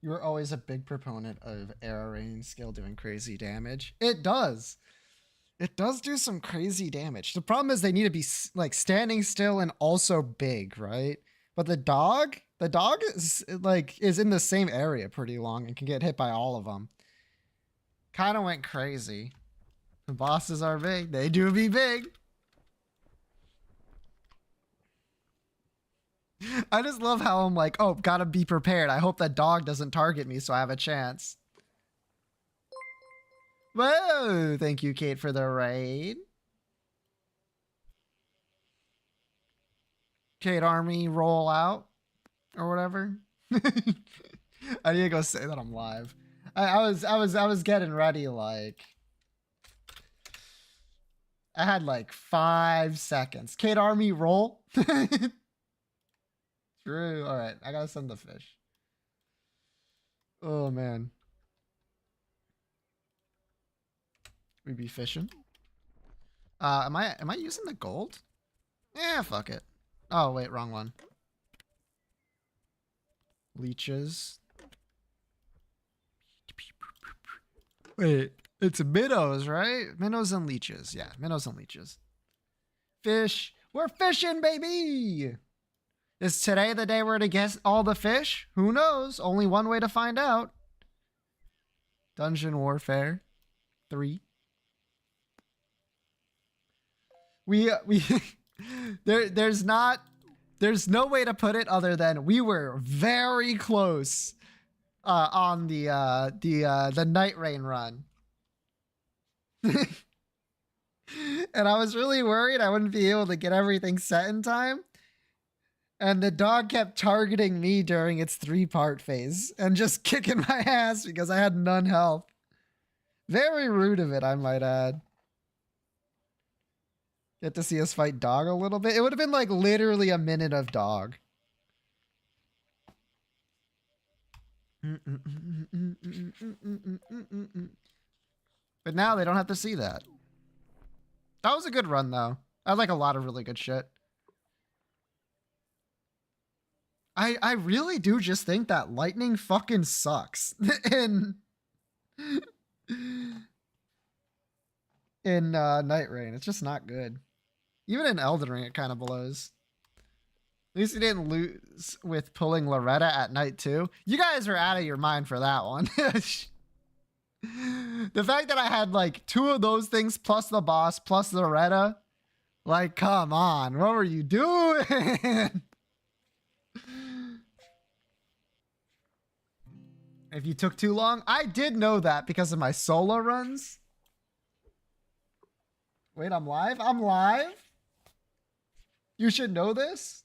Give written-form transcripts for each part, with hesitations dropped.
You were always a big proponent of arrow rain skill doing crazy damage. It does. It does do some crazy damage. The problem is they need to be like standing still and also big, right? But the dog is in the same area pretty long and can get hit by all of them. Kind of went crazy. The bosses are big. They do be big. I just love how I'm like, oh, gotta be prepared. I hope that dog doesn't target me so I have a chance. Whoa, thank you, Kate, for the raid. Kate Army, roll out. Or whatever. I need to go say that I'm live. I was getting ready, like. I had like 5 seconds. Kate Army, roll. True. All right, I gotta send the fish. Oh man, we be fishing. Am I using the gold? Yeah, fuck it. Oh wait, wrong one. Leeches. Wait, it's minnows, right? Minnows and leeches. Yeah, minnows and leeches. Fish. We're fishing, baby. Is today the day we're to guess all the fish? Who knows? Only one way to find out. Dungeon Warfare 3. We there's no way to put it other than we were very close on the night rain run. And I was really worried I wouldn't be able to get everything set in time. And the dog kept targeting me during its 3-part phase and just kicking my ass because I had none health. Very rude of it, I might add. Get to see us fight dog a little bit. It would have been like literally a minute of dog. But now they don't have to see that. That was a good run though. I had like a lot of really good shit. I really do just think that lightning fucking sucks in Night Rain. It's just not good. Even in Elden Ring, it kind of blows. At least he didn't lose with pulling Loretta at night too. You guys are out of your mind for that one. The fact that I had like 2 of those things plus the boss plus Loretta, like, come on, what were you doing? If you took too long, I did know that because of my solo runs. Wait, I'm live? I'm live? You should know this.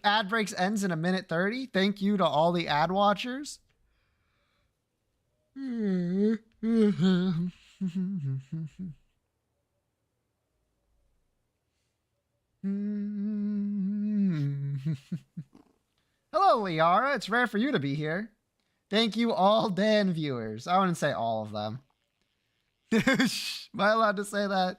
Ad breaks ends in a minute 30. Thank you to all the ad watchers. Hello, Liara. It's rare for you to be here. Thank you, all Dan viewers. I wouldn't say all of them. Am I allowed to say that?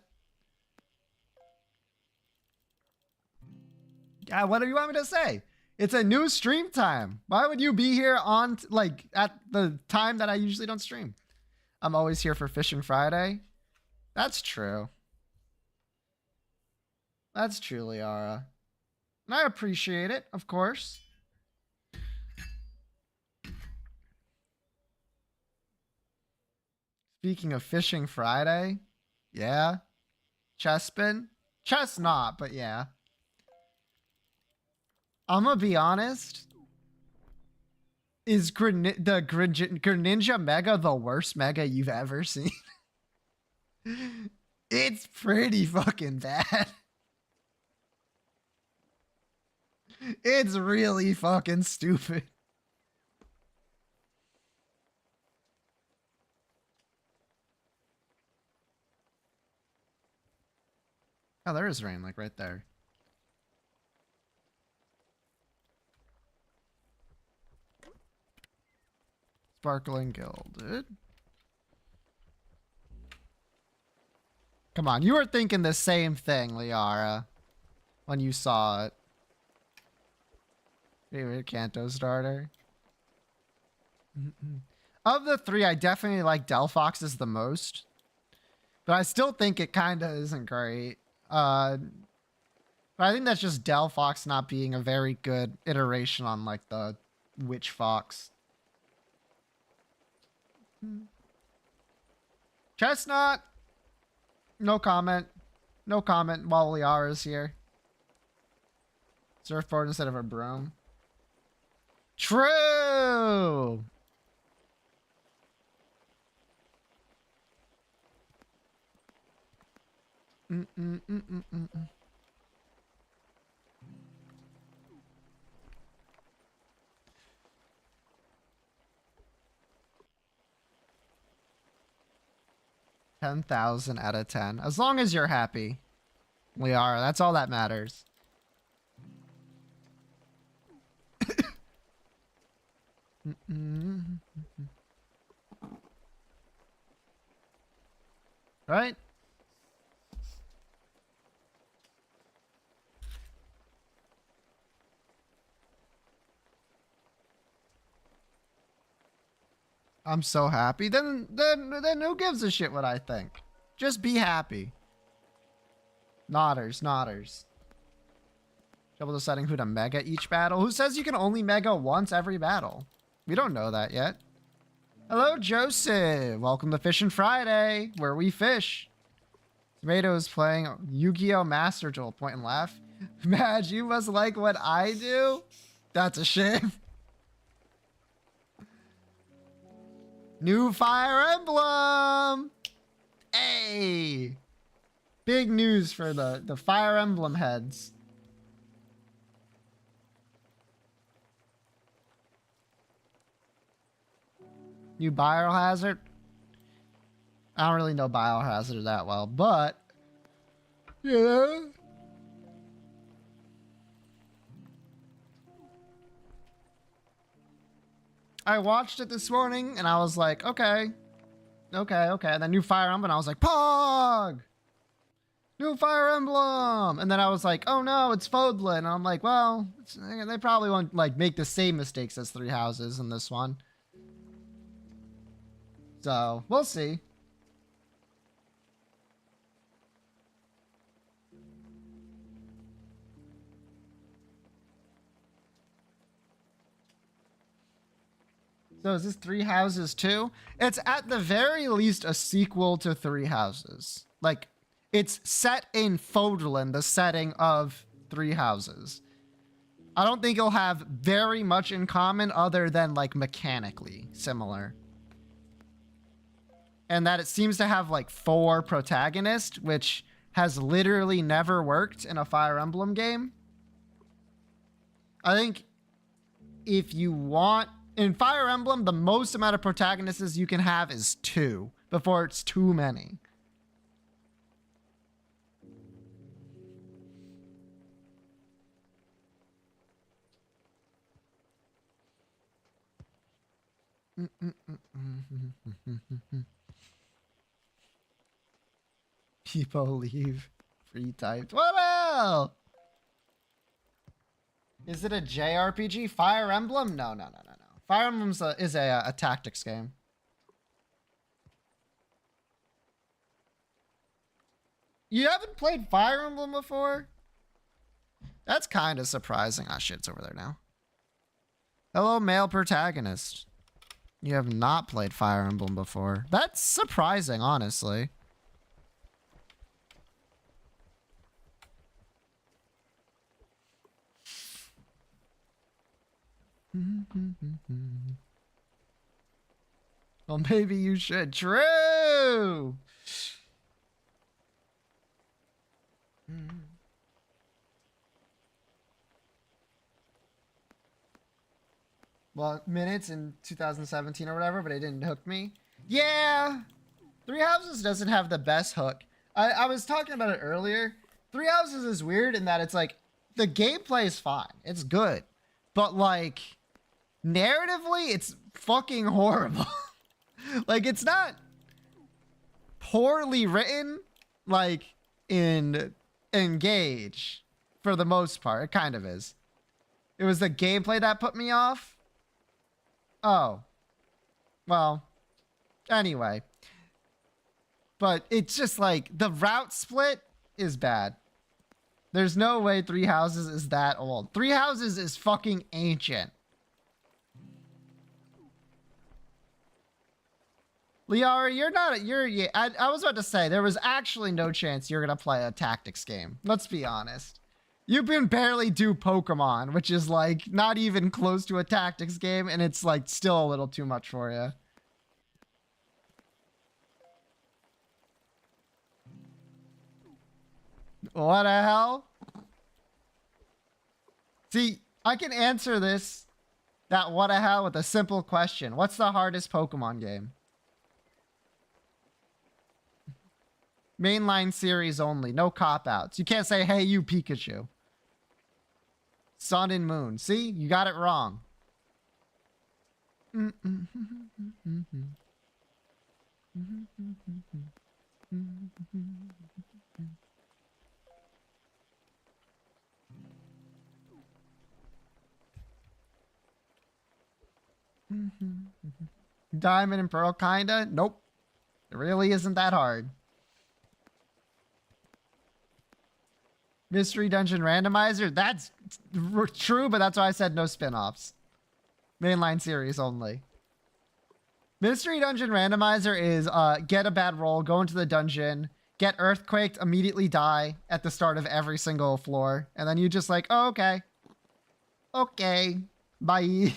Yeah, what do you want me to say? It's a new stream time. Why would you be here on, like, at the time that I usually don't stream? I'm always here for Fishin Friday. That's true. That's true, Liara. And I appreciate it, of course. Speaking of Fishing Friday, yeah. Chespin? Chess not, but yeah. I'm gonna be honest. Is Greninja Mega the worst Mega you've ever seen? It's pretty fucking bad. It's really fucking stupid. Oh, there is rain, like right there. Sparkling Gilded. Come on, you were thinking the same thing, Liara, when you saw it. Favorite Kanto starter. Of the three, I definitely like Delphox's the most. But I still think it kind of isn't great. But I think that's just Delphox not being a very good iteration on like the Witch Fox. Chestnut. No comment. No comment while Liara's here. Surfboard instead of a broom. True. 10,000 out of 10. As long as you're happy. We are. That's all that matters. Right? I'm so happy. Then who gives a shit what I think? Just be happy. Nodders. Double deciding who to mega each battle. Who says you can only mega once every battle? We don't know that yet. Hello, Joseph. Welcome to Fishin Friday, where we fish. Tomatoes playing Yu-Gi-Oh! Master Duel. Point and laugh. Madge, you must like what I do? That's a shame. New Fire Emblem! Hey! Big news for the Fire Emblem heads. New Biohazard? I don't really know Biohazard that well, but... You know? I watched it this morning, and I was like, okay. And then New Fire Emblem, and I was like, Pog! New Fire Emblem! And then I was like, oh no, it's Fodlan. And I'm like, well, they probably won't like make the same mistakes as Three Houses in this one. So, we'll see. So is this Three Houses 2? It's at the very least a sequel to Three Houses. Like, it's set in Fodlan, the setting of Three Houses. I don't think it'll have very much in common other than, like, mechanically similar. And that it seems to have, like, 4 protagonists, which has literally never worked in a Fire Emblem game. I think if you want... In Fire Emblem, the most amount of protagonists you can have is 2 before it's too many. People leave. Free typed. What else? Is it a JRPG? Fire Emblem? No. Fire Emblem is a tactics game. You haven't played Fire Emblem before? That's kind of surprising. Ah, shit, it's over there now. Hello, male protagonist. You have not played Fire Emblem before. That's surprising, honestly. Well, maybe you should. True! Well, minutes in 2017 or whatever, but it didn't hook me. Yeah! Three Houses doesn't have the best hook. I was talking about it earlier. Three Houses is weird in that it's like, the gameplay is fine. It's good. But like, narratively, it's fucking horrible. Like, it's not poorly written, like, in Engage, for the most part. It kind of is. It was the gameplay that put me off? Oh. Well, anyway. But it's just like the route split is bad. There's no way Three Houses is that old. Three Houses is fucking ancient. Liara, you're not. I was about to say there was actually no chance you're gonna play a tactics game. Let's be honest. You can barely do Pokemon, which is like not even close to a tactics game, and it's like still a little too much for you. What the hell? See, I can answer this, that what the hell, with a simple question. What's the hardest Pokemon game? Mainline series only, no cop-outs. You can't say, hey, you Pikachu. Sun and Moon. See? You got it wrong. Diamond and Pearl, kinda? Nope. It really isn't that hard. Mystery Dungeon Randomizer? That's true, but that's why I said no spin-offs. Mainline series only. Mystery Dungeon Randomizer is get a bad roll, go into the dungeon, get earthquaked, immediately die at the start of every single floor, and then you just like, oh, okay. Okay. Bye.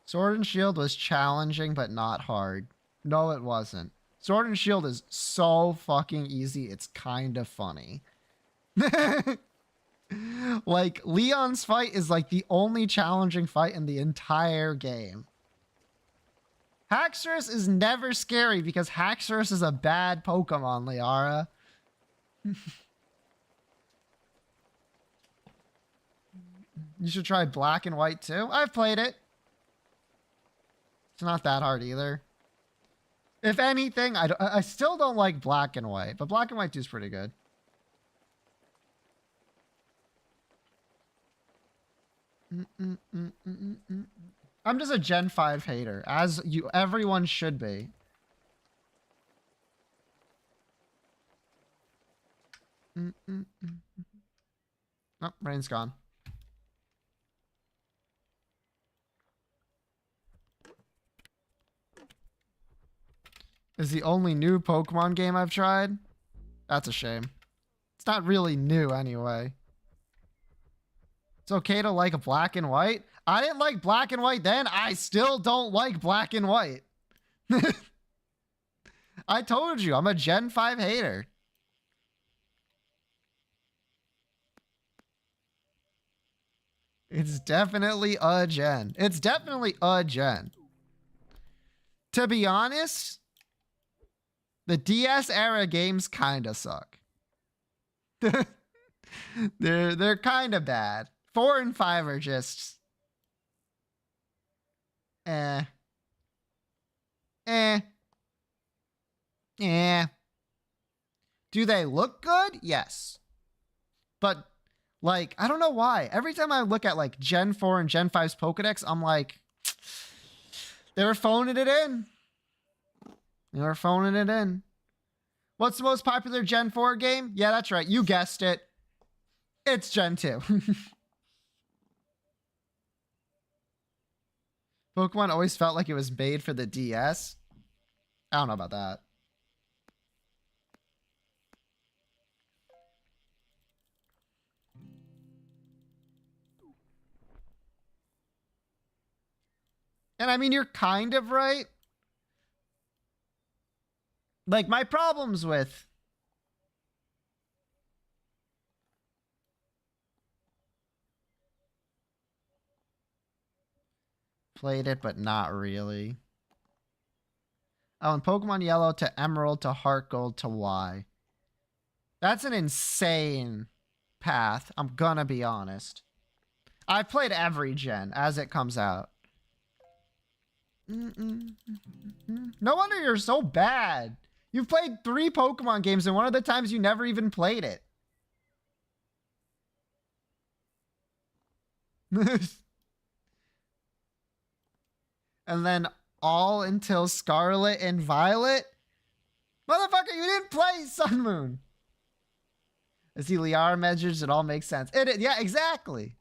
Sword and Shield was challenging, but not hard. No, it wasn't. Sword and Shield is so fucking easy, it's kind of funny. Like, Leon's fight is like the only challenging fight in the entire game. Haxorus is never scary because Haxorus is a bad Pokemon, Liara. You should try Black and White too. I've played it. It's not that hard either. If anything, I still don't like Black and White, but Black and White 2 is pretty good. I'm just a Gen 5 hater, as everyone should be. Oh, rain's gone. Is the only new Pokemon game I've tried? That's a shame. It's not really new anyway. It's okay to like Black and White. I didn't like Black and White then. I still don't like Black and White. I told you, I'm a Gen 5 hater. It's definitely a gen. It's definitely a gen. To be honest, the DS era games kind of suck. They're kind of bad. 4 and 5 are just eh. Do they look good? Yes. But like, I don't know why. Every time I look at like Gen 4 and Gen 5's Pokedex, I'm like, they were phoning it in. They were phoning it in. What's the most popular Gen 4 game? Yeah, that's right. You guessed it. It's Gen 2. Pokemon always felt like it was made for the DS. I don't know about that. And I mean, you're kind of right. Like, my problems with played it, but not really. Oh, and Pokemon Yellow to Emerald to Heart Gold to Y. That's an insane path. I'm gonna be honest. I've played every gen as it comes out. No wonder you're so bad. You've played 3 Pokemon games, and one of the times you never even played it. And then all until Scarlet and Violet? Motherfucker, you didn't play Sun Moon. I see Liara measures, it all makes sense. Yeah, exactly.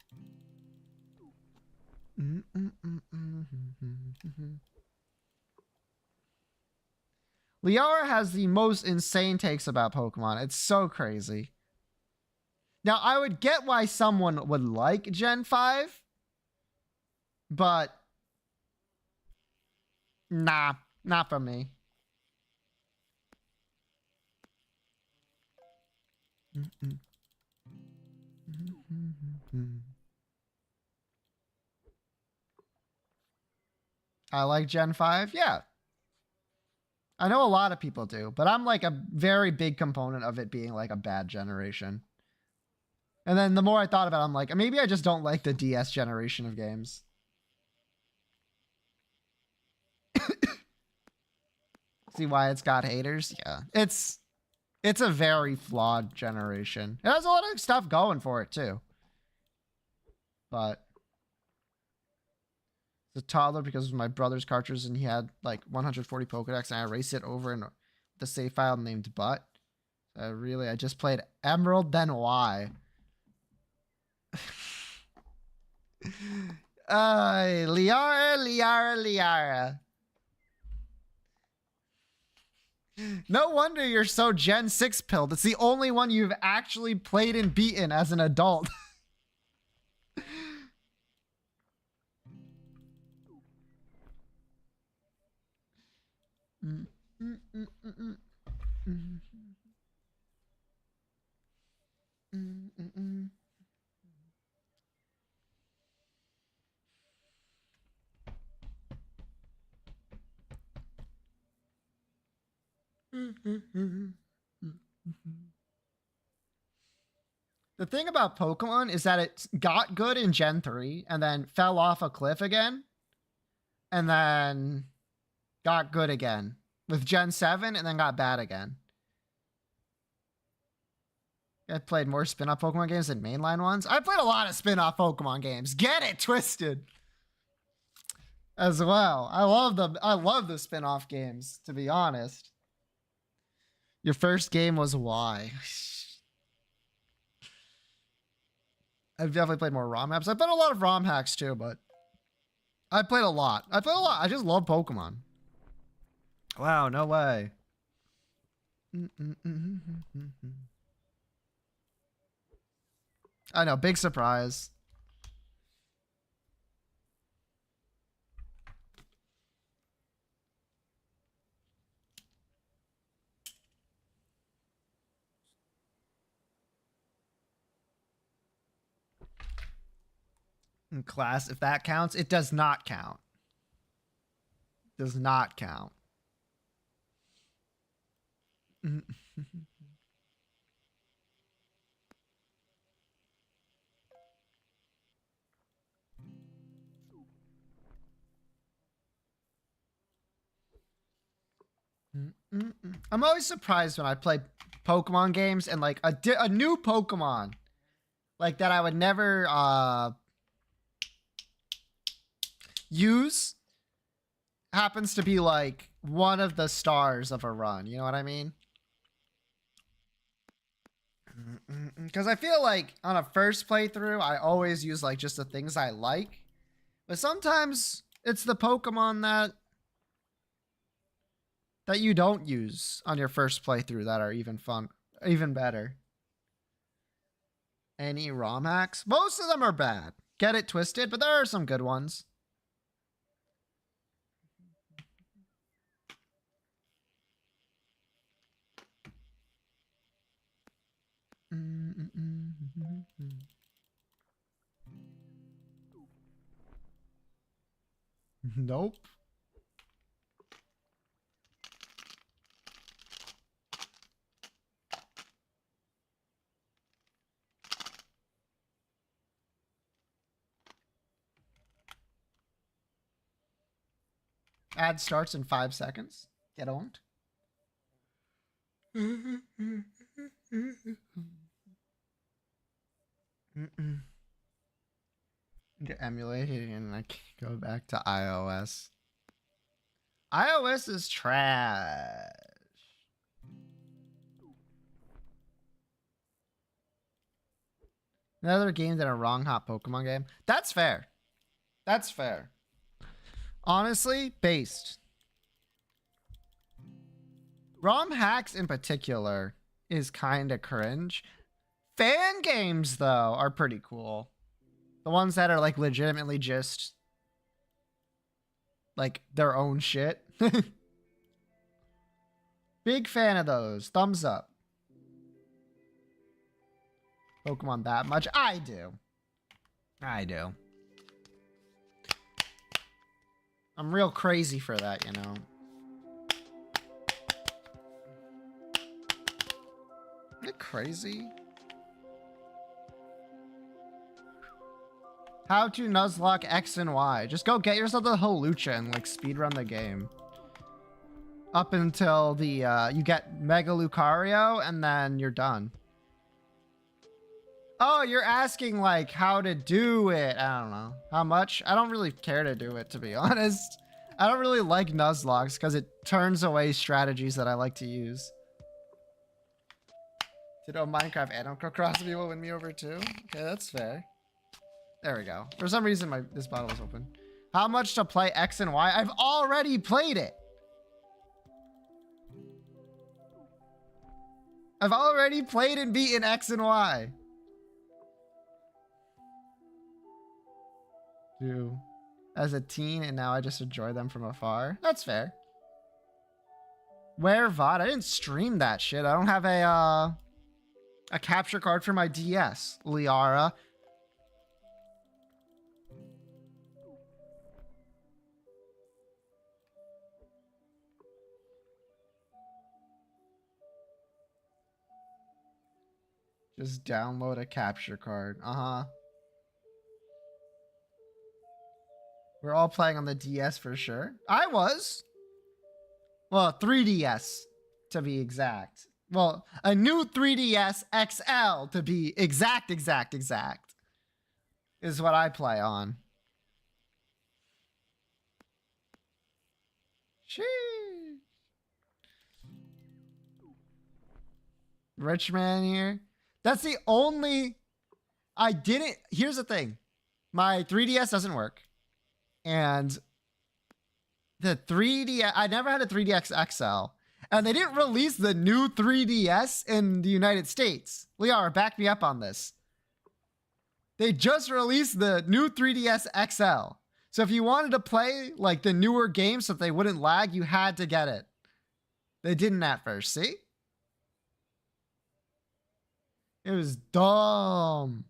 Liara has the most insane takes about Pokemon. It's so crazy. Now, I would get why someone would like Gen 5, but nah, not for me. I like Gen 5, yeah. I know a lot of people do, but I'm like a very big component of it being like a bad generation. And then the more I thought about it, I'm like, maybe I just don't like the DS generation of games. See why it's got haters? Yeah. It's a very flawed generation. It has a lot of stuff going for it too. But it's a toddler because of my brother's cartridge and he had like 140 Pokedex and I erased it over in the save file named butt. I just played Emerald, then Y. Liara. No wonder you're so Gen 6 pilled. It's the only one you've actually played and beaten as an adult. The thing about Pokemon is that it got good in Gen 3 and then fell off a cliff again and then got good again with Gen 7 and then got bad again. I played more spin-off Pokemon games than mainline ones. I played a lot of spin-off Pokemon games. Get it twisted. As well. I love the spin-off games, to be honest. Your first game was Y. I've definitely played more ROM hacks. I've played a lot of ROM hacks too, but I played a lot. I just love Pokemon. Wow, no way. I know, big surprise. In class, if that counts, it does not count. Does not count. I'm always surprised when I play Pokemon games and like a new Pokemon like that I would never use happens to be like one of the stars of a run. You know what I mean? Because I feel like on a first playthrough, I always use like just the things I like. But sometimes it's the Pokemon that you don't use on your first playthrough that are even fun, even better. Any ROM hacks? Most of them are bad. Get it twisted, but there are some good ones. Nope. ad starts in 5 seconds. Get owned. Get emulated and I go back to iOS. iOS is trash. Another game than a wrong hot Pokemon game. That's fair. That's fair. Honestly, based. ROM hacks in particular is kind of cringe. Fan games, though, are pretty cool. The ones that are like legitimately just like their own shit. Big fan of those. Thumbs up. Pokemon that much? I do. I do. I'm real crazy for that, you know. Isn't it crazy? How to Nuzlocke X and Y. Just go get yourself the Holucha and like speedrun the game. Up until the you get Mega Lucario and then you're done. Oh, you're asking like how to do it. I don't know. How much? I don't really care to do it, to be honest. I don't really like Nuzlocks because it turns away strategies that I like to use. Did Minecraft Animal Cross people win me over too? Okay, that's fair. There we go. For some reason, this bottle was open. How much to play X and Y? I've already played it. I've already played and beaten X and Y. As a teen, and now I just enjoy them from afar. That's fair. Where VOD? I didn't stream that shit. I don't have a capture card for my DS, Liara. Just download a capture card. Uh-huh. We're all playing on the DS for sure. I was. Well, 3DS to be exact. Well, a new 3DS XL to be exact is what I play on. Sheesh. Rich man here. That's the only... Here's the thing. My 3DS doesn't work. And the 3DS... I never had a 3DS XL. And they didn't release the new 3DS in the United States. Liara, back me up on this. They just released the new 3DS XL. So if you wanted to play like the newer games so they wouldn't lag, you had to get it. They didn't at first, see? It was dumb.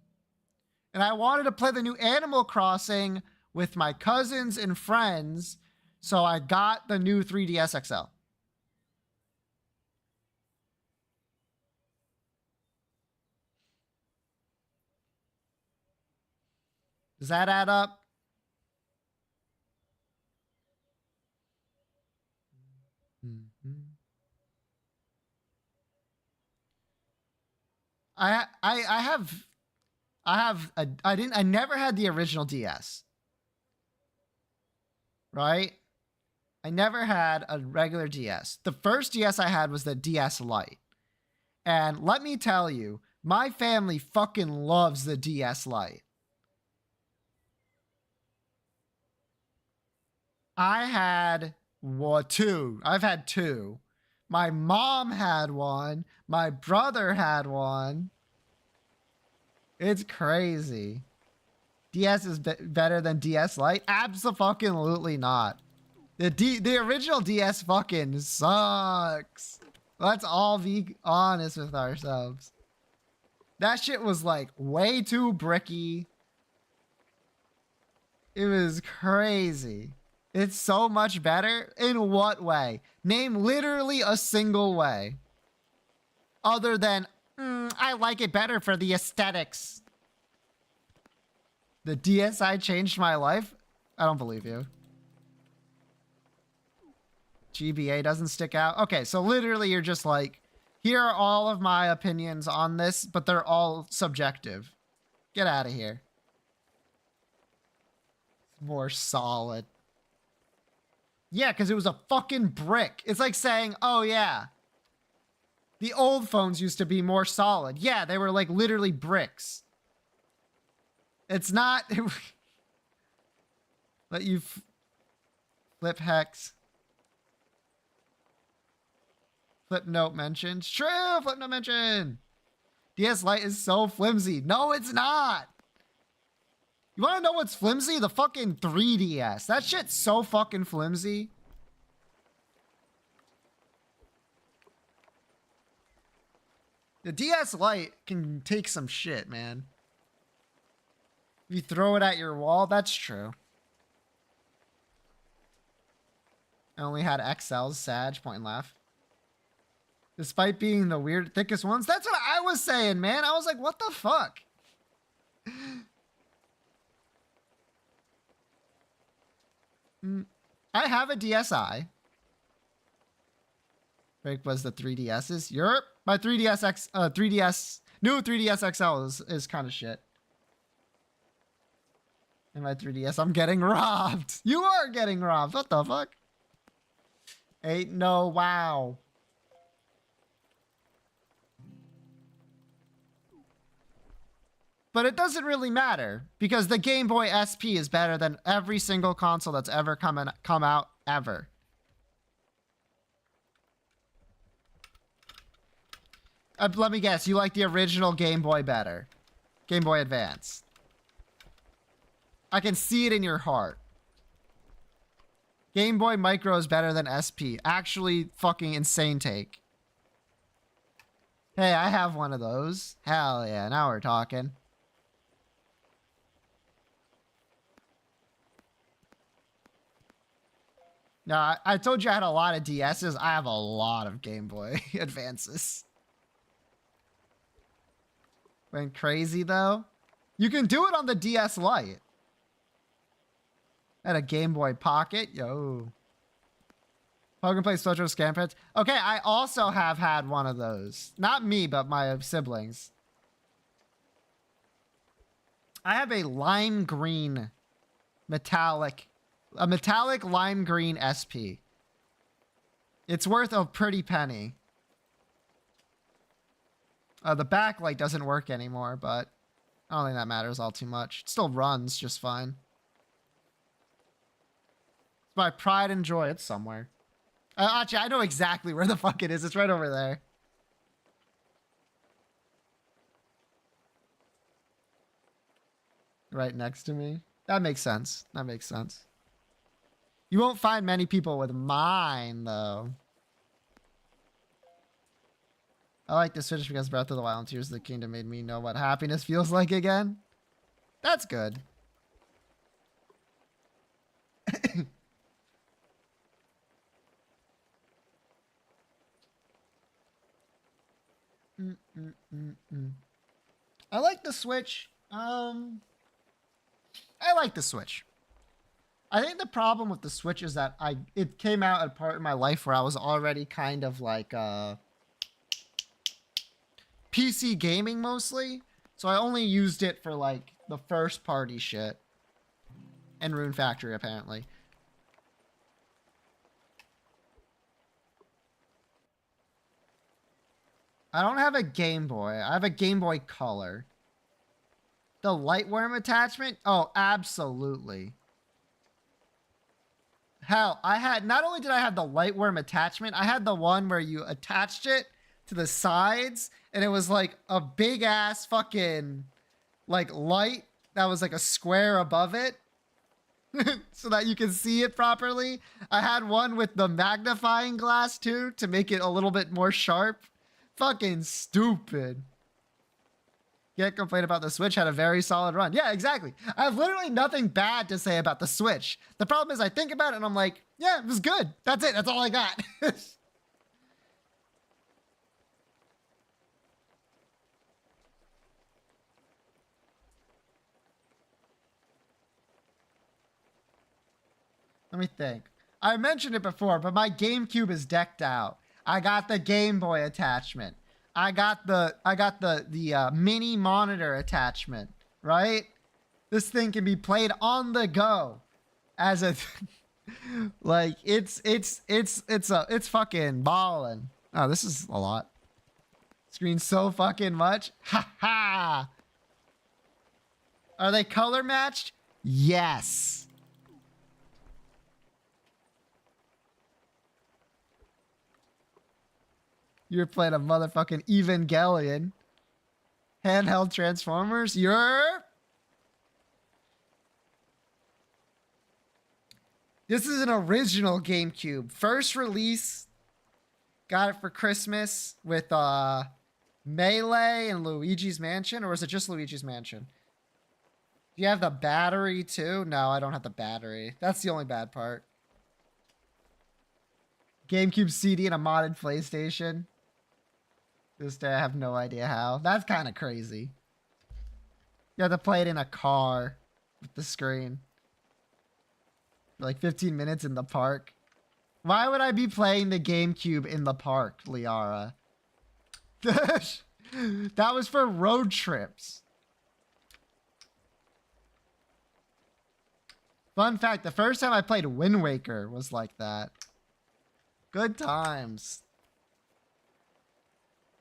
And I wanted to play the new Animal Crossing with my cousins and friends, so I got the new 3DS XL. Does that add up? I never had the original DS. Right? I never had a regular DS. The first DS I had was the DS Lite. And let me tell you, my family fucking loves the DS Lite. I had two. I've had two. My mom had one. My brother had one. It's crazy. DS is better than DS Lite? Abso-fucking-lutely not. The original DS fucking sucks. Let's all be honest with ourselves. That shit was like way too bricky. It was crazy. It's so much better. In what way? Name literally a single way. Other than, I like it better for the aesthetics. The DSi changed my life? I don't believe you. GBA doesn't stick out. Okay, so literally you're just like, here are all of my opinions on this, but they're all subjective. Get out of here. More solid. Yeah, because it was a fucking brick. It's like saying, oh yeah, the old phones used to be more solid. Yeah, they were like literally bricks. It's not... Let you flip hex. Flip note mentioned. True, flip note mentioned. DS Lite is so flimsy. No, it's not. You want to know what's flimsy? The fucking 3DS. That shit's so fucking flimsy. The DS Lite can take some shit, man. If you throw it at your wall, that's true. I only had XLs, Sag, point and laugh. Despite being the weird, thickest ones. That's what I was saying, man. I was like, what the fuck? I have a DSi. Break was the 3DSs. Europe. My 3DS, new 3DS XL is kind of shit. And my 3DS, I'm getting robbed. You are getting robbed. What the fuck? Ain't no wow. But it doesn't really matter because the Game Boy SP is better than every single console that's ever come out ever. Let me guess, you like the original Game Boy better. Game Boy Advance. I can see it in your heart. Game Boy Micro is better than SP. Actually, fucking insane take. Hey, I have one of those. Hell yeah, now we're talking. No, I told you I had a lot of DSs. I have a lot of Game Boy Advances. Went crazy, though. You can do it on the DS Lite. Had a Game Boy Pocket. Yo. Pokemon Play Social Scam Pets. Okay, I also have had one of those. Not me, but my siblings. I have a lime green metallic... A metallic lime green SP. It's worth a pretty penny. The backlight doesn't work anymore, but I don't think that matters all too much. It still runs just fine. It's my pride and joy. It's somewhere. Actually, I know exactly where the fuck it is. It's right over there. Right next to me. That makes sense. That makes sense. You won't find many people with mine, though. I like this Switch because Breath of the Wild and Tears of the Kingdom made me know what happiness feels like again. That's good. I like the Switch. I like the Switch. I think the problem with the Switch is that it came out at a part in my life where I was already kind of like PC gaming mostly. So I only used it for like the first party shit. And Rune Factory apparently. I don't have a Game Boy. I have a Game Boy Color. The Lightworm attachment? Oh, absolutely. Hell, I had, not only did I have the Lightworm attachment, I had the one where you attached it to the sides and it was like a big ass fucking like light that was like a square above it so that you can see it properly. I had one with the magnifying glass too to make it a little bit more sharp. Fucking stupid. Can't complain about the Switch, had a very solid run. Yeah, exactly. I have literally nothing bad to say about the Switch. The problem is I think about it and I'm like, yeah, it was good. That's it. That's all I got. Let me think. I mentioned it before, but my GameCube is decked out. I got the Game Boy attachment. I got the mini monitor attachment, right? This thing can be played on the go as a like it's fucking ballin'. Oh, this is a lot. Screen so fucking much. Ha ha. Are they color matched? Yes. You're playing a motherfucking Evangelion. Handheld Transformers. This is an original GameCube. First release. Got it for Christmas with Melee and Luigi's Mansion. Or is it just Luigi's Mansion? Do you have the battery too? No, I don't have the battery. That's the only bad part. GameCube CD and a modded PlayStation. This day I have no idea how. That's kind of crazy. You have to play it in a car with the screen. For like 15 minutes in the park. Why would I be playing the GameCube in the park, Liara? That was for road trips. Fun fact, the first time I played Wind Waker was like that. Good times.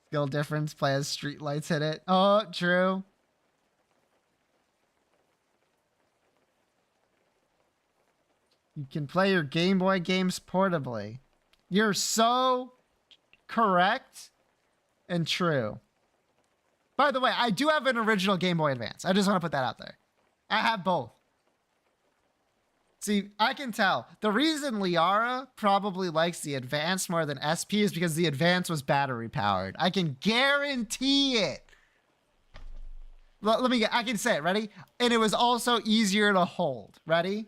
Skill difference, play as streetlights hit it. Oh, true. You can play your Game Boy games portably. You're so correct and true. By the way, I do have an original Game Boy Advance. I just want to put that out there. I have both. See, I can tell. The reason Liara probably likes the Advance more than SP is because the Advance was battery powered. I can guarantee it. Let me get, I can say it, ready? And it was also easier to hold. Ready?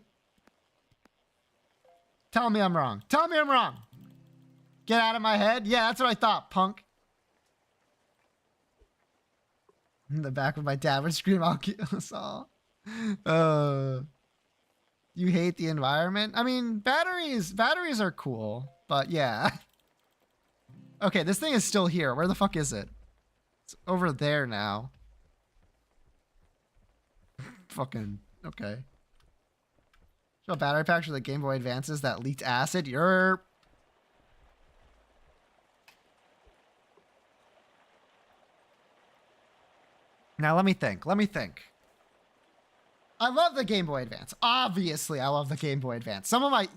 Tell me I'm wrong. Tell me I'm wrong. Get out of my head. Yeah, that's what I thought, punk. In the back of my dad would scream, I'll kill us all. You hate the environment? I mean, batteries are cool, but yeah. Okay, this thing is still here. Where the fuck is it? It's over there now. Fucking, okay. Show battery packs for the Game Boy Advances that leaked acid. Yerp. Now let me think. I love the Game Boy Advance. Obviously, I love the Game Boy Advance. Some of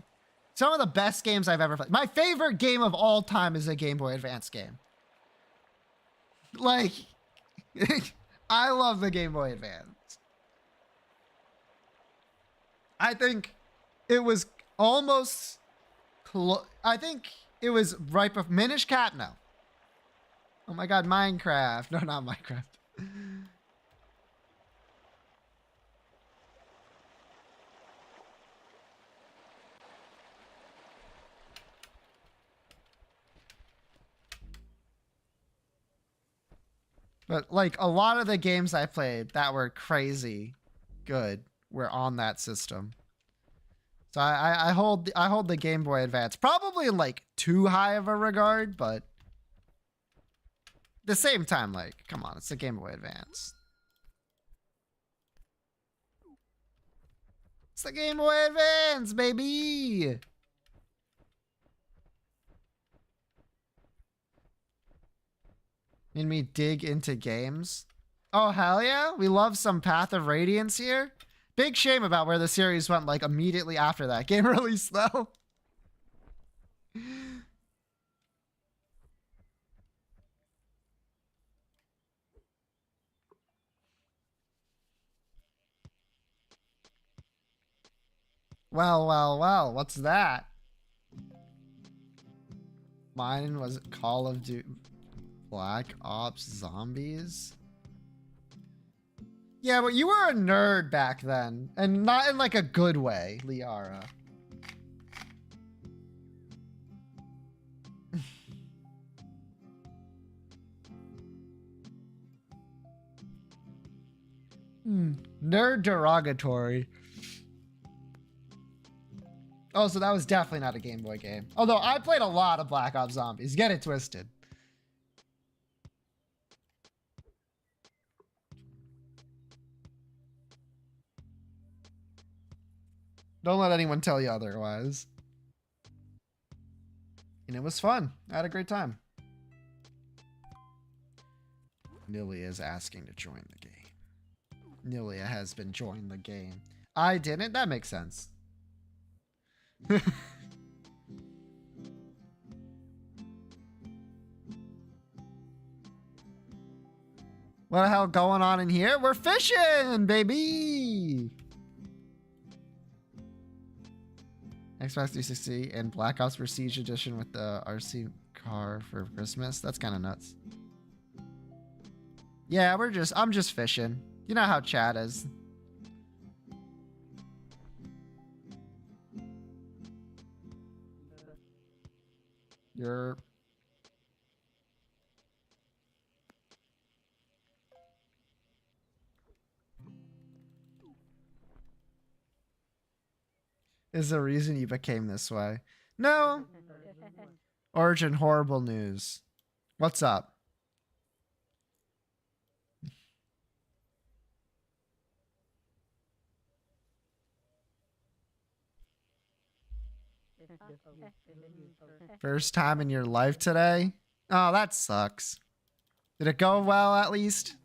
the best games I've ever played. My favorite game of all time is a Game Boy Advance game. Like, I love the Game Boy Advance. I think it was almost I think it was right before Minish Cap. No. Oh my God, Minecraft. No, not Minecraft. But like a lot of the games I played that were crazy good were on that system. So I hold the Game Boy Advance probably in like too high of a regard, but at the same time, like, come on, it's the Game Boy Advance. It's the Game Boy Advance, baby. Made me dig into games. Oh, hell yeah. We love some Path of Radiance here. Big shame about where the series went like immediately after that game release though. Well, what's that? Mine was Call of Duty Black Ops Zombies. Yeah, but you were a nerd back then, and not in like a good way, Liara. Nerd derogatory. Oh, so that was definitely not a Game Boy game. Although I played a lot of Black Ops Zombies. Get it twisted. Don't let anyone tell you otherwise. And it was fun. I had a great time. Nilia is asking to join the game. Nilia has been joined the game. I didn't? That makes sense. What the hell going on in here? We're fishing, baby! Xbox 360 and Black Ops Prestige Edition with the RC car for Christmas. That's kind of nuts. Yeah, I'm just fishing. You know how chat is. Is the reason you became this way? No. Origin horrible news. What's up? First time in your life today? Oh, that sucks. Did it go well at least?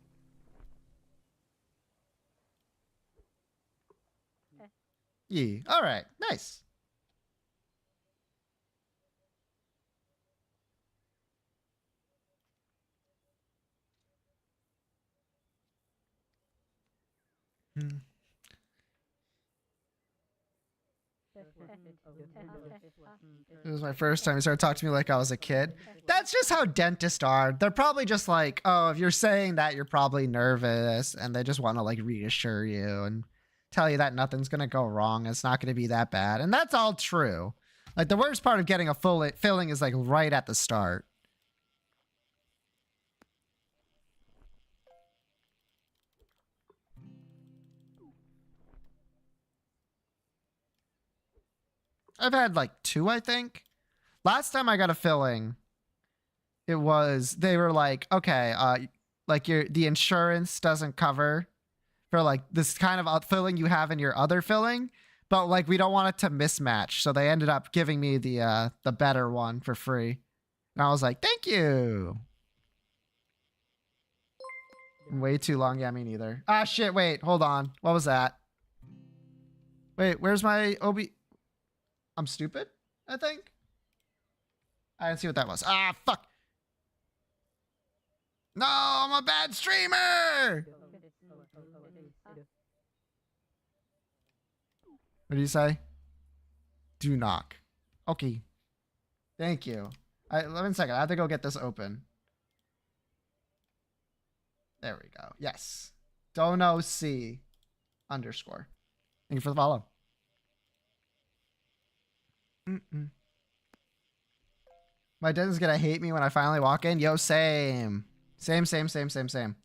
Yeah. All right. Nice. It was my first time. He started talking to me like I was a kid. That's just how dentists are. They're probably just like, oh, if you're saying that, you're probably nervous, and they just want to like reassure you and tell you that nothing's gonna go wrong. It's not gonna be that bad, and that's all true. Like the worst part of getting a full filling is like right at the start. I've had like 2, I think. Last time I got a filling, it was, they were like, okay, like the insurance doesn't cover for like this kind of filling you have in your other filling, but like we don't want it to mismatch. So they ended up giving me the better one for free. And I was like, thank you. Way too long. Yeah, me neither. Ah, shit. Wait, hold on. What was that? Wait, where's my OB? I'm stupid, I think. I didn't see what that was. Ah, fuck. No, I'm a bad streamer. What do you say? Do knock. Okay. Thank you. 1 second. I have to go get this open. There we go. Yes. Dono C _. Thank you for the follow. My dentist is gonna hate me when I finally walk in. Yo, same. Same.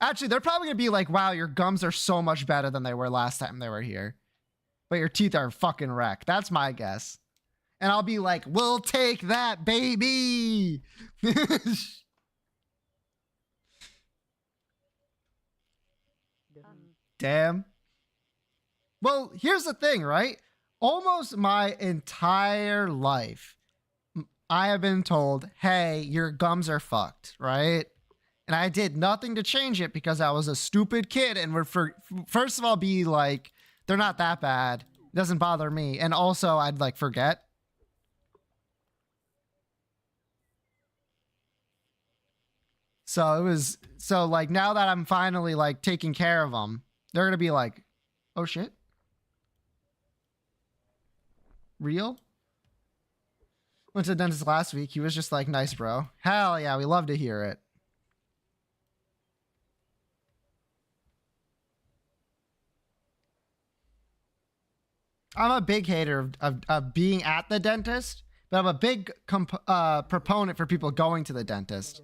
Actually, they're probably gonna be like, wow, your gums are so much better than they were last time they were here. But your teeth are fucking wrecked. That's my guess. And I'll be like, we'll take that, baby. Damn. Well, here's the thing, right? Almost my entire life, I have been told, hey, your gums are fucked, right? And I did nothing to change it because I was a stupid kid and would, first of all, be like, they're not that bad. It doesn't bother me. And also, I'd like forget. So it was, so like now that I'm finally like taking care of them, they're going to be like, oh shit. Real? Went to the dentist last week. He was just like, nice, bro. Hell yeah, we love to hear it. I'm a big hater of being at the dentist, but I'm a big proponent for people going to the dentist.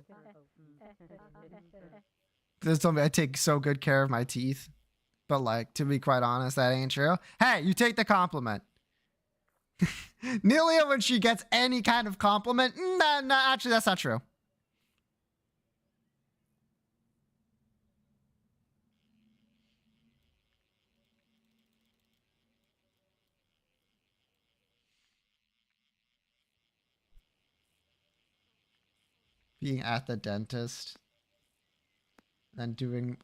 There's something, I take so good care of my teeth. But like, to be quite honest, that ain't true. Hey, you take the compliment. Nelia, when she gets any kind of compliment, no, actually, that's not true. Being at the dentist and doing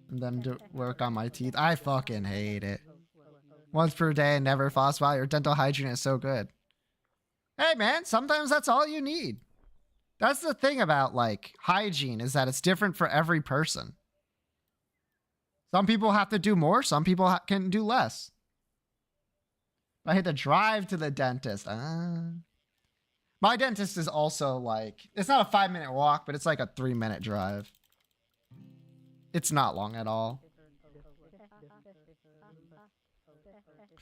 and then do work on my teeth. I fucking hate it. Once per day and never floss. Wow, your dental hygiene is so good. Hey man, sometimes that's all you need. That's the thing about like hygiene, is that it's different for every person. Some people have to do more, some people can do less. I hate to drive to the dentist. My dentist is also like, it's not a 5-minute walk, but it's like a 3-minute drive. It's not long at all.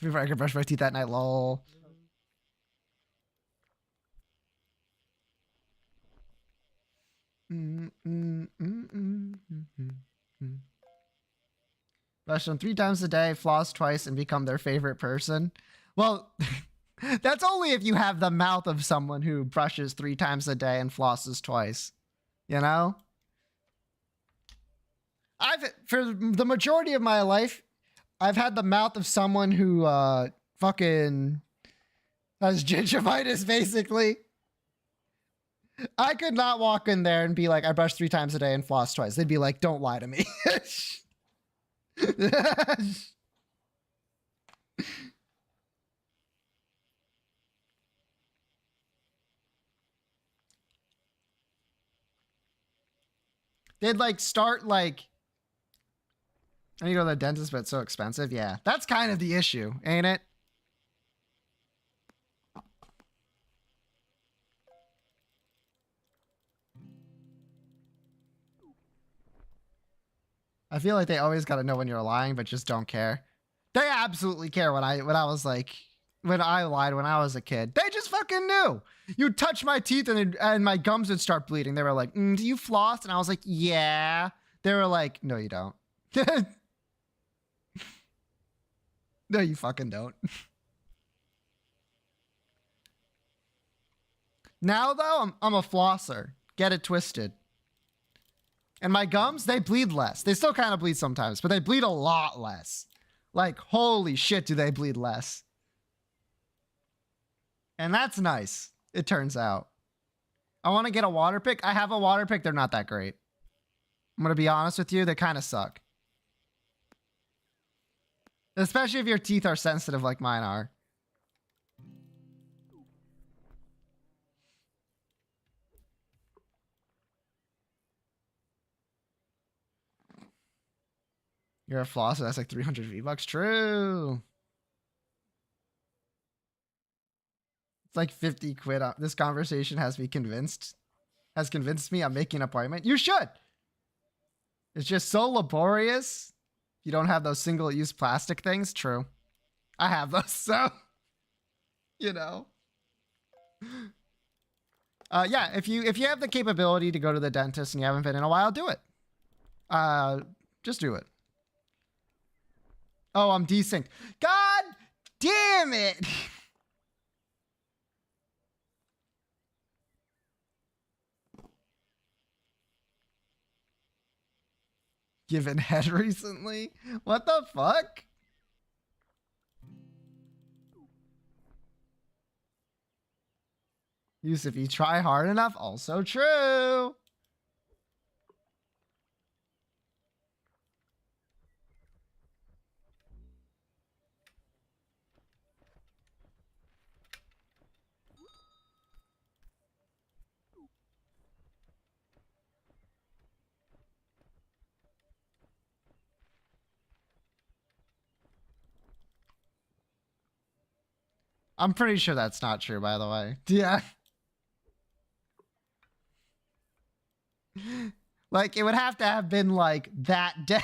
Before I can brush my teeth that night, lol. Brush them 3 times a day, floss twice, and become their favorite person. Well, that's only if you have the mouth of someone who brushes 3 times a day and flosses twice. You know? For the majority of my life, I've had the mouth of someone who fucking has gingivitis, basically. I could not walk in there and be like, I brush 3 times a day and floss twice. They'd be like, don't lie to me. They'd like start like, I need to go to the dentist, but it's so expensive. Yeah, that's kind of the issue, ain't it? I feel like they always got to know when you're lying, but just don't care. They absolutely care when I was like, when I lied when I was a kid. They just fucking knew. You'd touch my teeth and my gums would start bleeding. They were like, do you floss? And I was like, yeah. They were like, no, you don't. No, you fucking don't. Now, though, I'm a flosser. Get it twisted. And my gums, they bleed less. They still kind of bleed sometimes, but they bleed a lot less. Like, holy shit, do they bleed less. And that's nice, it turns out. I want to get a water pick. I have a water pick. They're not that great. I'm going to be honest with you. They kind of suck. Especially if your teeth are sensitive like mine are. You're a flosser. That's like 300 V-Bucks. True. It's like 50 quid. This conversation has convinced me I'm making an appointment. You should. It's just so laborious. You don't have those single-use plastic things. True. I have those, so, you know. Yeah, if you have the capability to go to the dentist and you haven't been in a while, do it. Just do it. Oh, I'm desynced. God damn it! Given head recently? What the fuck? Use if you try hard enough, also true. I'm pretty sure that's not true, by the way. Yeah. Like, it would have to have been, like, that day.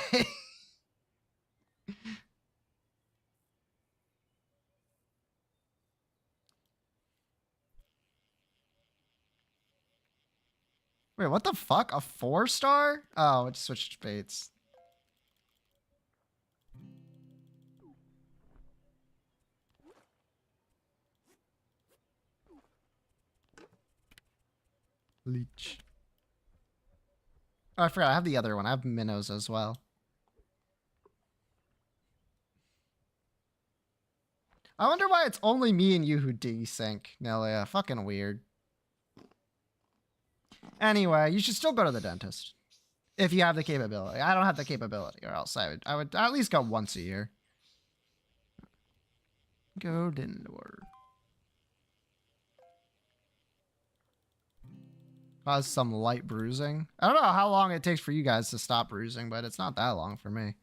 Wait, what the fuck? A 4-star? Oh, it switched baits. Leech. Oh, I forgot. I have the other one. I have minnows as well. I wonder why it's only me and you who desync, Nelia. Fucking weird. Anyway, you should still go to the dentist. If you have the capability. I don't have the capability, or else I would at least go once a year. Go indoor. Cause some light bruising. I don't know how long it takes for you guys to stop bruising, but it's not that long for me.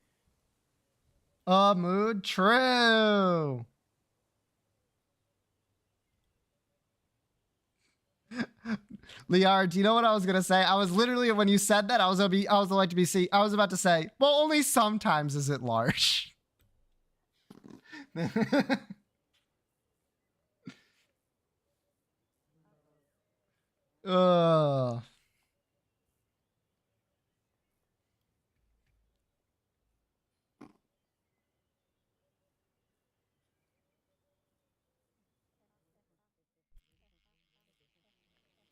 Mood true. Liard, do you know what I was gonna say? I was literally, when you said that, I was about to say, well, only sometimes is it large. Ugh.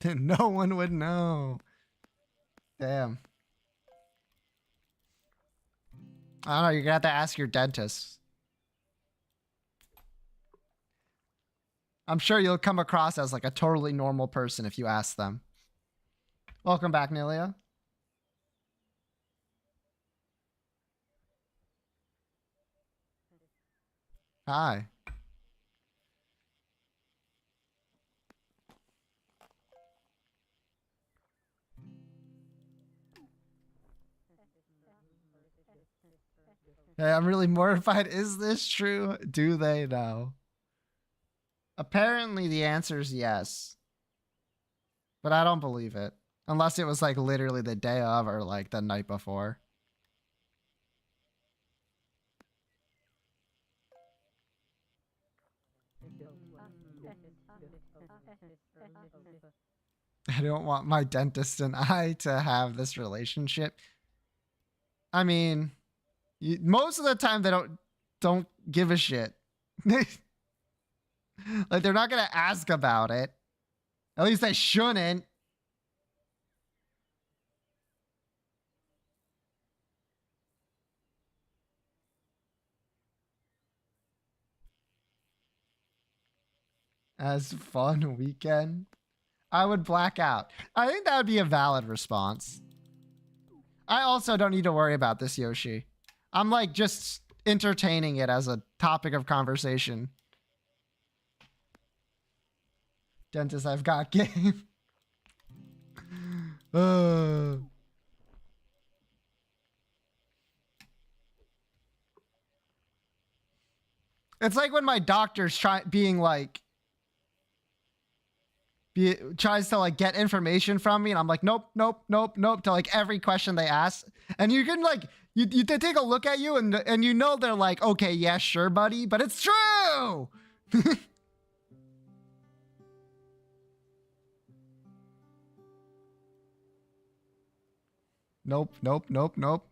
No one would know. Damn. I don't know. You're gonna have to ask your dentist. I'm sure you'll come across as like a totally normal person if you ask them. Welcome back, Nelia. Hi. Hey, I'm really mortified. Is this true? Do they know? Apparently the answer is yes. But I don't believe it. Unless it was like literally the day of or like the night before. I don't want my dentist and I to have this relationship. I mean, most of the time they don't give a shit. Like they're not gonna ask about it. At least they shouldn't. As fun weekend. I would black out. I think that would be a valid response. I also don't need to worry about this, Yoshi. I'm like just entertaining it as a topic of conversation. Dentist, I've got game. It's like when my doctor's tries to like get information from me and I'm like, nope, nope, nope, nope, to like every question they ask. And you can like, they take a look at you and you know they're like, okay, yeah, sure, buddy, but it's true. Nope, nope, nope, nope.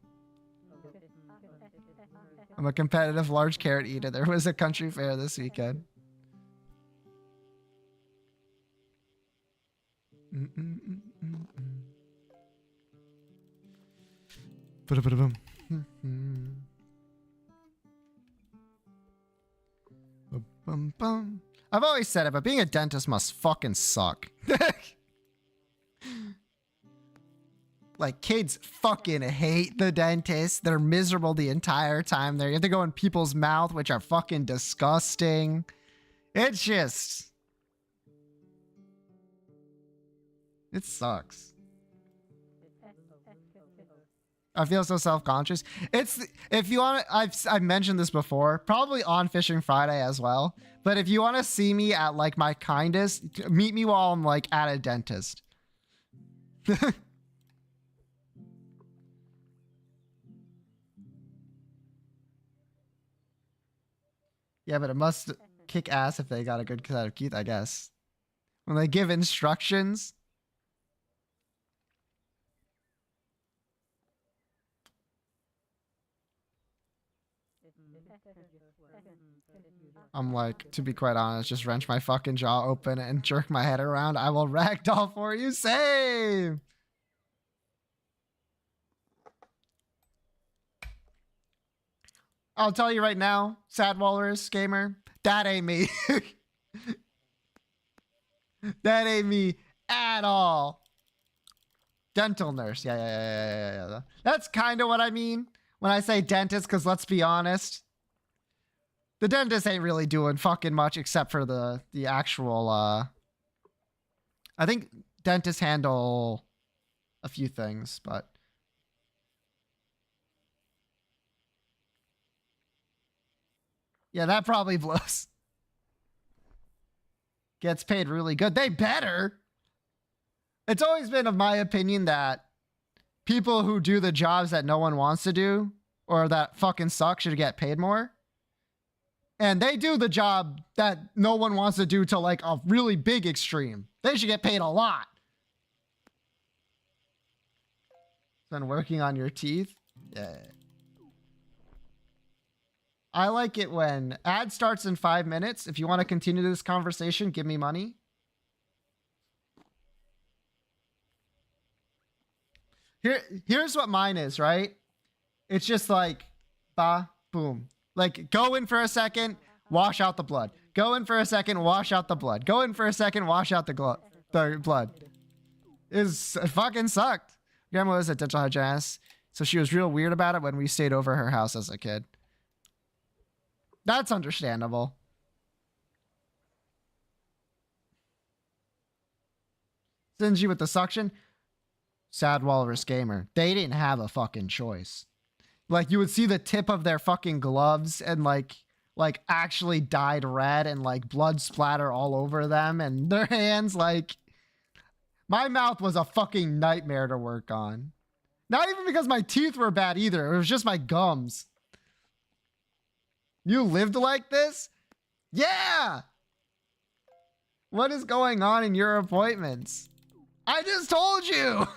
I'm a competitive large carrot eater. There was a country fair this weekend. I've always said it, but being a dentist must fucking suck. Like, kids fucking hate the dentist. They're miserable the entire time there. You have to go in people's mouth, which are fucking disgusting. It's just... It sucks. I feel so self-conscious. It's, if you want to, I've mentioned this before, probably on Fishin Friday as well. But if you want to see me at like my kindest, meet me while I'm like at a dentist. Yeah, but it must kick ass if they got a good set of teeth, I guess. When they give instructions. I'm like, to be quite honest, just wrench my fucking jaw open and jerk my head around. I will ragdoll for you. Save! I'll tell you right now, Sad Walrus Gamer, that ain't me. That ain't me at all. Dental nurse. Yeah. That's kind of what I mean when I say dentist, because let's be honest, the dentist ain't really doing fucking much except for the actual, I think dentists handle a few things, but. Yeah, that probably blows. Gets paid really good. They better. It's always been of my opinion that people who do the jobs that no one wants to do or that fucking suck should get paid more. And they do the job that no one wants to do to like a really big extreme. They should get paid a lot. Been working on your teeth? Yeah. I like it when ad starts in 5 minutes. If you want to continue this conversation, give me money. Here's what mine is, right? It's just like, ba, boom. Like, go in for a second, wash out the blood. Go in for a second, wash out the blood. Go in for a second, wash out the blood. It fucking sucked. Grandma was a dental hygienist, so she was real weird about it when we stayed over her house as a kid. That's understandable. Stingy with the suction. Sad Walrus Gamer. They didn't have a fucking choice. Like, you would see the tip of their fucking gloves and like actually dyed red and like blood splatter all over them and their hands. Like, my mouth was a fucking nightmare to work on. Not even because my teeth were bad either. It was just my gums. You lived like this? Yeah! What is going on in your appointments? I just told you!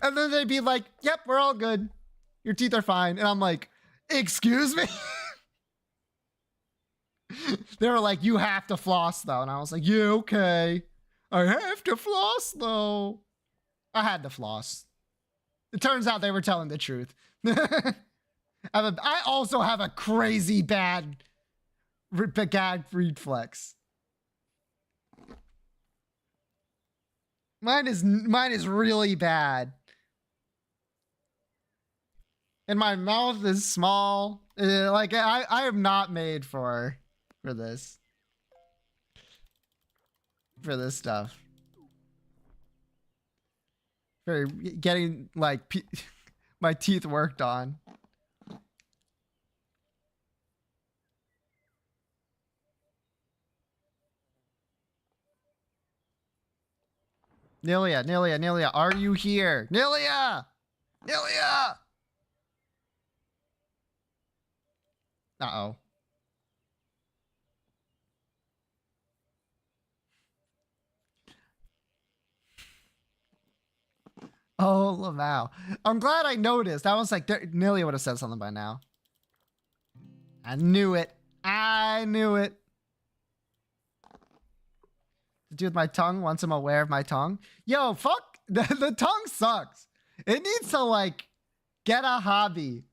And then they'd be like, yep, we're all good. Your teeth are fine. And I'm like, excuse me? They were like, you have to floss though. And I was like, yeah, okay. I have to floss though. I had to floss. It turns out they were telling the truth. I also have a crazy bad gag reflex. Mine is really bad. And my mouth is small. Like I am not made for this. For this stuff. For getting like my teeth worked on. Nilia, are you here? Nilia! Uh-oh. Oh, Lamau. I'm glad I noticed. I was like, Nilia would have said something by now. I knew it. To do with my tongue once I'm aware of my tongue. Yo, fuck. The tongue sucks. It needs to, like, get a hobby.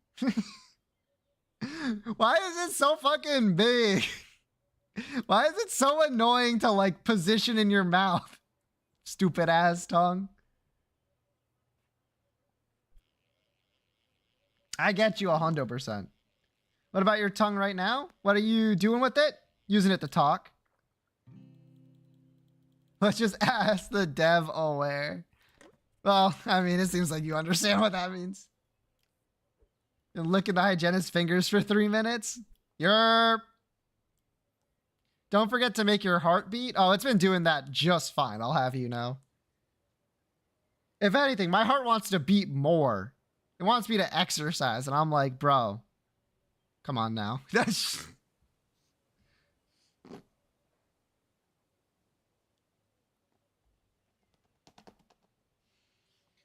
Why is it so fucking big? Why is it so annoying to, like, position in your mouth? Stupid ass tongue. I get you 100%. What about your tongue right now? What are you doing with it? Using it to talk. Let's just ask the dev aware. Well, I mean, it seems like you understand what that means. And licking the hygienist's fingers for 3 minutes. Yerp. Don't forget to make your heart beat. Oh, it's been doing that just fine. I'll have you know. If anything, my heart wants to beat more. It wants me to exercise. And I'm like, bro, come on now.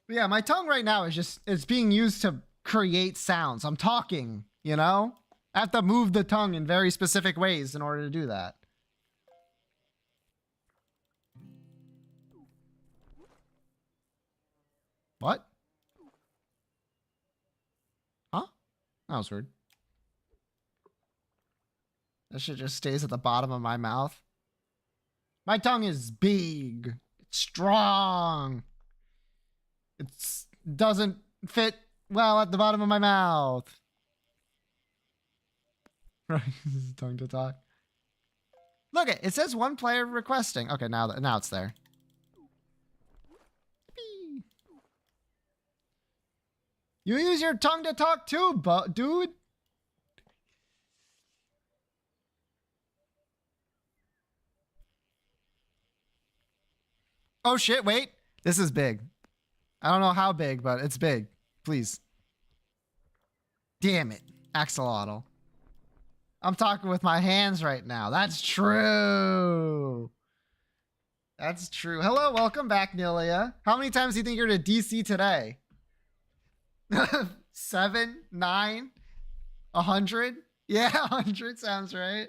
Yeah, my tongue right now is just, it's being used to create sounds. I'm talking, you know? I have to move the tongue in very specific ways in order to do that. What? Huh? That was weird. That shit just stays at the bottom of my mouth. My tongue is big. It's strong. It doesn't fit well at the bottom of my mouth. Right, tongue to talk. Look, it says one player requesting. Okay, now it's there. You use your tongue to talk too, dude. Oh shit, wait. This is big. I don't know how big, but it's big. Please. Damn it. Axolotl. I'm talking with my hands right now. That's true. That's true. Hello, welcome back, Nilia. How many times do you think you're to DC today? 7, 9, 100? Yeah, 100 sounds right.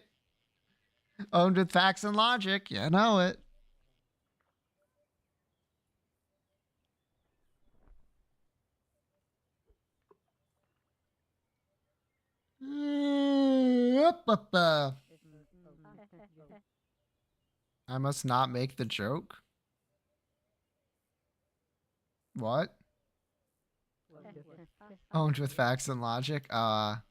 Owned with facts and logic. Yeah, I know it. I must not make the joke. What? Owned with facts and logic. Nilia,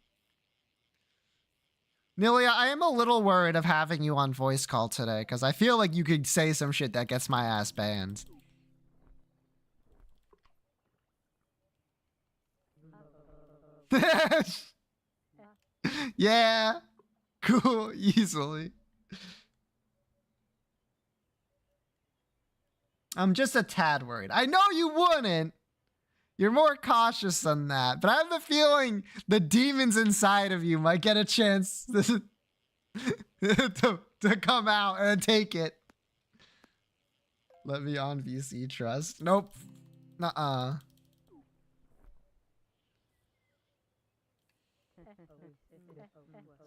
I am a little worried of having you on voice call today because I feel like you could say some shit that gets my ass banned. Yeah. Cool. Easily. I'm just a tad worried. I know you wouldn't. You're more cautious than that. But I have a feeling the demons inside of you might get a chance to come out and take it. Let me on VC trust. Nope. Nuh-uh.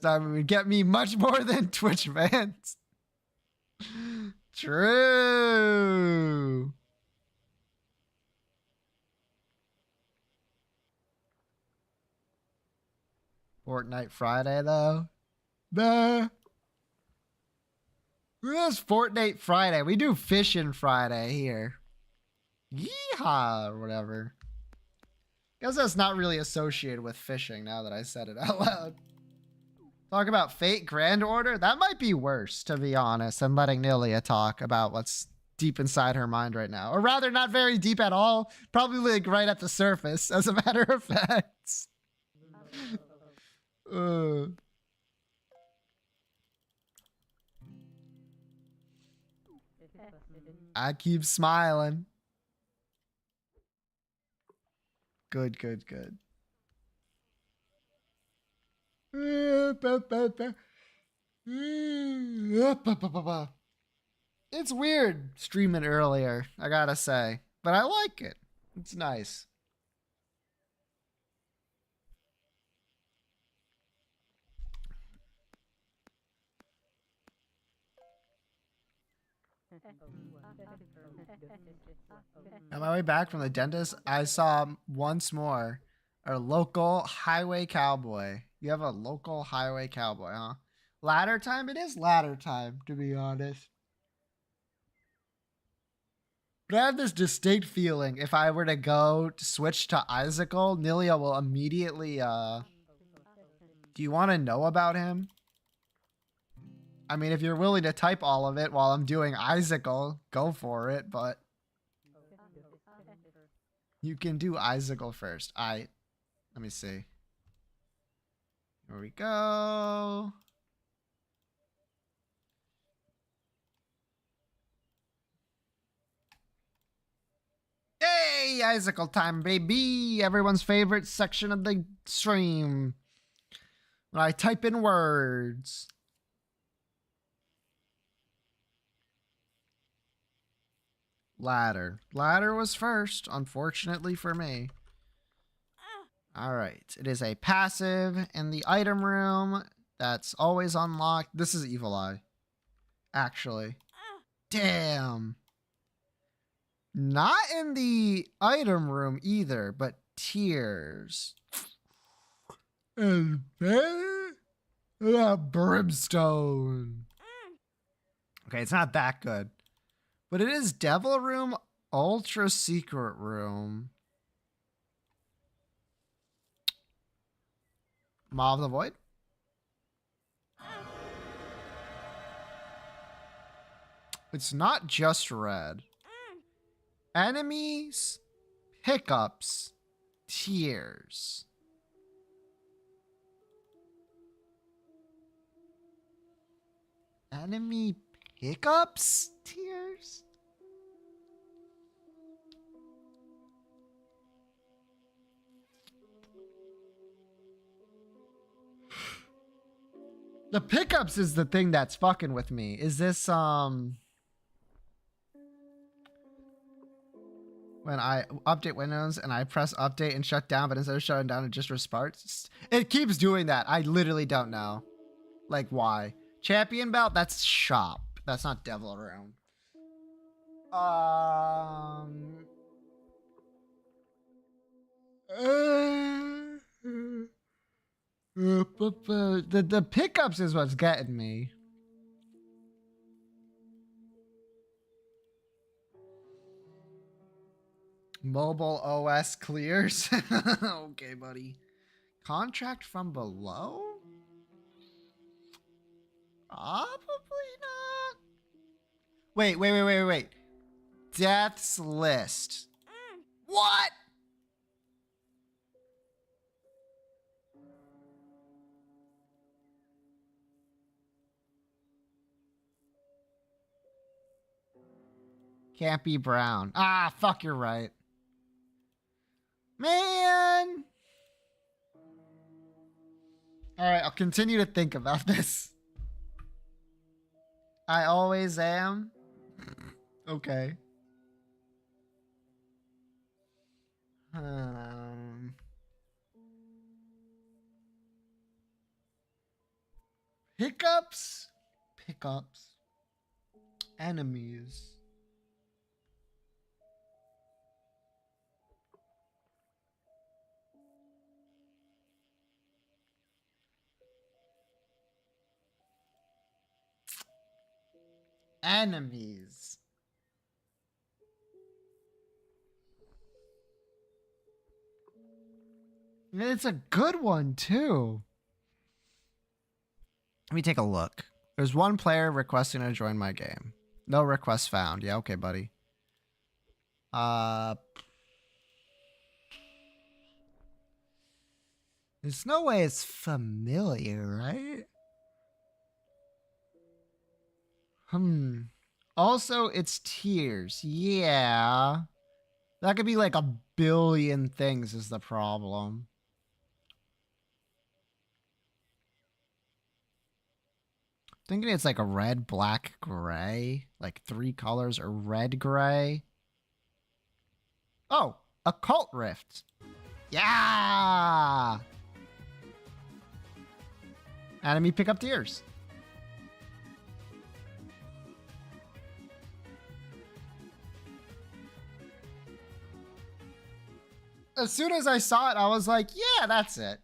That would get me much more than Twitch bans. True. Fortnite Friday, though. Nah. It's Fortnite Friday. We do Fishin Friday here. Yeehaw, or whatever. Guess that's not really associated with fishing now that I said it out loud. Talk about Fate Grand Order? That might be worse, to be honest, than letting Nilia talk about what's deep inside her mind right now. Or rather, not very deep at all. Probably like right at the surface, as a matter of fact. I keep smiling. Good, good, good. It's weird streaming earlier, I gotta say. But I like it. It's nice. On my way back from the dentist, I saw once more our local highway cowboy. You have a local highway cowboy, huh? Ladder time? It is ladder time, to be honest. But I have this distinct feeling if I were to go to switch to Icicle, Nilia will immediately, do you want to know about him? I mean, if you're willing to type all of it while I'm doing Icicle, go for it, but you can do Icicle first. Let me see. Here we go. Hey, Icicle time, baby! Everyone's favorite section of the stream. When I type in words. Ladder. Ladder was first, unfortunately for me. All right. It is a passive in the item room that's always unlocked. This is Evil Eye, actually. Damn. Not in the item room either, but tears. And then brimstone. Okay, it's not that good. But it is Devil Room, Ultra Secret Room. Maw of the Void? It's not just red. Enemies, pickups, tears. Enemy pickups, tears? The pickups is the thing that's fucking with me. Is this, when I update Windows and I press update and shut down, but instead of shutting down, it just restarts? It keeps doing that. I literally don't know. Like, why? Champion Belt, that's shop. That's not Devil Room. The pickups is what's getting me. Mobile OS clears. Okay, buddy. Contract from below? Probably not. Wait. Death's list. What? Can't be brown. Ah, fuck, you're right. Man. All right, I'll continue to think about this. I always am. Okay. Hiccups. Pickups. Enemies. Enemies. It's a good one, too. Let me take a look. There's one player requesting to join my game. No requests found. Yeah, okay, buddy. There's no way it's familiar, right? Also, it's tears. Yeah. That could be like a billion things is the problem. Thinking it's like a red, black, gray. Like 3 colors are red, gray. Oh, Occult Rift. Yeah! Enemy pick up tears. As soon as I saw it, I was like, yeah, that's it.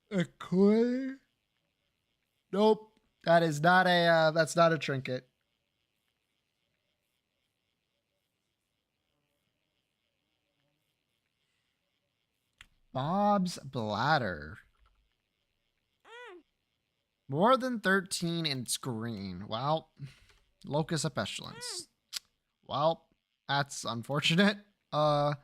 A clay? Nope. That is not a, that's not a trinket. Bob's Bladder. More than 13 and it's green. Well, Locus of Pestilence. Well, that's unfortunate. There's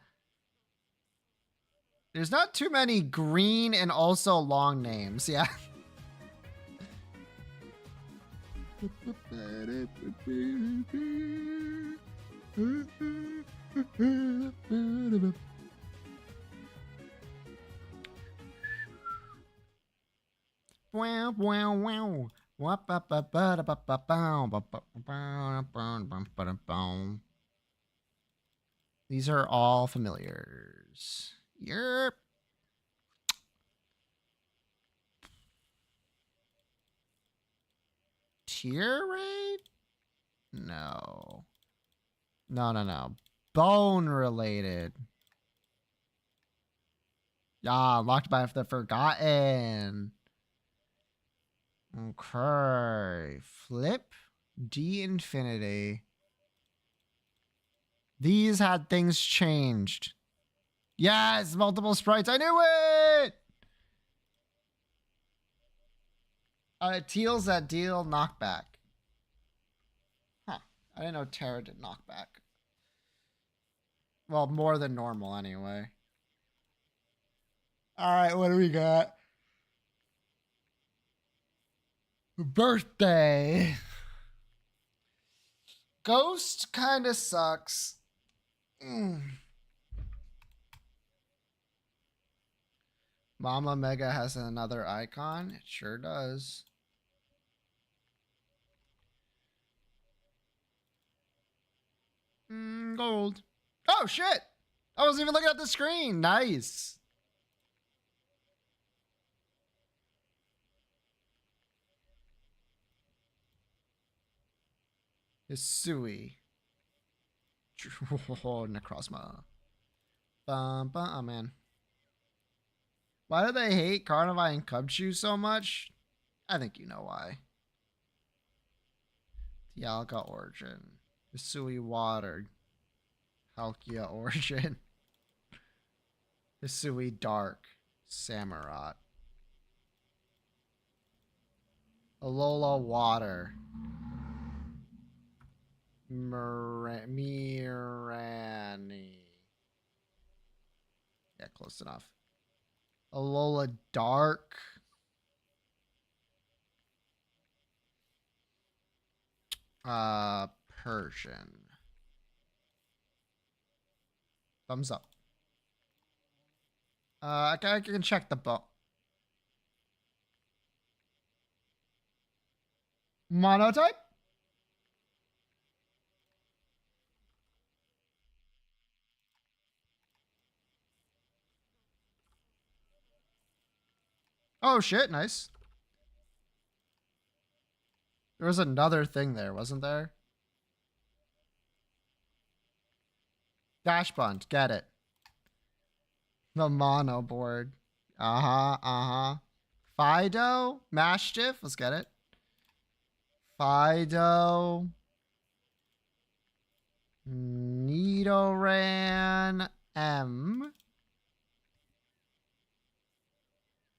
not too many green and also long names. Yeah. Wow, wow, wow. These are all familiars. Yerp. Tier raid? No. No. Bone related. Ah, locked by the forgotten. Okay. Flip. D infinity. These had things changed. Yes, multiple sprites. I knew it! Teals that deal knockback. Huh. I didn't know Terra did knockback. Well, more than normal anyway. Alright, what do we got? Birthday. Ghost kind of sucks. Mama Mega has another icon. It sure does. Gold. Oh, shit. I wasn't even looking at the screen. Nice. Hisui. Oh, Necrozma. Oh, man. Why do they hate Carnivine and Cubchoo so much? I think you know why. Dialga Origin. Hisui Water. Palkia Origin. Hisui Dark. Samurott. Alola Water. Mirani. Yeah, close enough. Alola Dark. Persian. Thumbs up. I can check the book. Monotype? Oh shit, nice. There was another thing there, wasn't there? Dash Bunt, get it. The mono board. Fido, Mastiff, let's get it. Fido. Nidoran M.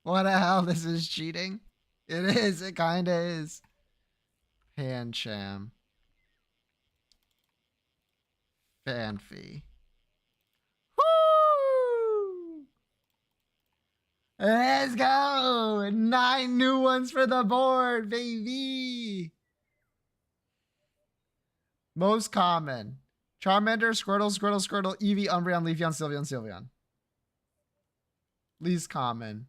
What the hell? This is cheating. It is. It kind of is. Pancham. Fanfi. Woo! Let's go! 9 new ones for the board, baby! Most common. Charmander, Squirtle, Eevee, Umbreon, Leafeon, Sylveon. Least common.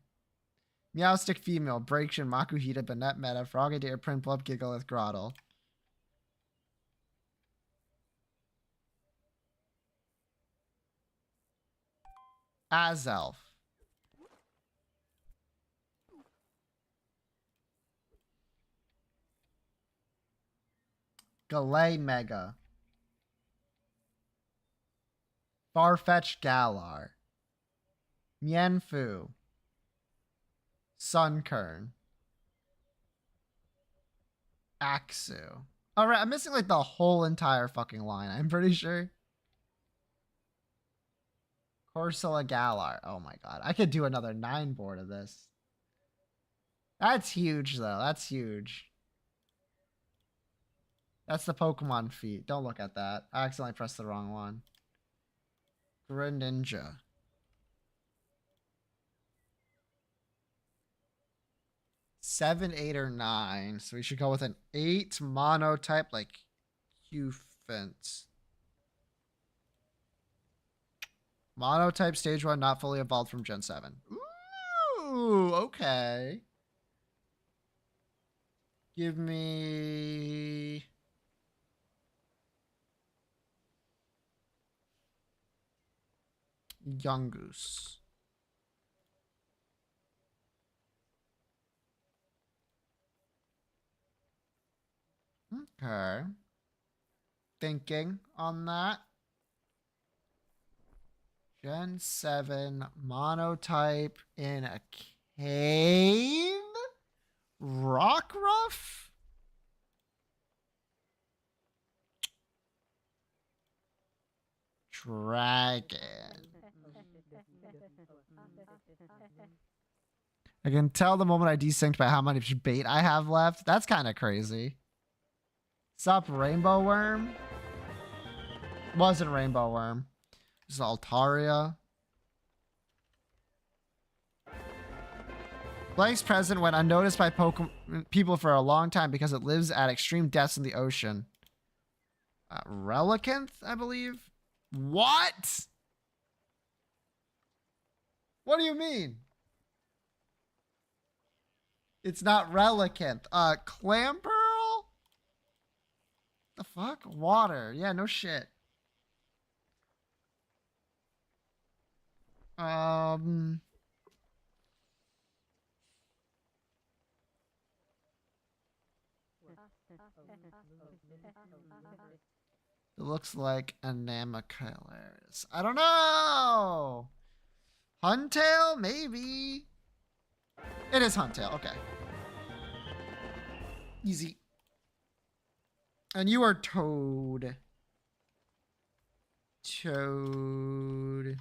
Meowstic female, Braixen, Makuhita, Banette Meta, Frogadier, Prinplup, Gigalith, Grottle. Azelf. Galay Mega. Farfetch Galar. Mienfu. Sunkern. Axu. Alright, I'm missing like the whole entire fucking line, I'm pretty sure. Corsola Galar. Oh my god. I could do another 9 board of this. That's huge though. That's huge. That's the Pokemon feat. Don't look at that. I accidentally pressed the wrong one. Greninja. 7, 8, or 9. So we should go with an 8 monotype like Qfence. Monotype stage 1 not fully evolved from Gen 7. Ooh, okay. Give me... Young goose. Okay. Thinking on that. Gen 7 monotype in a cave? Rockruff? Dragon. I can tell the moment I desynced by how much bait I have left. That's kind of crazy. Sup, Rainbow Worm? Wasn't Rainbow Worm. This is Altaria. Blank's present went unnoticed by people for a long time because it lives at extreme depths in the ocean. Relicanth, I believe? What? What do you mean? It's not Relicanth. Clamperl? The fuck? Water. Yeah, no shit. It looks like Anemocalaris. I don't know. Huntail? Maybe. It is Huntail. Okay. Easy. And you are Toad. Toad.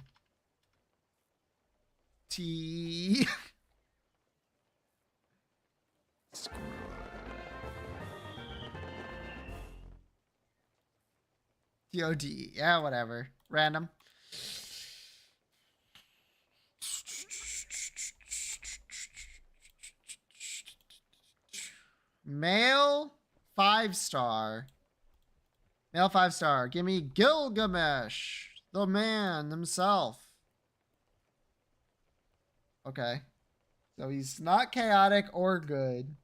T. TOD. Yeah, whatever. Random. Male 5-star. Male 5-star. Give me Gilgamesh, the man himself. Okay. So he's not chaotic or good.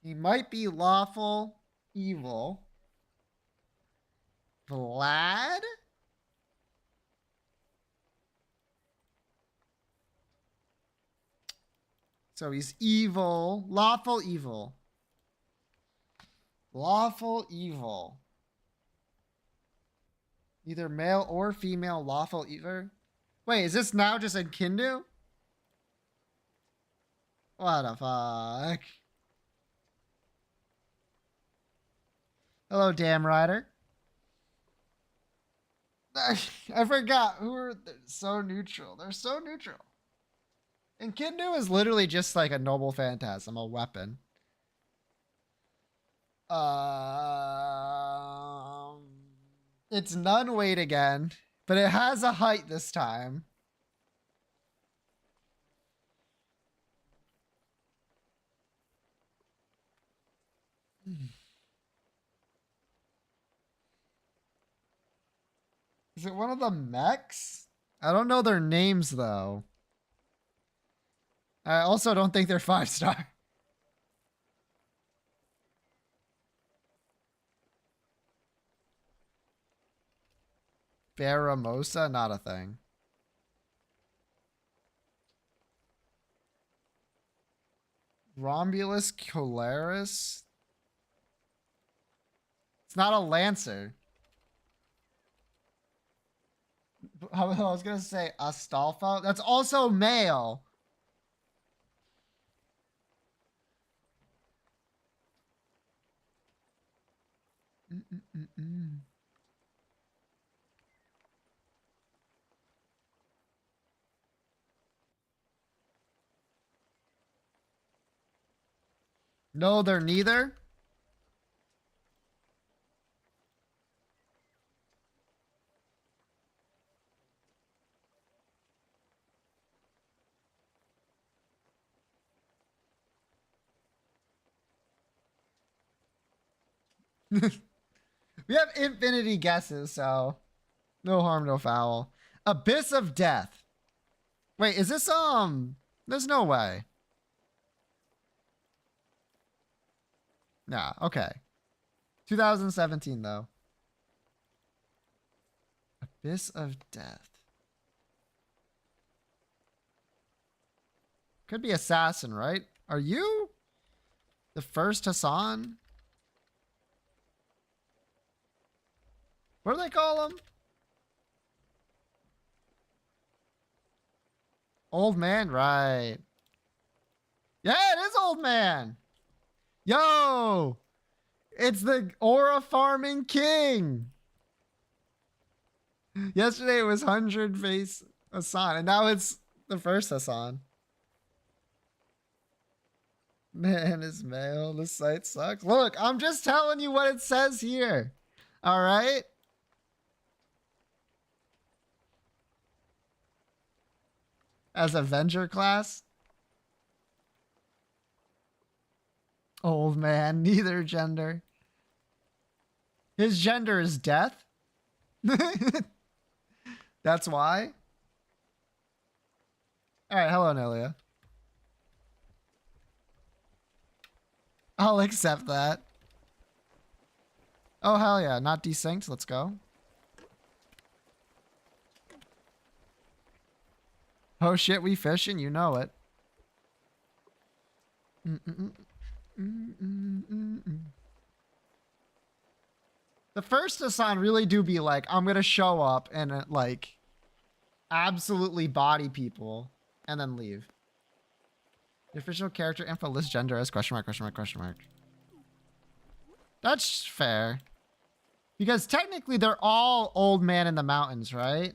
He might be lawful evil. Vlad? So he's evil. Lawful evil. Lawful evil. Either male or female lawful evil. Wait, is this now just in Kindu? What the fuck? Hello, Damn Rider. I forgot who are so neutral. They're so neutral. And Kindu is literally just like a noble phantasm, a weapon. It's none weight again, but it has a height this time. Is it one of the mechs? I don't know their names though. I also don't think they're 5-star. Baramosa, not a thing. Rhombulus Colaris. It's not a Lancer. I was gonna say Astolfo. That's also male. No, they're neither. We have infinity guesses, so no harm, no foul. Abyss of Death. Wait, is this there's no way. Nah, okay. 2017 though. Abyss of Death. Could be assassin, right? Are you the first Hassan? What do they call him? Old man, right. Yeah, it is old man. Yo, it's the aura farming king. Yesterday it was 100 face Hassan, and now it's the first Hassan. Man is male. This site sucks. Look, I'm just telling you what it says here. All right? As Avenger class. Old man, neither gender. His gender is death. That's why. All right, hello, Nelia. I'll accept that. Oh, hell yeah. Not desynced. Let's go. Oh, shit. We fishing. You know it. The first Hassan really do be like, I'm going to show up and like absolutely body people and then leave. The official character info list gender as question mark, question mark, question mark. That's fair. Because technically they're all old man in the mountains, right?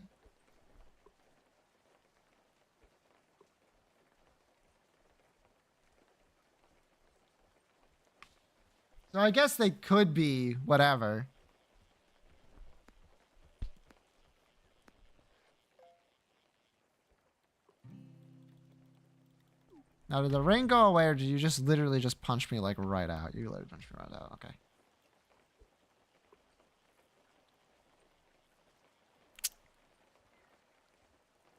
So I guess they could be whatever. Now, did the ring go away, or did you just literally just punch me like right out? You literally punched me right out. Okay.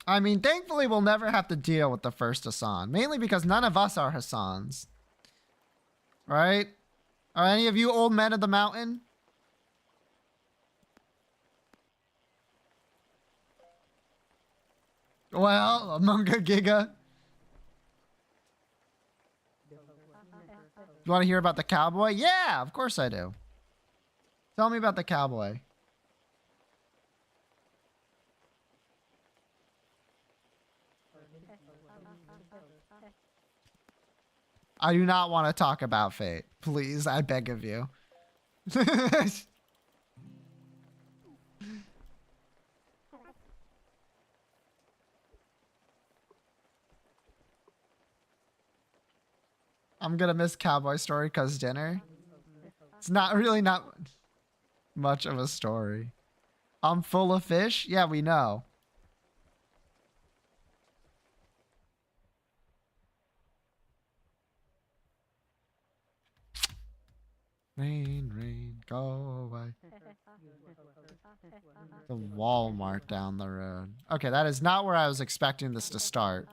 I mean, thankfully, we'll never have to deal with the first Hassan. Mainly because none of us are Hassans. Right? Are any of you old men of the mountain? Well, Amunga Giga. You want to hear about the cowboy? Yeah, of course I do. Tell me about the cowboy. I do not want to talk about fate. Please, I beg of you. I'm gonna miss Cowboy Story because dinner. It's not really not much of a story. I'm full of fish? Yeah, we know. Rain, rain, go away. The Walmart down the road. Okay, that is not where I was expecting this to start.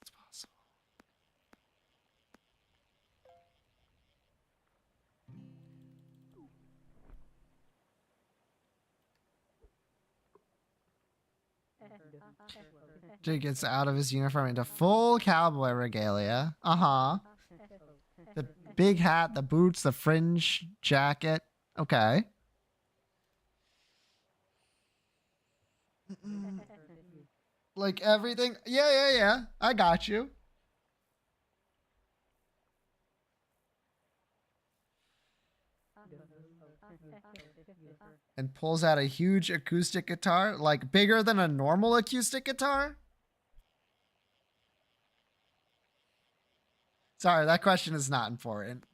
It's possible. Jake gets out of his uniform into full cowboy regalia. Uh-huh. The big hat, the boots, the fringe jacket. Okay. Like everything. Yeah. I got you. And pulls out a huge acoustic guitar, like bigger than a normal acoustic guitar. Sorry, that question is not important.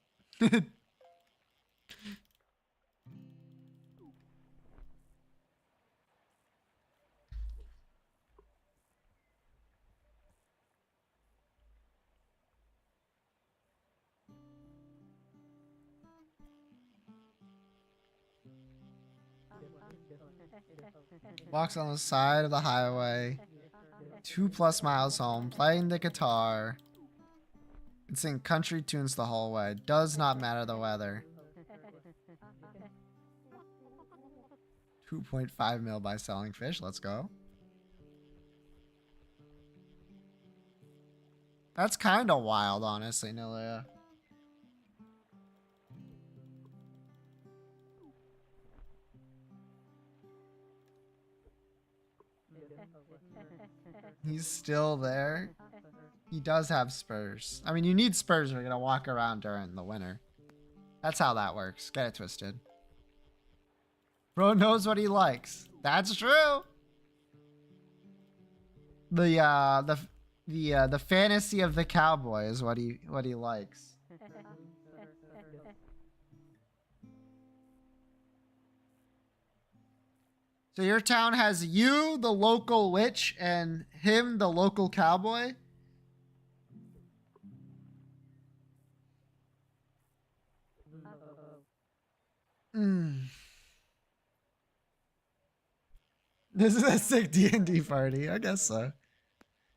Walks on the side of the highway, 2+ miles home, playing the guitar, and sing country tunes the whole way. Does not matter the weather. 2.5 mil by selling fish. Let's go. That's kind of wild, honestly, Nilia. He's still there. He does have spurs. I mean, you need spurs if you're gonna walk around during the winter. That's how that works. Get it twisted. Bro knows what he likes. That's true. The fantasy of the cowboy is what he likes. So your town has you, the local witch, and him, the local cowboy? This is a sick D&D party. I guess so.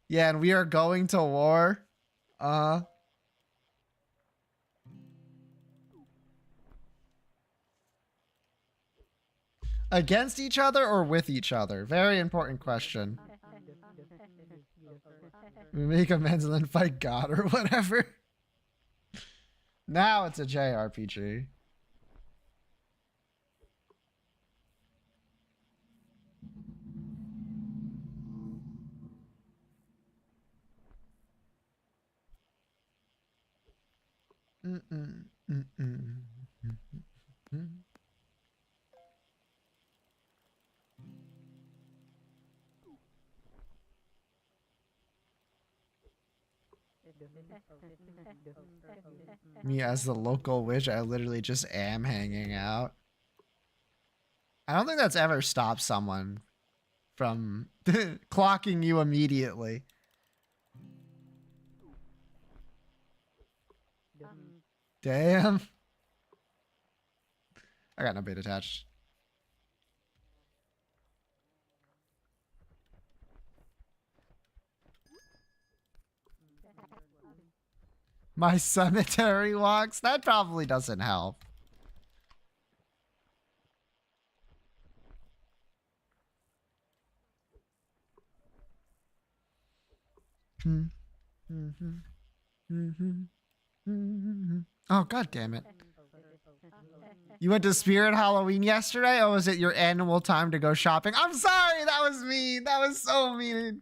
Yeah, and we are going to war. Against each other or with each other? Very important question. We make amends and then fight God or whatever. Now it's a JRPG. Me as the local witch, I literally just am hanging out. I don't think that's ever stopped someone from clocking you immediately. Damn. I got no bait attached. My cemetery walks? That probably doesn't help. Oh, god damn it. You went to Spirit Halloween yesterday, or was it your annual time to go shopping? I'm sorry, that was mean. That was so mean.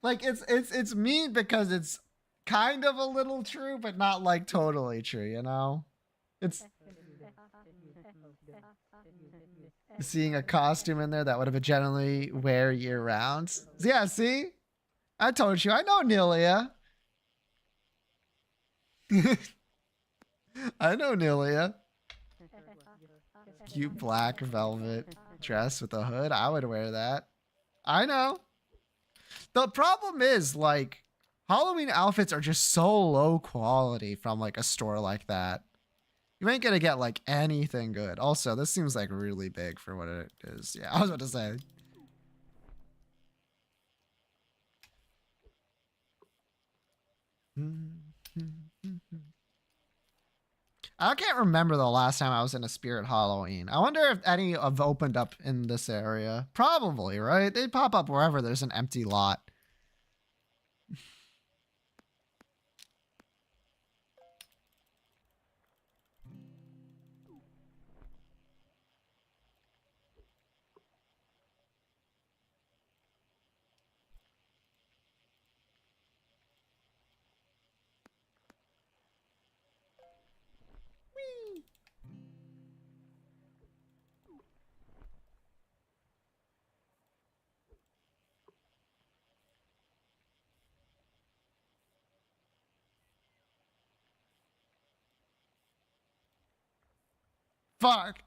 Like it's mean because it's kind of a little true, but not like totally true, you know? It's seeing a costume in there that would have generally wear year round. Yeah, see? I told you, I know Nilia. I know Nilia. Cute black velvet dress with a hood. I would wear that. I know. The problem is, like, Halloween outfits are just so low quality from, like, a store like that. You ain't gonna get, like, anything good. Also, this seems, like, really big for what it is. Yeah, I was about to say. I can't remember the last time I was in a Spirit Halloween. I wonder if any have opened up in this area. Probably, right? They pop up wherever there's an empty lot. Fuck.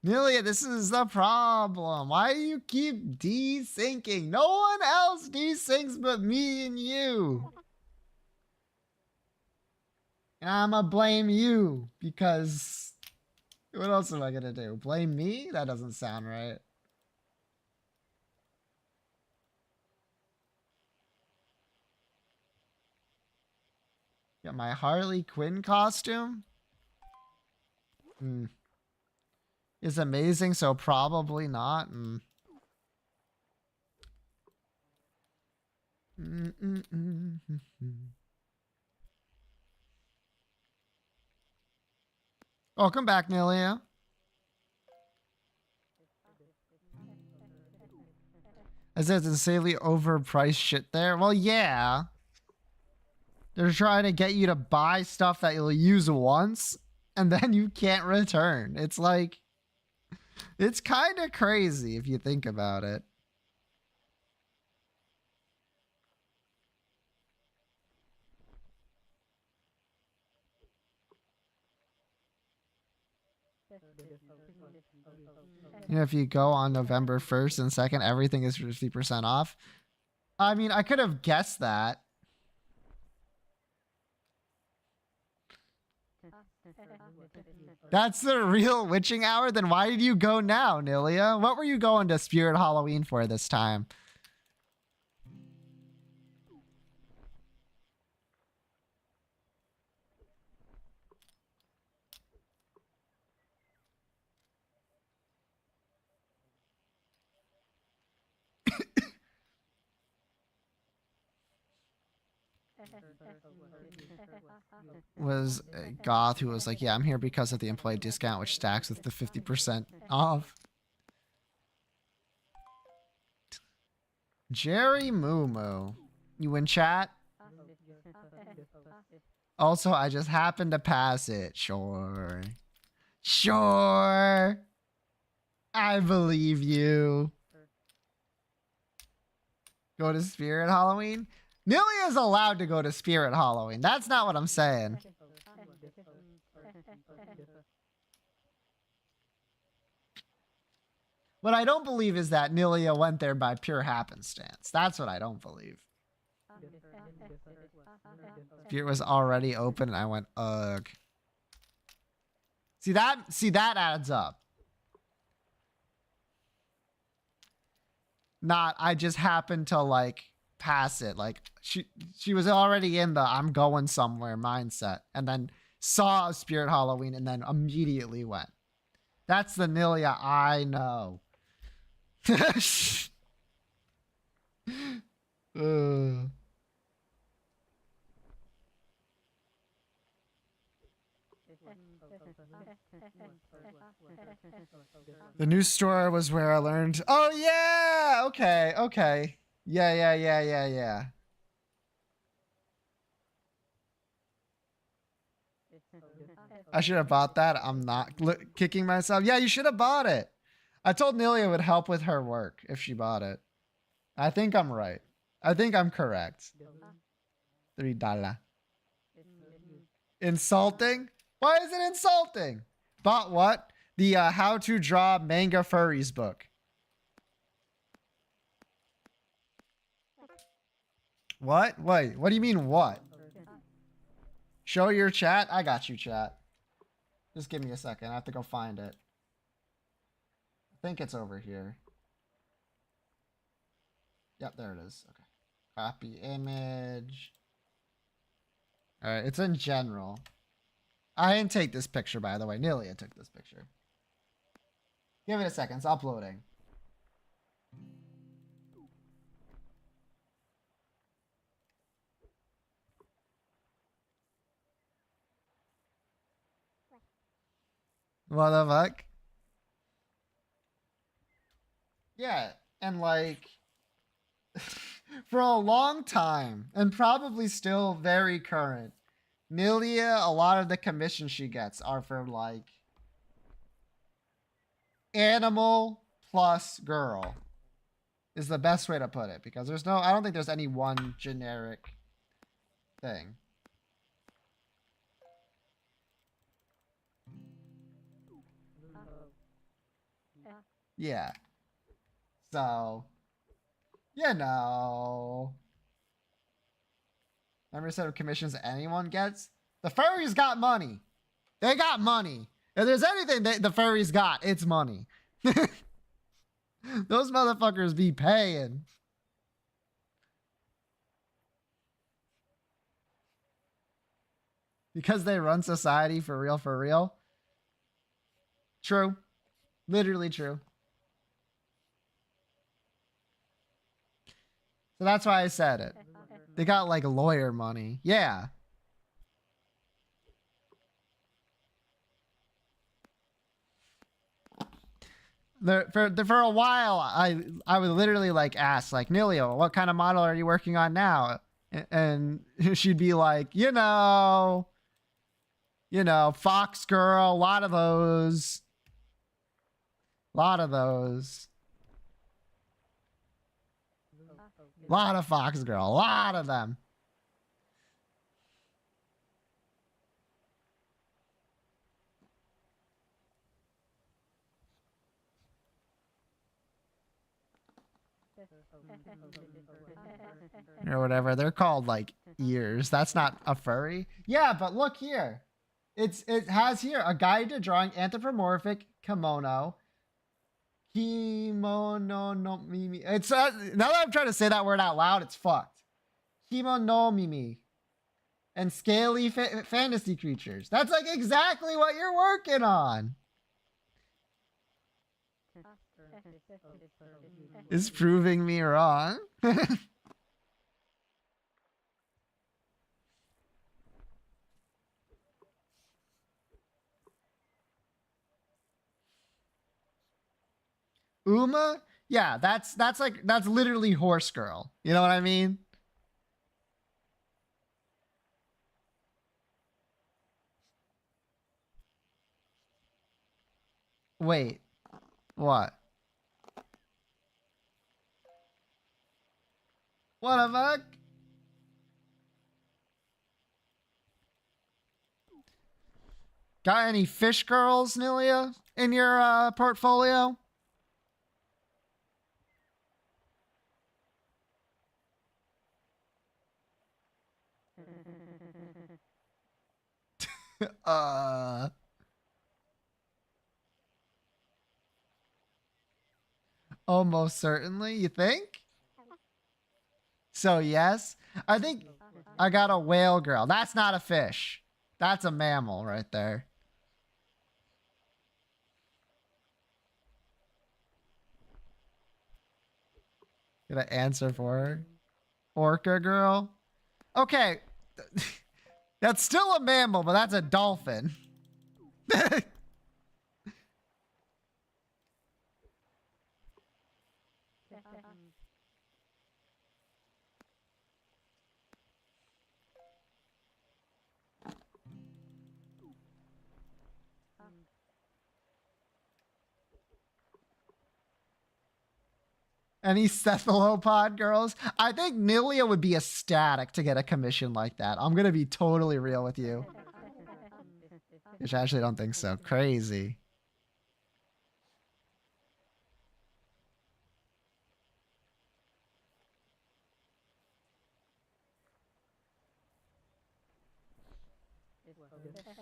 Nilia, this is the problem. Why do you keep desyncing? No one else desyncs but me and you. And I'ma blame you because what else am I gonna do? Blame me? That doesn't sound right. Get my Harley Quinn costume. Is amazing, so probably not. Welcome back, Nilia. Is that insanely overpriced shit there? Well, yeah. They're trying to get you to buy stuff that you'll use once and then you can't return. It's like, it's kind of crazy if you think about it. You know, if you go on November 1st and 2nd, everything is 50% off. I mean, I could have guessed that. That's the real witching hour? Then why did you go now, Nilia? What were you going to Spirit Halloween for this time? Was a goth who was like, yeah, I'm here because of the employee discount, which stacks with the 50% off. Jerry Moo Moo. You in chat? Also, I just happened to pass it. Sure. Sure. I believe you. Go to Spirit Halloween? Nilia is allowed to go to Spirit Halloween. That's not what I'm saying. What I don't believe is that Nilia went there by pure happenstance. That's what I don't believe. Spirit was already open and I went, ugh. See that adds up. Not, I just happened to like pass it. Like she was already in the I'm going somewhere mindset and then saw Spirit Halloween and then immediately went. That's the Nilia I know. The new store was where I learned. Oh yeah, okay. Yeah. I should have bought that. I'm not kicking myself. Yeah, you should have bought it. I told Nilia it would help with her work if she bought it. I think I'm right. I think I'm correct. $3. Insulting? Why is it insulting? Bought what? The How to Draw Manga Furries book. What? Wait, what do you mean what? Show your chat? I got you, chat. Just give me a second. I have to go find it. I think it's over here. Yep, there it is. Okay. Copy image. Alright, it's in general. I didn't take this picture, by the way. Nilia took this picture. Give it a second. It's uploading. What the fuck? Yeah, and like for a long time, and probably still very current, Nilia, a lot of the commissions she gets are for like animal plus girl is the best way to put it, because there's no, I don't think there's any one generic thing. Yeah. So, you know. Remember set of commissions anyone gets? The furries got money. They got money. If there's anything the furries got, it's money. Those motherfuckers be paying. Because they run society for real, for real. True. Literally true. So that's why I said it. They got like lawyer money. Yeah. For a while, I would literally like ask like Nilio, what kind of model are you working on now? And she'd be like, Fox Girl, a lot of those. A lot of those. A lot of Fox Girl, a lot of them. Or whatever. They're called like ears. That's not a furry. Yeah, but look here. It has here a guide to drawing anthropomorphic kimono. Kimono no mimi. It's now that I'm trying to say that word out loud, it's fucked. Kimono mimi. And scaly fantasy creatures. That's like exactly what you're working on. Is proving me wrong. Uma? Yeah, that's literally horse girl. You know what I mean? Wait. What? What the fuck? Got any fish girls, Nilia, in your portfolio? Almost certainly, you think? So yes, I think I got a whale girl. That's not a fish. That's a mammal right there. Gonna answer for her. Orca girl. Okay. That's still a mammal, but that's a dolphin. Any cephalopod girls? I think Nilia would be ecstatic to get a commission like that. I'm gonna be totally real with you. Which I actually don't think so. Crazy.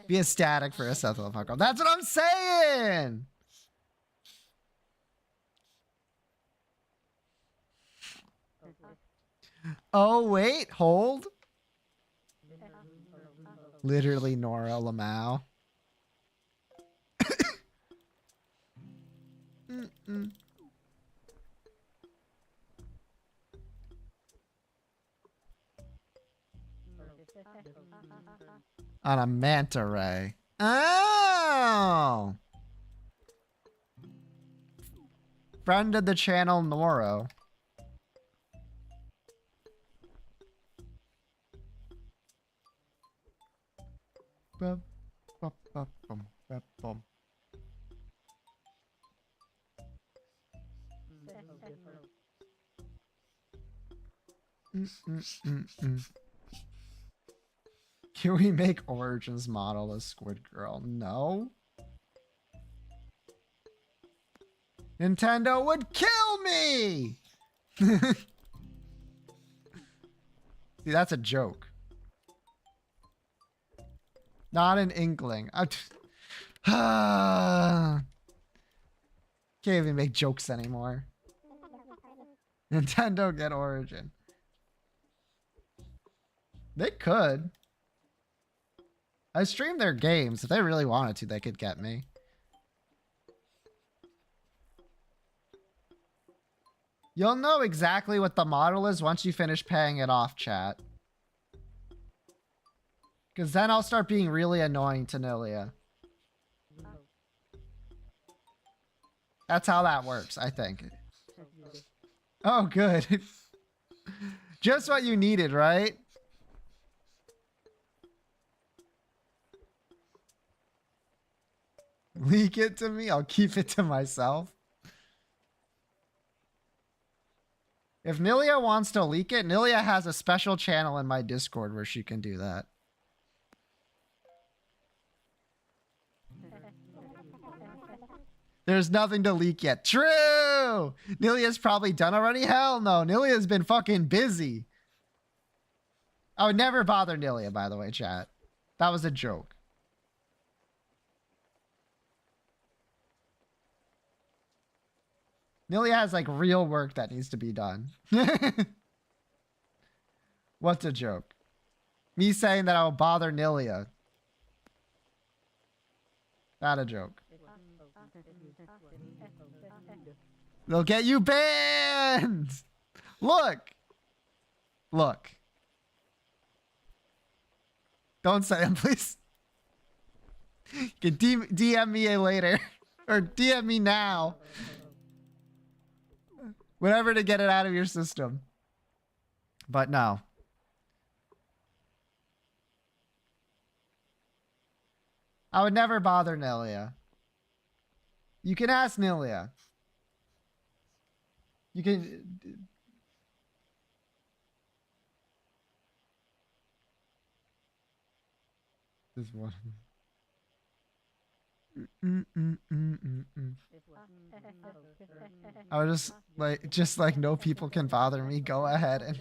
Be ecstatic for a cephalopod girl. That's what I'm saying! Oh, wait, hold. Literally Nora Lamau. On a manta ray. Oh! Friend of the channel, Noro. Can we make Origins model a Squid Girl? No. Nintendo would kill me! See, that's a joke. Not an inkling. Can't even make jokes anymore. Nintendo get Origin. They could. I stream their games. If they really wanted to, they could get me. You'll know exactly what the model is once you finish paying it off, chat. Because then I'll start being really annoying to Nilia. That's how that works, I think. Oh, good. Just what you needed, right? Leak it to me. I'll keep it to myself. If Nilia wants to leak it, Nilia has a special channel in my Discord where she can do that. There's nothing to leak yet. True! Nilia's probably done already. Hell no. Nilia's been fucking busy. I would never bother Nilia, by the way, chat. That was a joke. Nilia has like real work that needs to be done. What's a joke? Me saying that I'll bother Nilia. Not a joke. They'll get you banned. Look. Look. Don't say them, please. You can DM me later. Or DM me now. Whatever to get it out of your system. But no. I would never bother Nilia. You can ask Nilia. You can... This one. I was just like no people can bother me. Go ahead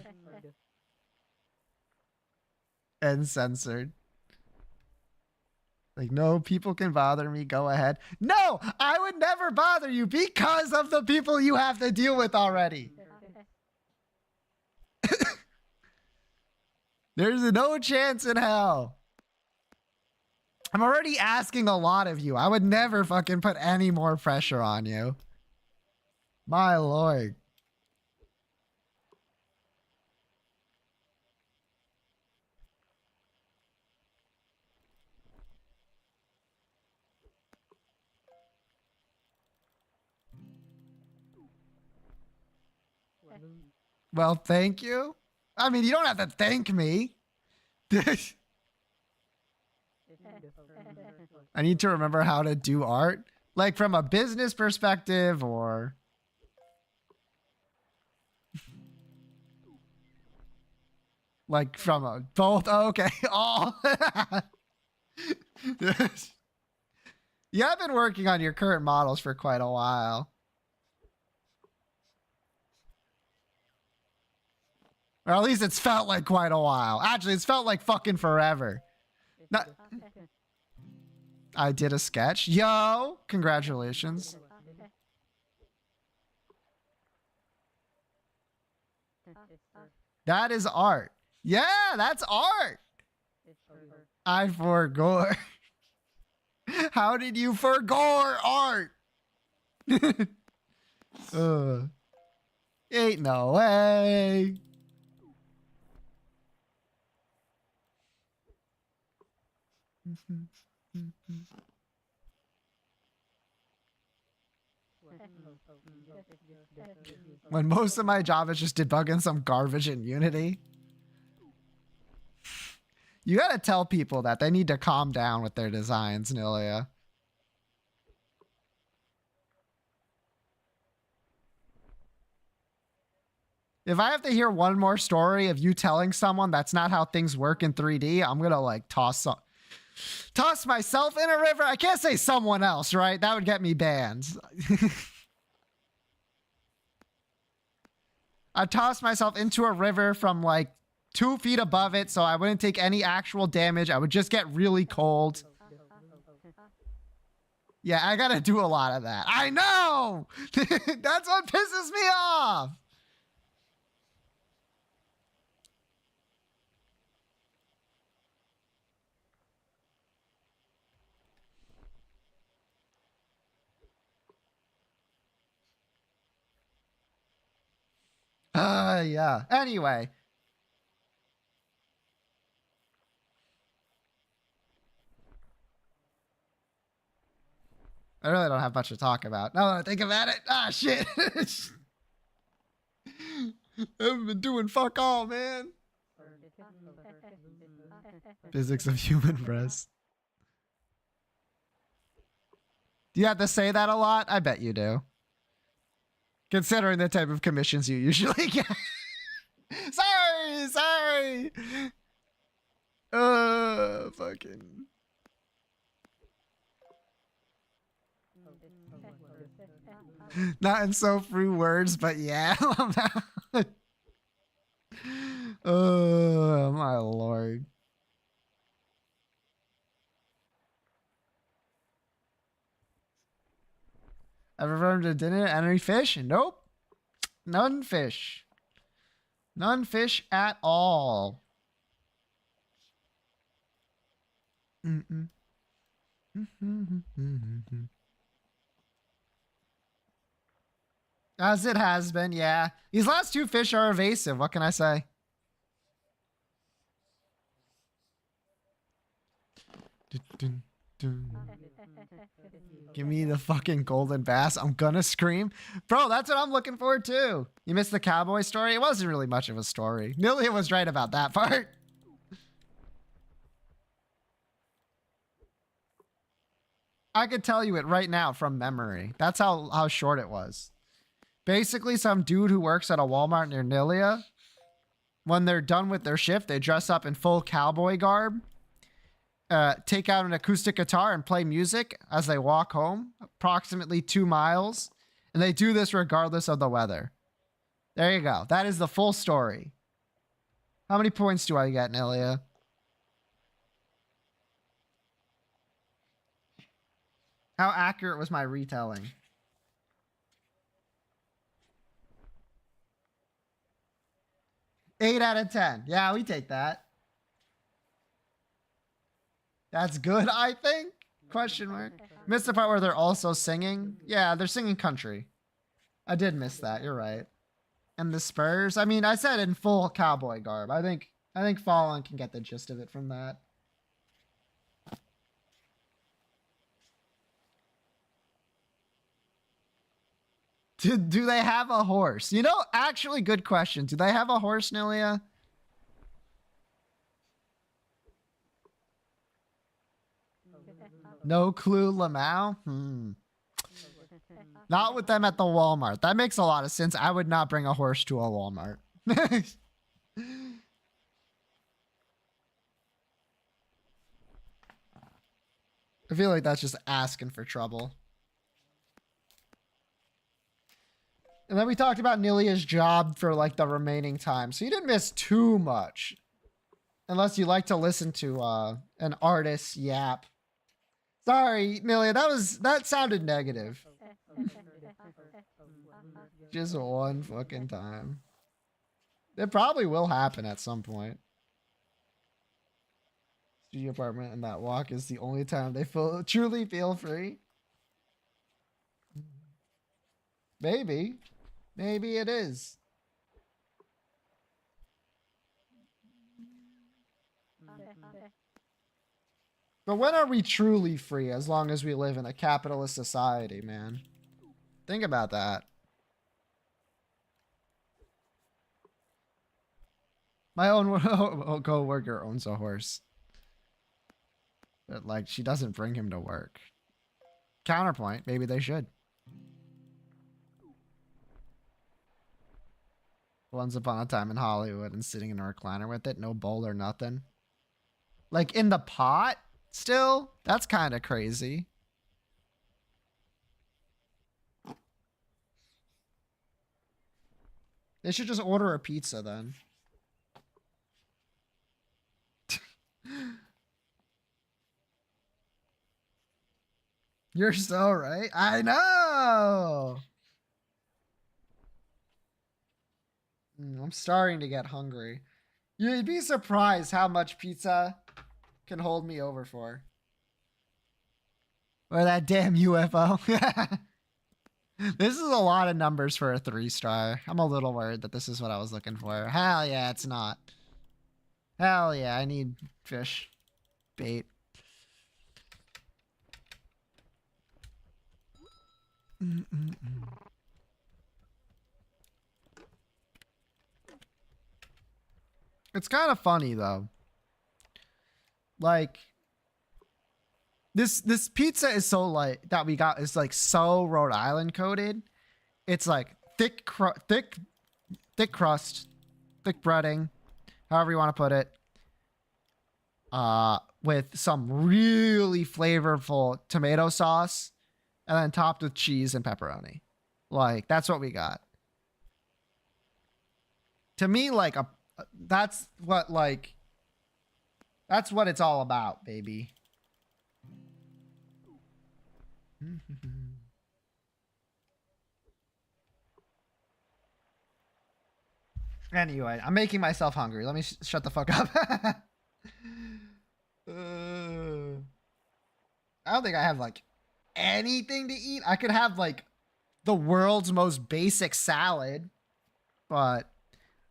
and censored. Like no people can bother me. Go ahead. No, I would never bother you because of the people you have to deal with already. There's no chance in hell. I'm already asking a lot of you. I would never fucking put any more pressure on you. My lord. Well, thank you. I mean, you don't have to thank me. I need to remember how to do art. Like from a business perspective or... like from a both. Oh, okay. Oh. Yeah, I've been working on your current models for quite a while. Or at least it's felt like quite a while. Actually, it's felt like fucking forever. Not... I did a sketch. Yo, congratulations. That is art. Yeah, that's art. I forgore. How did you forgore art? Ain't no way. When most of my job is just debugging some garbage in Unity. You gotta tell people that they need to calm down with their designs, Nilia. If I have to hear one more story of you telling someone that's not how things work in 3D, I'm gonna like toss myself in a river. I can't say someone else, right? That would get me banned. I'd toss myself into a river from like 2 feet above it so I wouldn't take any actual damage. I would just get really cold. Yeah, I gotta do a lot of that. I know! That's what pisses me off! Yeah. Anyway. I really don't have much to talk about. Now that I think about it. Ah, shit. I haven't been doing fuck all, man. Physics of human breast. Do you have to say that a lot? I bet you do. Considering the type of commissions you usually get. Sorry. Fucking. Not in so few words, but yeah. Oh, my lord. Ever run to dinner? Any fish? Nope. None fish. None fish at all. As it has been, yeah. These last two fish are evasive. What can I say? Give me the fucking golden bass. I'm gonna scream. Bro, that's what I'm looking for too. You missed the cowboy story? It wasn't really much of a story. Nilia was right about that part. I could tell you it right now from memory. That's how short it was. Basically, some dude who works at a Walmart near Nilia, when they're done with their shift, they dress up in full cowboy garb, take out an acoustic guitar and play music as they walk home, approximately 2 miles. And they do this regardless of the weather. There you go. That is the full story. How many points do I get, Nilia? How accurate was my retelling? Eight out of 10. Yeah, we take that. That's good, I think? Question mark. Missed the part where they're also singing. Yeah, they're singing country. I did miss that. You're right. And the Spurs. I mean, I said in full cowboy garb. I think Fallen can get the gist of it from that. Do they have a horse? You know, actually, good question. Do they have a horse, Nilia? No clue, Lamau? Not with them at the Walmart. That makes a lot of sense. I would not bring a horse to a Walmart. I feel like that's just asking for trouble. And then we talked about Nilia's job for like the remaining time. So you didn't miss too much. Unless you like to listen to an artist yap. Sorry, Nilia, that sounded negative. Just one fucking time. It probably will happen at some point. Studio apartment and that walk is the only time they truly feel free. Maybe. Maybe it is. But when are we truly free as long as we live in a capitalist society, man? Think about that. My own co-worker owns a horse. But, like, she doesn't bring him to work. Counterpoint, maybe they should. Once upon a time in Hollywood and sitting in a recliner with it, no bowl or nothing. Like, in the pot? Still? That's kind of crazy. They should just order a pizza then. You're so right. I know. I'm starting to get hungry. You'd be surprised how much pizza can hold me over for. Or that damn UFO. This is a lot of numbers for a 3-star. I'm a little worried that this is what I was looking for. Hell yeah, it's not. Hell yeah, I need fish bait. It's kind of funny though. Like this pizza is so light that we got is like so Rhode Island coated. It's like thick crust, thick breading, however you want to put it. With some really flavorful tomato sauce, and then topped with cheese and pepperoni. Like that's what we got. To me, like that's what it's all about, baby. Anyway, I'm making myself hungry. Let me shut the fuck up. I don't think I have like anything to eat. I could have like the world's most basic salad, but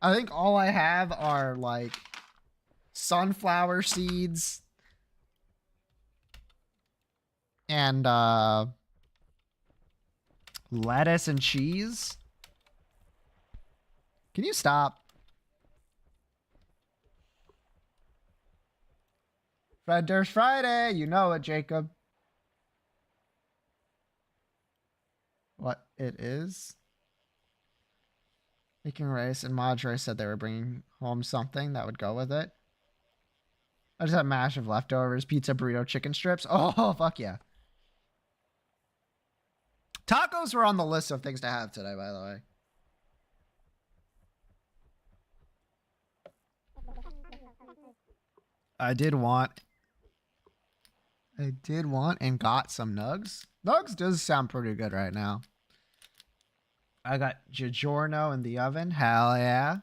I think all I have are like sunflower seeds and lettuce and cheese. Can you stop? Fishin Friday, you know it, Jacob. What it is? Making rice, and Madre said they were bringing home something that would go with it. I just have mash of leftovers, pizza, burrito, chicken strips. Oh, fuck yeah. Tacos were on the list of things to have today, by the way. I did want and got some nugs. Nugs does sound pretty good right now. I got Giorno in the oven. Hell yeah.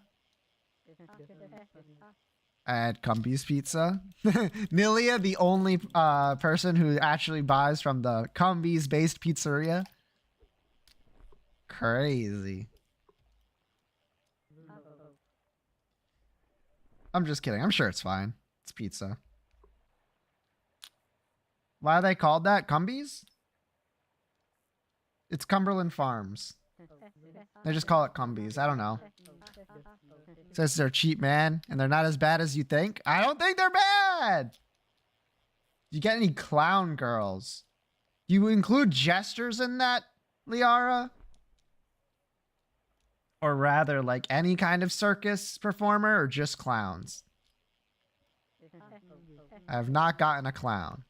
I had Cumby's pizza. Nilia, the only person who actually buys from the Cumby's based pizzeria. Crazy. I'm just kidding. I'm sure it's fine. It's pizza. Why are they called that? Cumby's? It's Cumberland Farms. They just call it Cumby's. I don't know. Says they're cheap, man, and they're not as bad as you think. I don't think they're bad. Do you get any clown girls? Do you include jesters in that, Liara? Or rather, like any kind of circus performer or just clowns? I have not gotten a clown.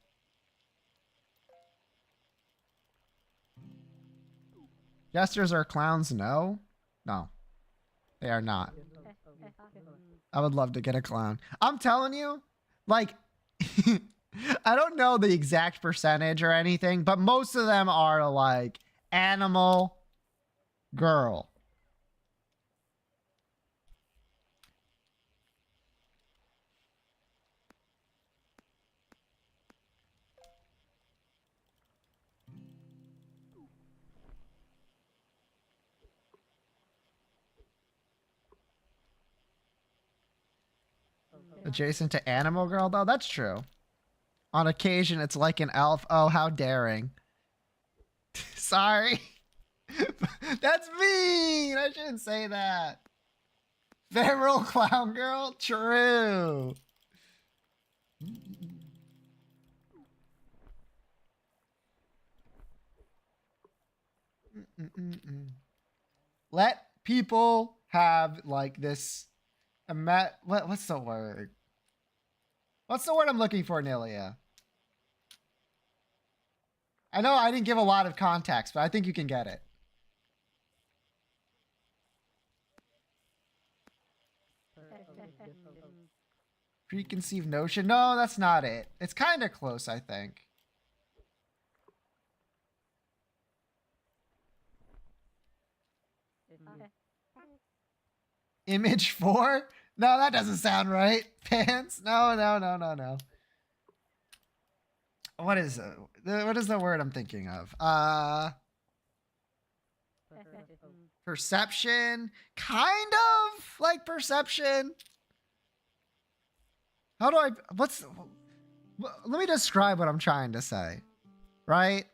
Jesters are clowns? No. No. They are not. I would love to get a clown. I'm telling you, like, I don't know the exact percentage or anything, but most of them are like animal girl. Adjacent to Animal Girl, though? That's true. On occasion, it's like an elf. Oh, how daring. Sorry. That's mean. I shouldn't say that. Feral Clown Girl? True. Let people have, like, this... What's the word? What's the word I'm looking for, Nilia? I know I didn't give a lot of context, but I think you can get it. Preconceived notion? No, that's not it. It's kind of close, I think. Image 4? No, that doesn't sound right. Pants? No. What is it? What is the word I'm thinking of? Perception, kind of like perception. How do I, let me describe what I'm trying to say, right?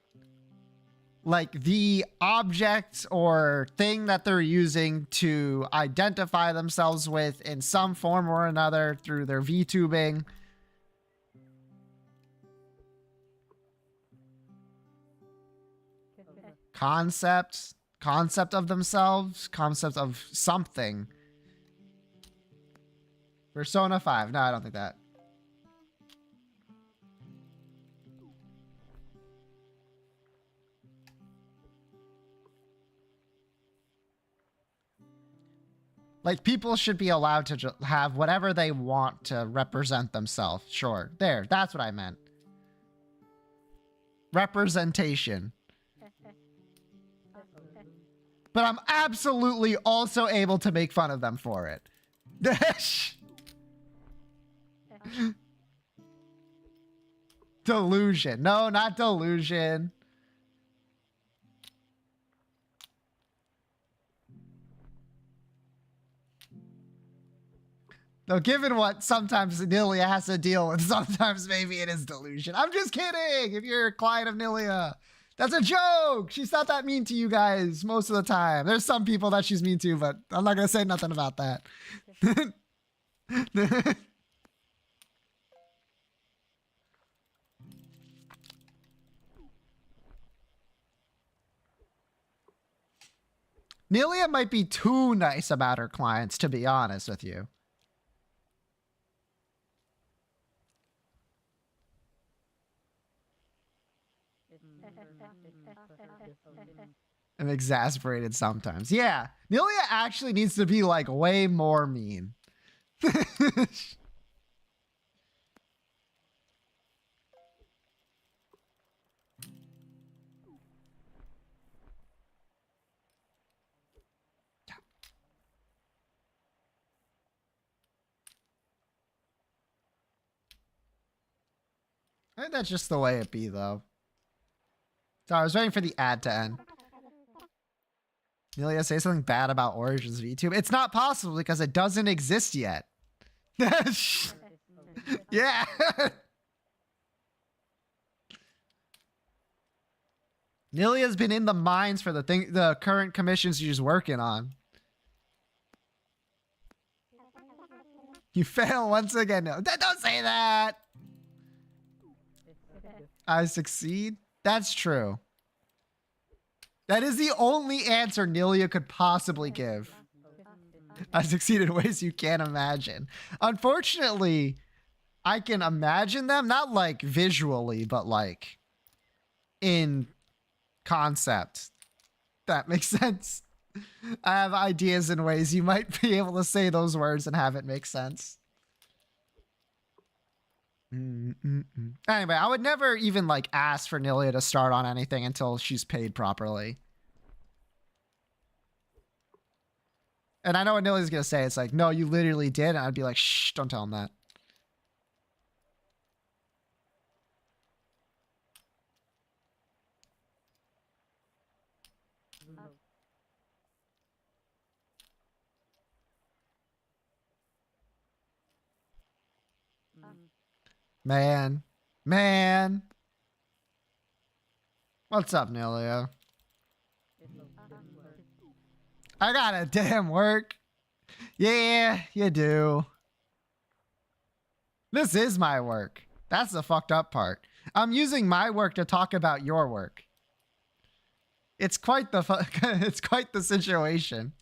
Like the object or thing that they're using to identify themselves with in some form or another through their VTubing. Concept of themselves, concept of something. Persona 5. No, I don't think that. Like, people should be allowed to have whatever they want to represent themselves. Sure. There. That's what I meant. Representation. But I'm absolutely also able to make fun of them for it. Delusion. No, not delusion. No, given what sometimes Nilia has to deal with, sometimes maybe it is delusion. I'm just kidding. If you're a client of Nilia, that's a joke. She's not that mean to you guys most of the time. There's some people that she's mean to, but I'm not going to say nothing about that. Nilia might be too nice about her clients, to be honest with you. I'm exasperated sometimes. Yeah, Nilia actually needs to be like way more mean. I think that's just the way it be, though. Sorry, I was waiting for the ad to end. Nilia, say something bad about Origins VTube. It's not possible because it doesn't exist yet. Yeah. Nilia's been in the mines for the current commissions she's working on. You fail once again. No, don't say that. I succeed. That's true. That is the only answer Nilia could possibly give. I succeed in ways you can't imagine. Unfortunately, I can imagine them, not like visually, but like in concept. That makes sense. I have ideas in ways you might be able to say those words and have it make sense. Anyway, I would never even like ask for Nilia to start on anything until she's paid properly. And I know what Nilia's gonna say. It's like, no, you literally did. And I'd be like, shh, don't tell him that. Man. What's up, Nilia? I gotta damn work. Yeah, you do. This is my work. That's the fucked up part. I'm using my work to talk about your work. It's quite the it's quite the situation.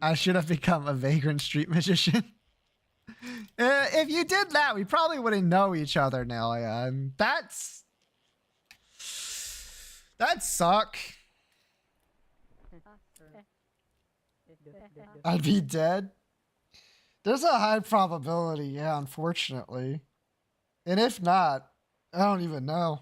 I should have become a vagrant street magician. If you did that, we probably wouldn't know each other now. That'd suck. I'd be dead. There's a high probability, yeah, unfortunately. And if not, I don't even know.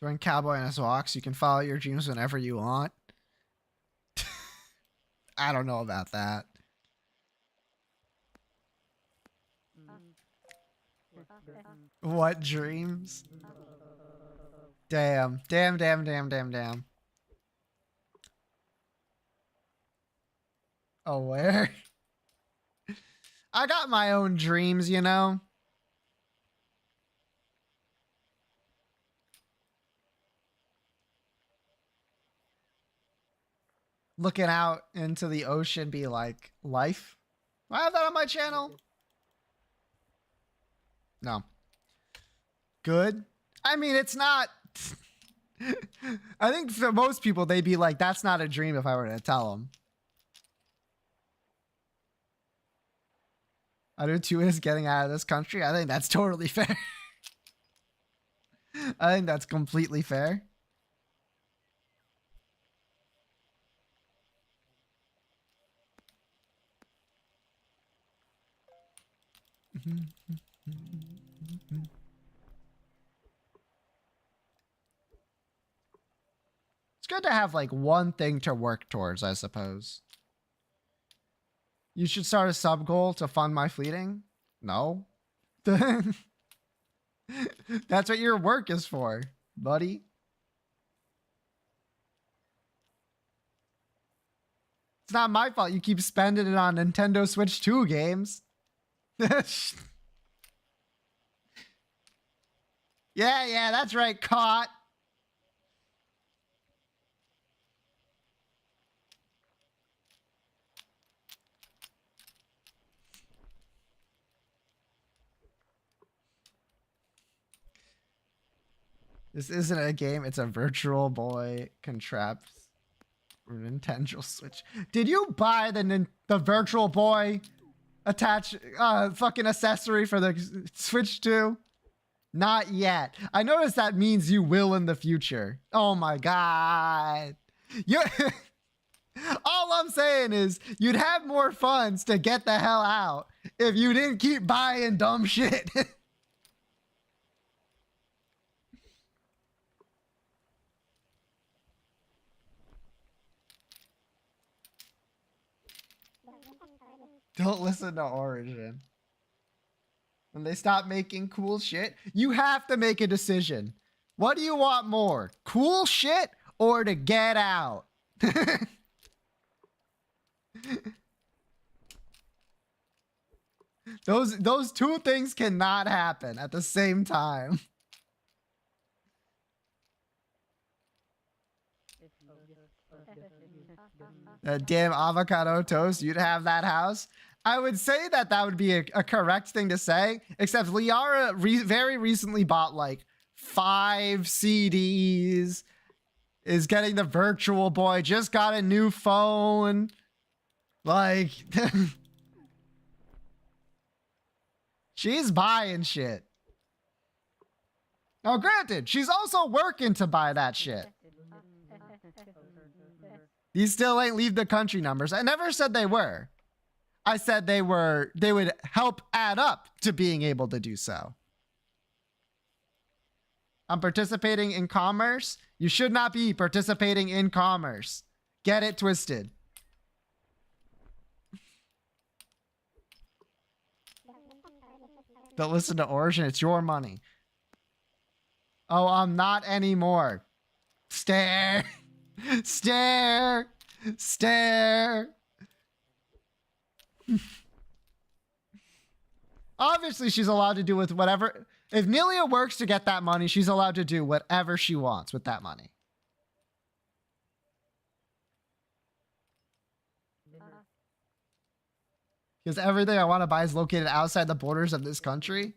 Join Cowboy and his walks. You can follow your dreams whenever you want. I don't know about that. What dreams? Damn. Damn, damn, damn, damn, damn. Oh, where? I got my own dreams, you know? Looking out into the ocean be like, life? Do I have that on my channel? No. Good? I mean, it's not... I think for most people, they'd be like, that's not a dream if I were to tell them. Other two is getting out of this country. I think that's totally fair. I think that's completely fair. It's good to have like one thing to work towards, I suppose. You should start a sub goal to fund my fleeting? No. That's what your work is for, buddy. It's not my fault you keep spending it on Nintendo Switch 2 games. Yeah, that's right, caught. This isn't a game, it's a Virtual Boy contrapts for Nintendo Switch. Did you buy the Virtual Boy attach fucking accessory for the Switch 2? Not yet. I noticed that means you will in the future. Oh my god. You all I'm saying is you'd have more funds to get the hell out if you didn't keep buying dumb shit. Don't listen to Origin. When they stop making cool shit, you have to make a decision. What do you want more? Cool shit or to get out? Those two things cannot happen at the same time. That damn avocado toast, you'd have that house. I would say that would be a correct thing to say, except Liara very recently bought like 5 CDs, is getting the Virtual Boy, just got a new phone. Like, she's buying shit. Now, granted, she's also working to buy that shit. These still ain't leave the country numbers. I never said they were. I said they would help add up to being able to do so. I'm participating in commerce. You should not be participating in commerce. Get it twisted. Don't listen to Origin. It's your money. Oh, I'm not anymore. Stare. Stare. Stare. Obviously, she's allowed to do with whatever. If Nelia works to get that money, she's allowed to do whatever she wants with that money. Because everything I want to buy is located outside the borders of this country.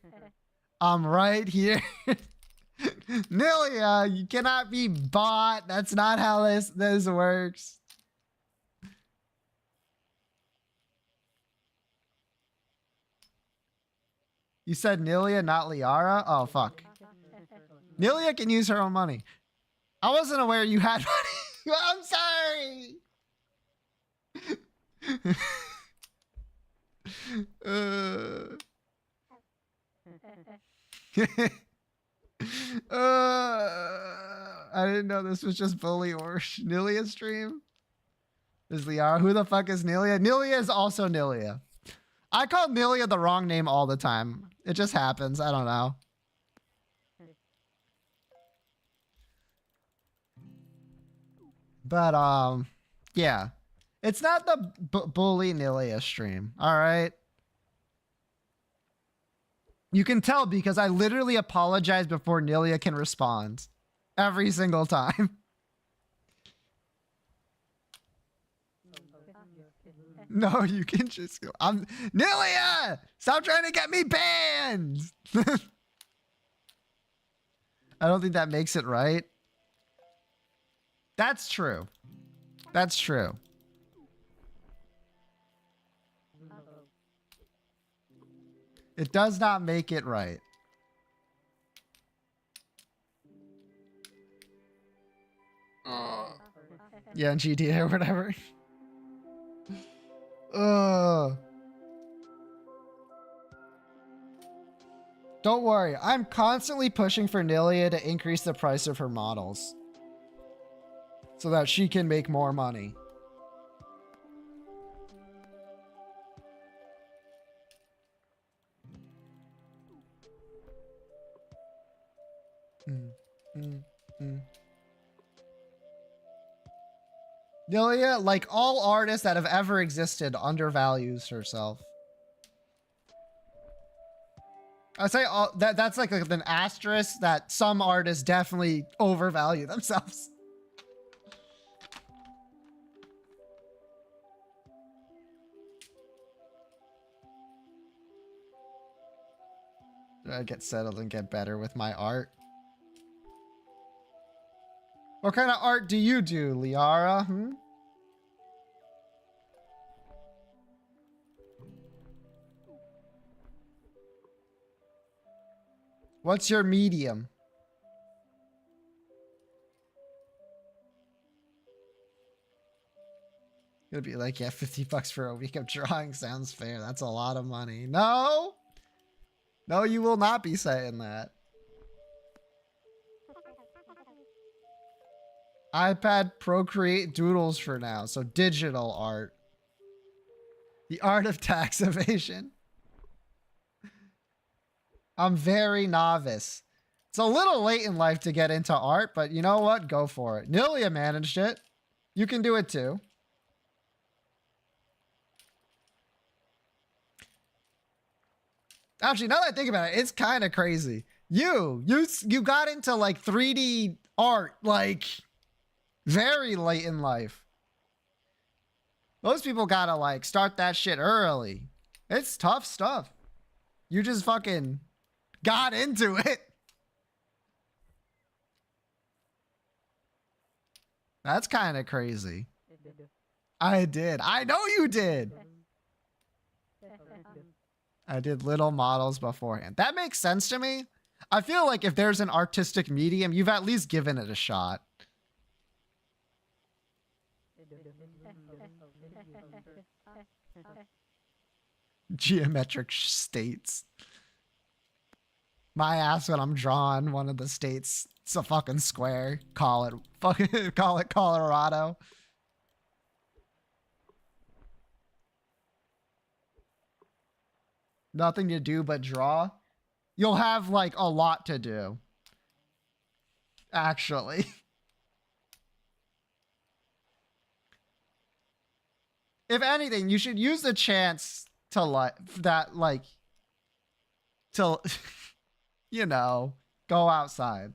I'm right here. Nelia, you cannot be bought. That's not how this works. You said Nilia, not Liara? Oh, fuck. Nilia can use her own money. I wasn't aware you had money. I'm sorry. I didn't know this was just Bully or Nilia stream. Is Liara? Who the fuck is Nilia? Nilia is also Nilia. I call Nilia the wrong name all the time. It just happens. I don't know. But yeah. It's not the Bully Nilia stream. All right. You can tell because I literally apologize before Nilia can respond. Every single time. No, you can just go. I'm Nilia! Stop trying to get me banned! I don't think that makes it right. That's true. That's true. It does not make it right. Yeah, in GTA or whatever. Don't worry, I'm constantly pushing for Nilia to increase the price of her models so that she can make more money. Nilia, like all artists that have ever existed, undervalues herself. I say that's like an asterisk that some artists definitely overvalue themselves. I get settled and get better with my art. What kind of art do you do, Liara? What's your medium? It'll be like, yeah, 50 bucks for a week of drawing sounds fair. That's a lot of money. No! No, you will not be saying that. iPad Procreate Doodles for now. So digital art. The art of tax evasion. I'm very novice. It's a little late in life to get into art, but you know what? Go for it. Nilia managed it. You can do it too. Actually, now that I think about it, it's kind of crazy. You got into like 3D art like very late in life. Most people gotta like start that shit early. It's tough stuff. You just fucking got into it. That's kind of crazy. I did. I know you did. I did little models beforehand. That makes sense to me. I feel like if there's an artistic medium, you've at least given it a shot. Geometric states. My ass when I'm drawing one of the states, it's a fucking square. Call it Colorado. Nothing to do but draw. You'll have like a lot to do. Actually. If anything, you should use the chance to to you know, go outside.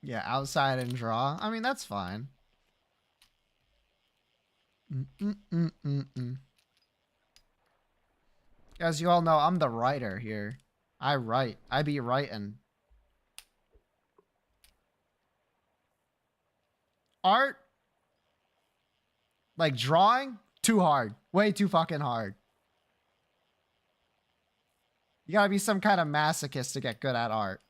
Yeah, outside and draw. I mean, that's fine. As you all know, I'm the writer here. I write. I be writing. Art, like drawing, too hard. Way too fucking hard. You gotta be some kind of masochist to get good at art.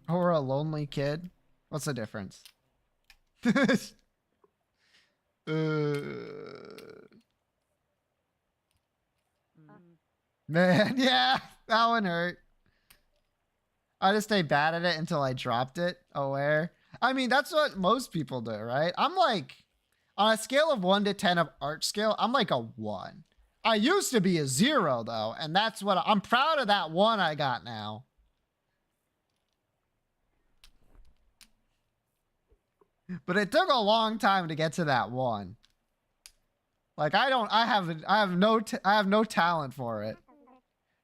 Or a lonely kid? What's the difference? Man, yeah, that one hurt. I just stayed bad at it until I dropped it. Aware. I mean, that's what most people do, right? I'm like, on a scale of 1 to 10 of art skill, I'm like a 1. I used to be a 0 though, and that's what I'm proud of that 1 I got now. But it took a long time to get to that 1. Like I have no talent for it.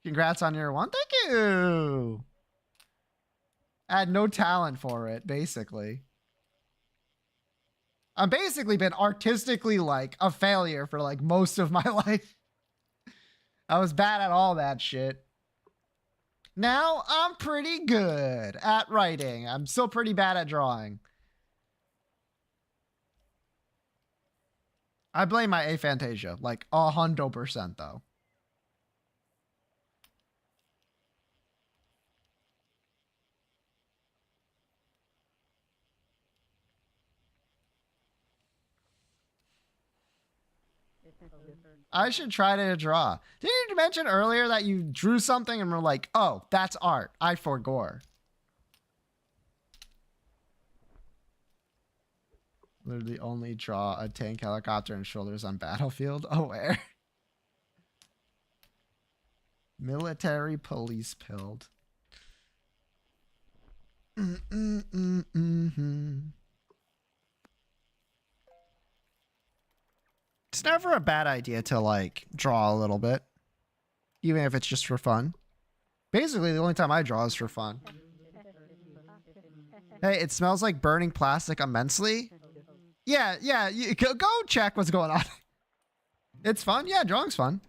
Congrats on your 1. Thank you. I had no talent for it, basically. I've basically been artistically like a failure for like most of my life. I was bad at all that shit. Now I'm pretty good at writing. I'm still pretty bad at drawing. I blame my aphantasia, like 100% though. I should try to draw. Didn't you mention earlier that you drew something and were like, oh, that's art. I forgore. Literally only draw a tank, helicopter, and shoulders on battlefield. Oh, where? Military police pilled. It's never a bad idea to like draw a little bit, even if it's just for fun. Basically, the only time I draw is for fun. Hey, it smells like burning plastic immensely. Yeah, go check what's going on. It's fun. Yeah, drawing's fun.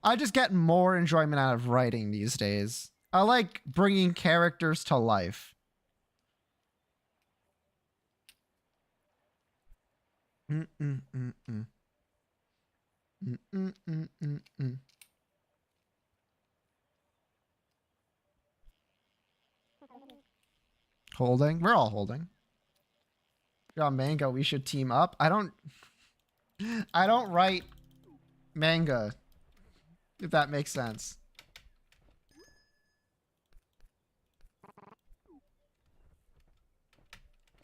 I just get more enjoyment out of writing these days. I like bringing characters to life. Holding. We're all holding. You're on manga. We should team up. I don't write manga, if that makes sense.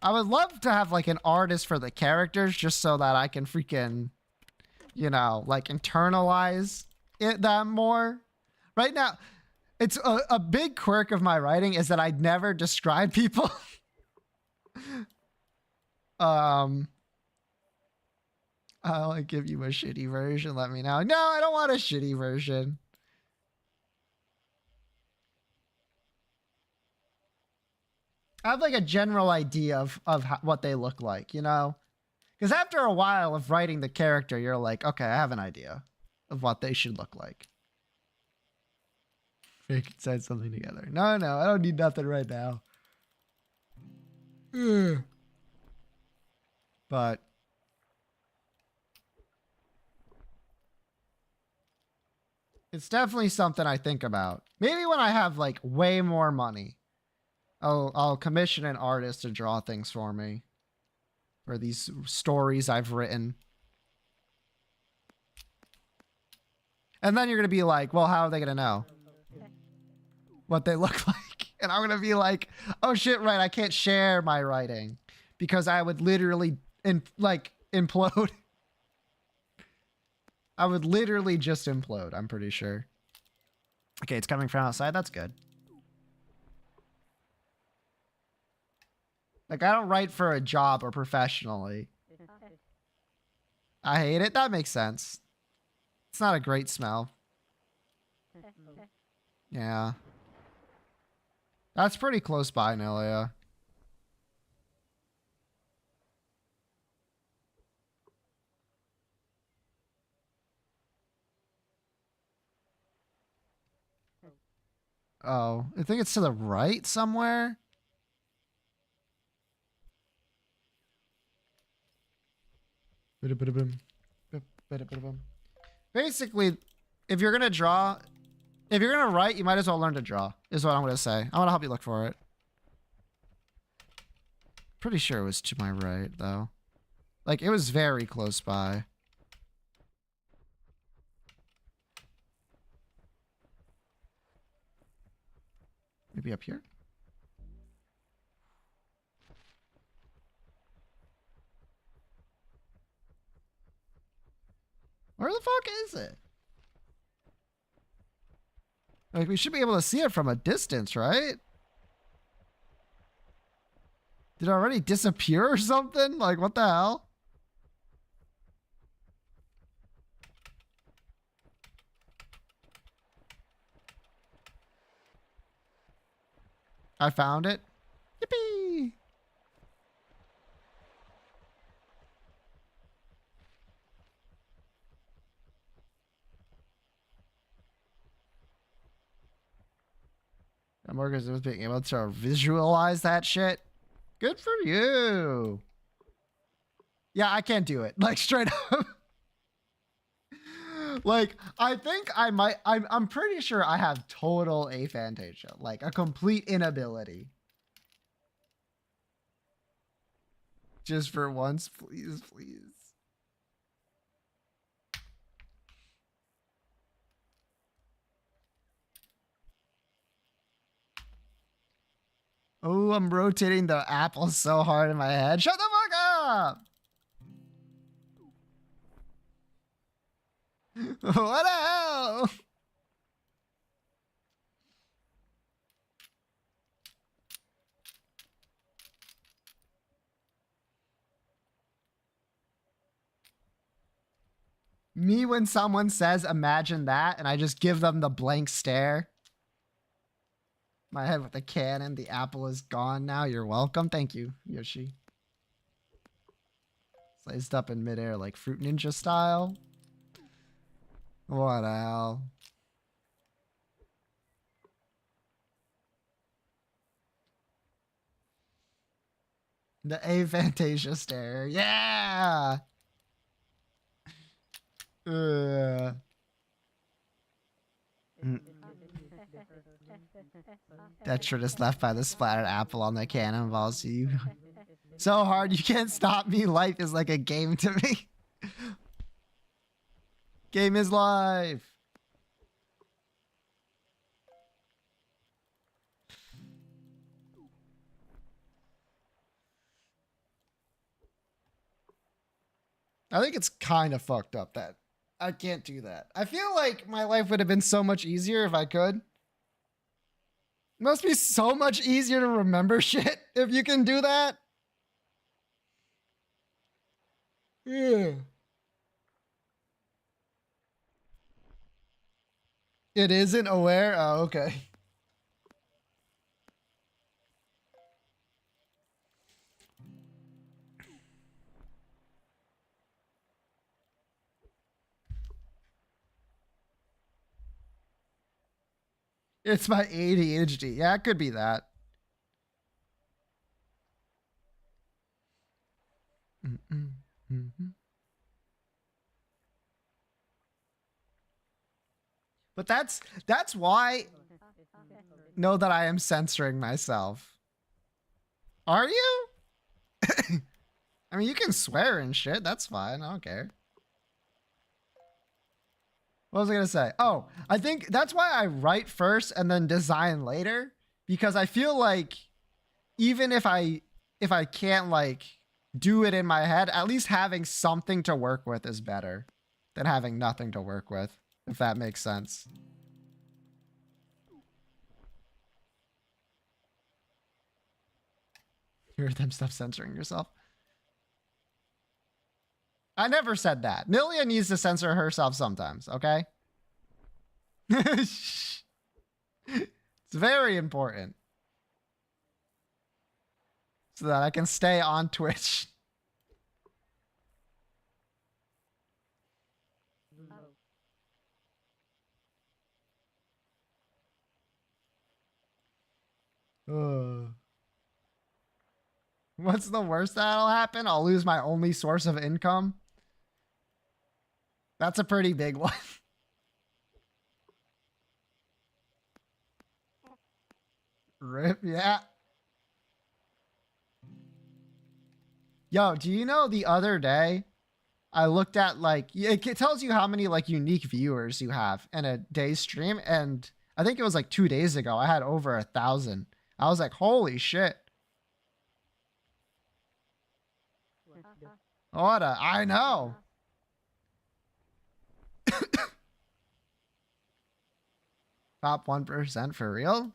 I would love to have like an artist for the characters just so that I can freaking, you know, like internalize that more. Right now, it's a big quirk of my writing is that I never describe people. I'll give you a shitty version. Let me know. No, I don't want a shitty version. I have like a general idea of what they look like, you know? Because after a while of writing the character, you're like, okay, I have an idea of what they should look like. We could set something together. No, I don't need nothing right now. But it's definitely something I think about. Maybe when I have like way more money, I'll commission an artist to draw things for me. For these stories I've written. And then you're going to be like, well, how are they going to know what they look like? And I'm going to be like, oh shit, right, I can't share my writing because I would literally implode. I would literally just implode, I'm pretty sure. Okay, it's coming from outside. That's good. Like, I don't write for a job or professionally. I hate it. That makes sense. It's not a great smell. Yeah. That's pretty close by,, Nelia. Oh, I think it's to the right somewhere. Basically, if you're gonna draw, if you're gonna write, you might as well learn to draw, is what I'm gonna say. I'm gonna help you look for it. Pretty sure it was to my right, though. Like, it was very close by. Maybe up here? Where the fuck is it? Like, we should be able to see it from a distance, right? Did it already disappear or something? Like, what the hell? I found it. Yippee! Morgan was being able to visualize that shit. Good for you. Yeah, I can't do it. Like, straight up. Like, I think I might. I'm pretty sure I have total aphantasia. Like, a complete inability. Just for once, please, please. Oh, I'm rotating the apple so hard in my head. Shut the fuck up! What the hell? Me when someone says, imagine that, and I just give them the blank stare. My head with the cannon. The apple is gone now. You're welcome. Thank you, Yoshi. Sliced up in midair like Fruit Ninja style. What the hell? The aphantasia stare. Yeah! That shirt is left by the splattered apple on the cannonballs. You so hard you can't stop me. Life is like a game to me. Game is life. I think it's kind of fucked up that I can't do that. I feel like my life would have been so much easier if I could. It must be so much easier to remember shit if you can do that. Yeah. It isn't aware? Oh, okay. It's my ADHD. Yeah, it could be that. But that's why know that I am censoring myself. Are you? I mean, you can swear and shit. That's fine. I don't care. What was I gonna say? Oh, I think that's why I write first and then design later, because I feel like even if I can't like do it in my head, at least having something to work with is better than having nothing to work with, if that makes sense. Hear them stop censoring yourself. I never said that. Milia needs to censor herself sometimes, okay? It's very important. So that I can stay on Twitch. Uh, what's the worst that'll happen? I'll lose my only source of income. That's a pretty big one. Rip, yeah. Yo, do you know the other day I looked at like it tells you how many like unique viewers you have in a day's stream, and I think it was like 2 days ago I had over 1,000. I was like, holy shit. Order, I know. Top 1% for real?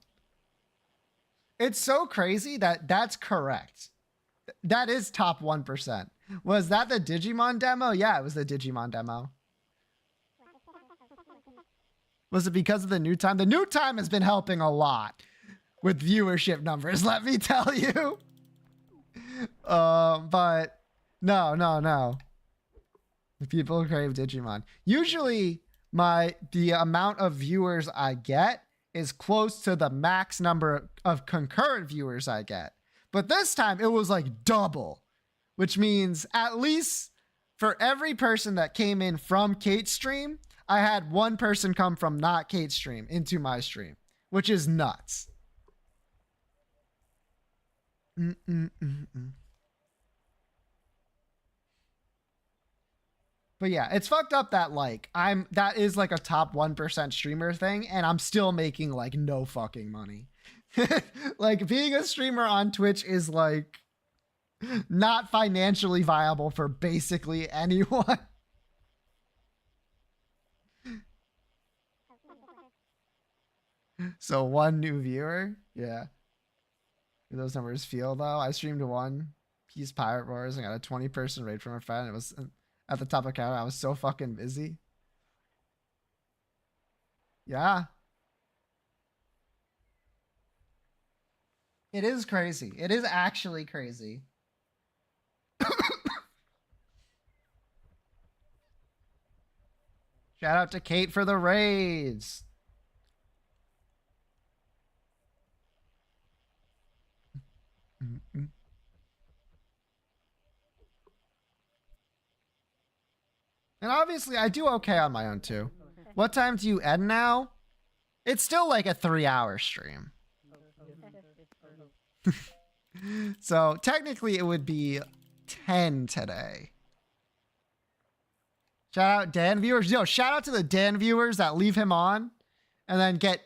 It's so crazy that that's correct. That is top 1%. Was that the Digimon demo? Yeah, it was the Digimon demo. Was it because of the new time? The new time has been helping a lot with viewership numbers, let me tell you. But no. People crave Digimon. Usually the amount of viewers I get is close to the max number of concurrent viewers I get. But this time it was like double, which means at least for every person that came in from Kate's stream, I had one person come from not Kate's stream into my stream, which is nuts. But yeah, it's fucked up that like that is like a top 1% streamer thing, and I'm still making like no fucking money. Like being a streamer on Twitch is like not financially viable for basically anyone. So one new viewer, yeah. Do those numbers feel though? I streamed one Peace Pirate Wars and got a 20-person raid from a friend. It was at the top of counter. I was so fucking busy. Yeah. It is crazy. It is actually crazy. Shout out to Kate for the raids. And obviously, I do okay on my own too. What time do you end now? It's still like a 3-hour stream. So technically, it would be 10 today. Shout out Dan viewers. Yo, shout out to the Dan viewers that leave him on and then get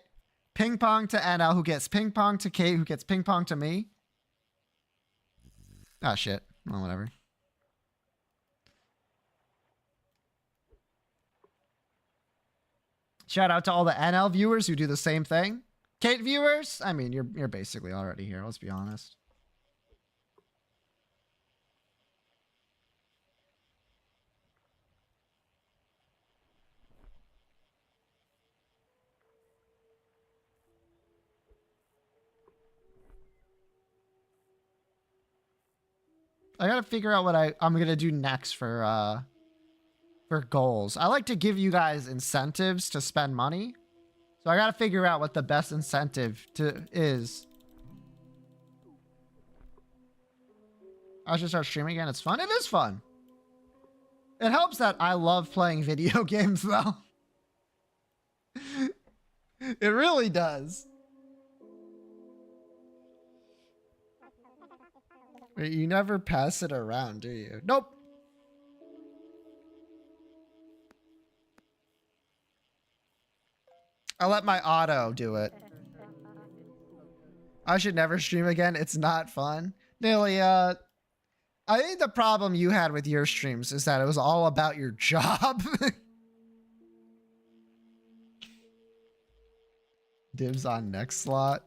ping pong to NL, who gets ping pong to Kate, who gets ping pong to me. Ah, shit. Well, whatever. Shout out to all the NL viewers who do the same thing. Kate viewers, I mean, you're basically already here. Let's be honest. I gotta figure out what I'm gonna do next for goals. I like to give you guys incentives to spend money. So I gotta figure out what the best incentive is. I should start streaming again. It's fun. It is fun. It helps that I love playing video games though. It really does. You never pass it around, do you? Nope. I let my auto do it. I should never stream again. It's not fun. Nelia, I think the problem you had with your streams is that it was all about your job. Dibs on next slot.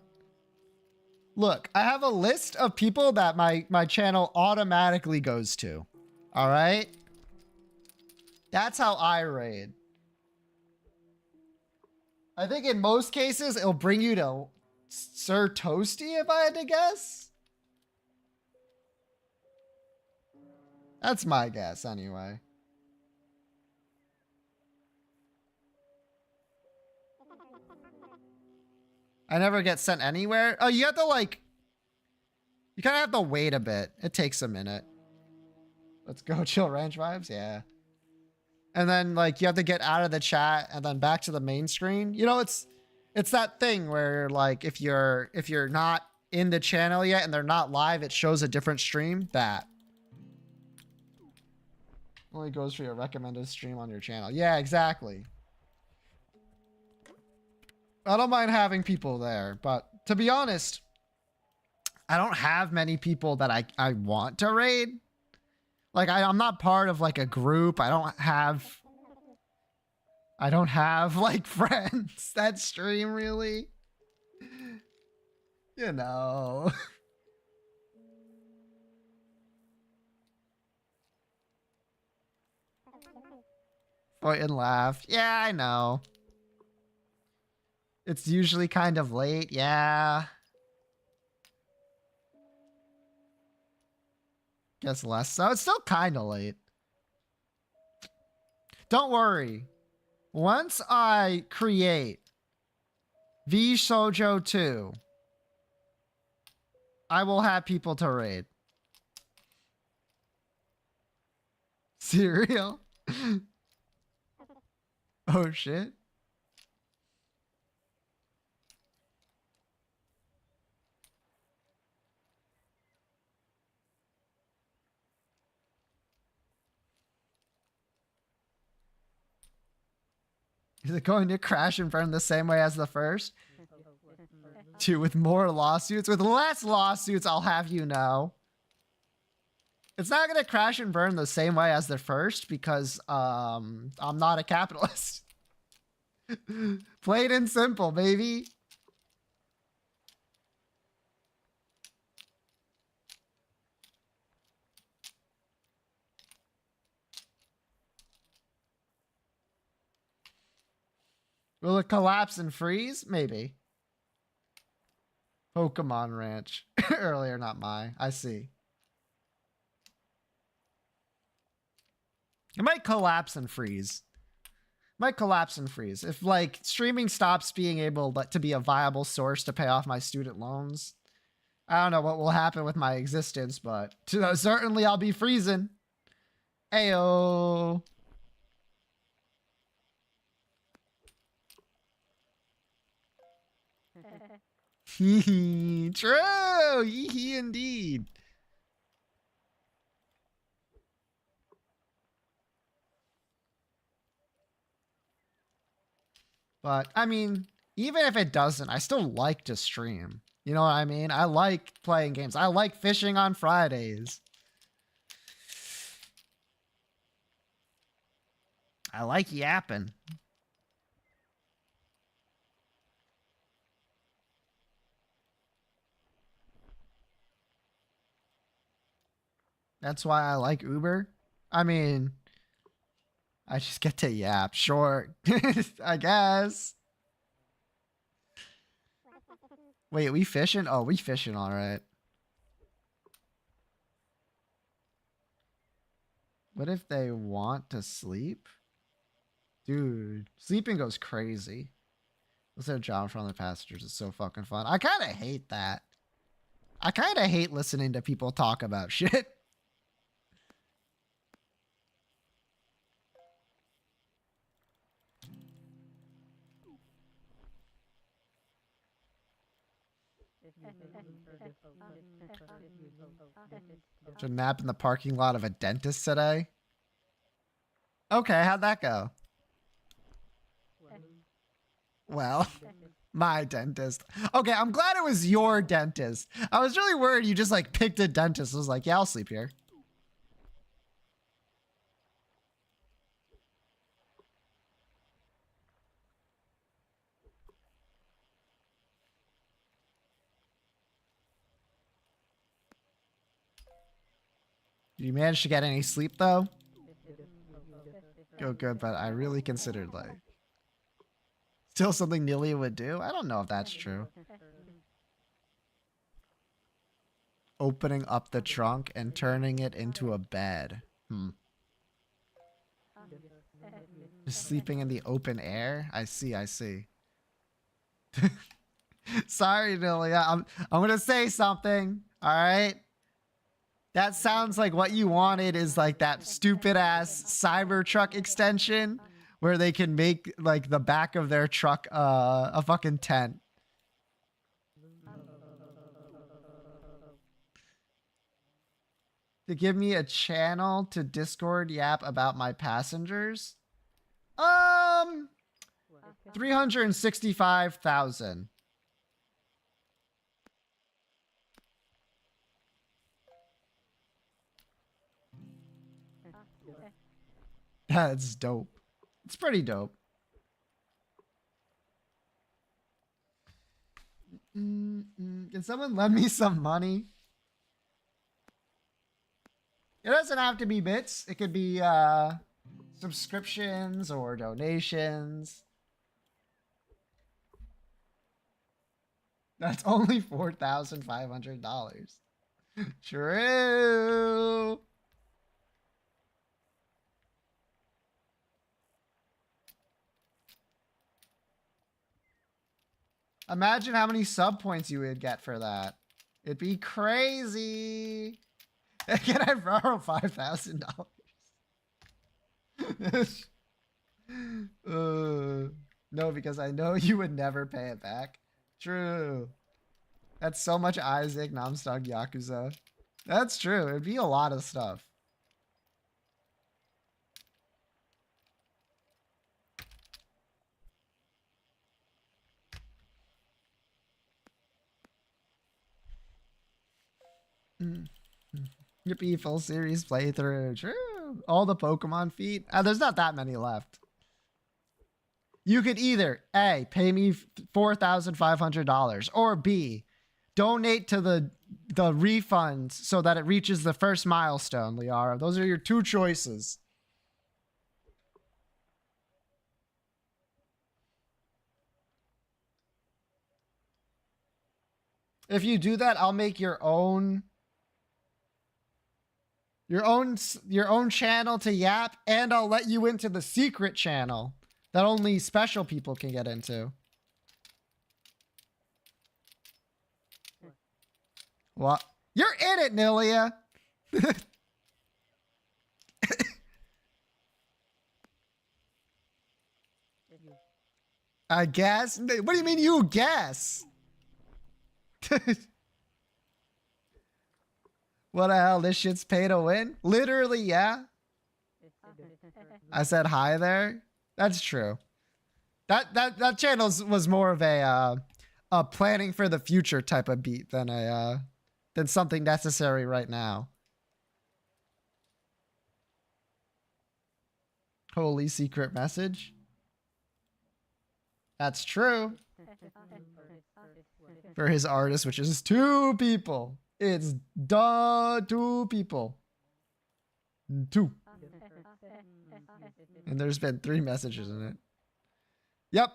Look, I have a list of people that my channel automatically goes to. All right? That's how I raid. I think in most cases, it'll bring you to Sir Toasty, if I had to guess. That's my guess, anyway. I never get sent anywhere. Oh, you have to like, you kind of have to wait a bit. It takes a minute. Let's go chill ranch vibes. Yeah. And then like you have to get out of the chat and then back to the main screen. You know, it's that thing where like if you're not in the channel yet and they're not live, it shows a different stream. That only goes for your recommended stream on your channel. Yeah, exactly. I don't mind having people there, but to be honest, I don't have many people that I want to raid. Like I'm not part of like a group. I don't have like friends that stream really. You know. Point and laugh. Yeah, I know. It's usually kind of late. Yeah. Guess less so. It's still kind of late. Don't worry. Once I create V Shoujo 2, I will have people to raid. Cereal? Oh shit. Is it going to crash and burn the same way as the first? Two, with more lawsuits? With less lawsuits, I'll have you know. It's not going to crash and burn the same way as the first because I'm not a capitalist. Plain and simple, baby. Will it collapse and freeze? Maybe. Pokemon Ranch. Earlier, not my. I see. It might collapse and freeze. Might collapse and freeze. If like streaming stops being able to be a viable source to pay off my student loans, I don't know what will happen with my existence, but certainly I'll be freezing. Ayo. True. Yee indeed. But I mean, even if it doesn't, I still like to stream. You know what I mean? I like playing games. I like fishing on Fridays. I like yapping. That's why I like Uber. I mean, I just get to yap. Sure. I guess. Wait, we fishing? Oh, we fishing all right. What if they want to sleep? Dude, sleeping goes crazy. Let's have John from the passengers. It's so fucking fun. I kind of hate that. I kind of hate listening to people talk about shit. Should nap in the parking lot of a dentist today. Okay, how'd that go? Well, my dentist. Okay, I'm glad it was your dentist. I was really worried you just like picked a dentist. I was like, yeah, I'll sleep here. Did you manage to get any sleep though? Go good, but I really considered like still something Nelia would do. I don't know if that's true. Opening up the trunk and turning it into a bed. Just sleeping in the open air? I see, I see. Sorry, Lilia. I'm gonna say something. All right. That sounds like what you wanted is like that stupid ass Cybertruck extension where they can make like the back of their truck a fucking tent. To give me a channel to Discord yap about my passengers? 365,000. That's dope. It's pretty dope. Can someone lend me some money? It doesn't have to be bits. It could be subscriptions or donations. That's only $4,500. True. Imagine how many sub points you would get for that. It'd be crazy. Can I borrow $5,000? No, because I know you would never pay it back. True. That's so much Isaac, Namstag, Yakuza. That's true. It'd be a lot of stuff. Yippee, full series playthrough. True. All the Pokemon feet. There's not that many left. You could either A, pay me $4,500, or B, donate to the refunds so that it reaches the first milestone, Liara. Those are your two choices. If you do that, I'll make your own channel to yap, and I'll let you into the secret channel that only special people can get into. What? You're in it, Nilia. I guess. What do you mean you guess? What the hell? This shit's pay to win? Literally, yeah. I said hi there. That's true. That channel was more of a planning for the future type of beat than something necessary right now. Holy secret message. That's true. For his artist, which is 2 people. It's two people. 2. And there's been 3 messages in it. Yep.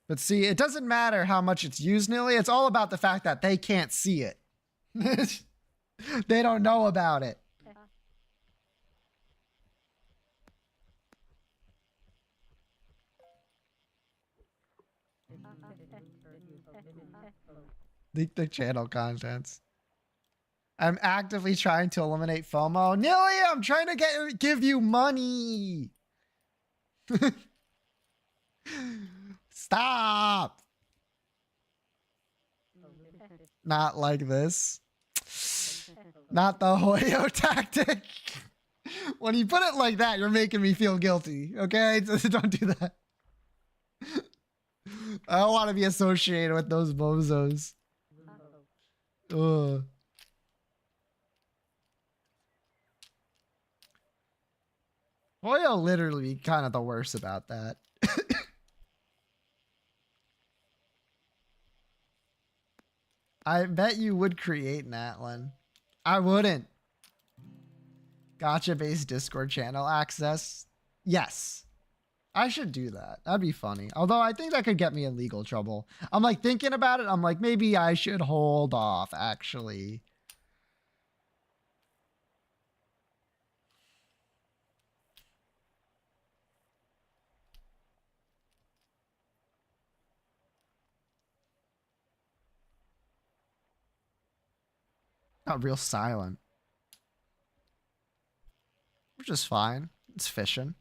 But see, it doesn't matter how much it's used, Nilly. It's all about the fact that they can't see it. They don't know about it. The channel contents. I'm actively trying to eliminate FOMO. Nilly, I'm trying to give you money. Stop. Not like this. Not the Hoyo tactic. When you put it like that, you're making me feel guilty. Okay? Don't do that. I don't want to be associated with those bozos. Ugh. Hoyo literally kind of the worst about that. I bet you would create an Atlan. I wouldn't. Gacha-based Discord channel access? Yes. I should do that. That'd be funny. Although I think that could get me in legal trouble. I'm like thinking about it. I'm like, maybe I should hold off, actually. Got real silent. Which is fine. It's fishing.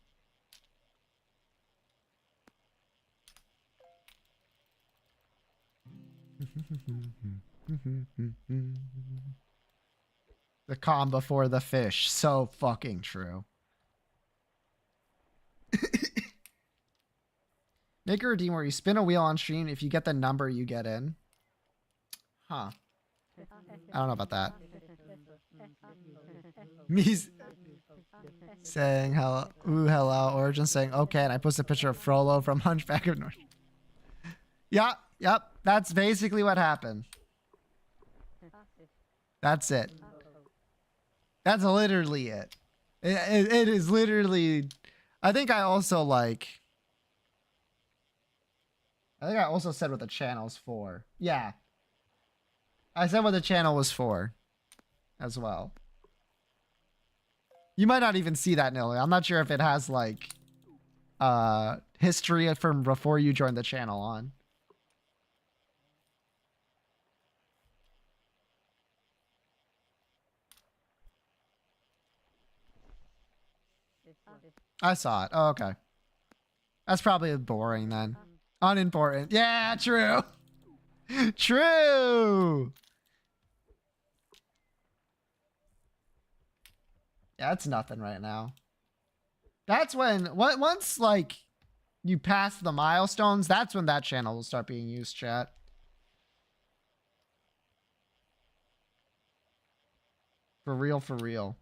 The calm before the fish. So fucking true. Make a routine where you spin a wheel on stream. If you get the number, you get in. Huh. I don't know about that. Me saying hello, ooh, hello, Origin saying okay, and I post a picture of Frollo from Hunchback of North. Yep, that's basically what happened. That's it. That's literally it. It is literally. I think I also said what the channel's for. Yeah. I said what the channel was for as well. You might not even see that, Nilly. I'm not sure if it has like history from before you joined the channel on. I saw it. Oh, okay. That's probably boring then. Unimportant. Yeah, true. True. Yeah, it's nothing right now. That's when once like you pass the milestones, that's when that channel will start being used, chat. For real, for real.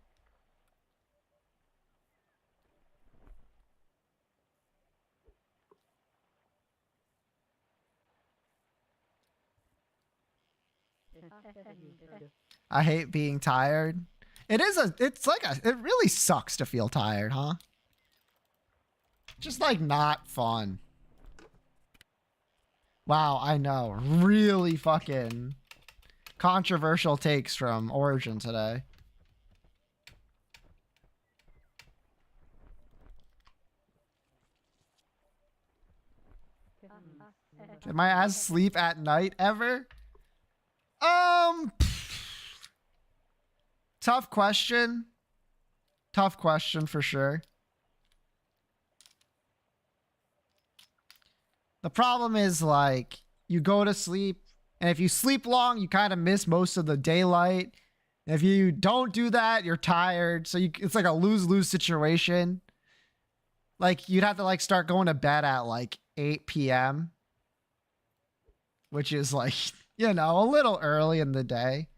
I hate being tired. It really sucks to feel tired, huh? Just like not fun. Wow, I know. Really fucking controversial takes from Origin today. Did my ass sleep at night ever? Tough question. Tough question for sure. The problem is like you go to sleep, and if you sleep long, you kind of miss most of the daylight. If you don't do that, you're tired. So it's like a lose-lose situation. Like you'd have to like start going to bed at like 8 p.m. which is like, you know, a little early in the day.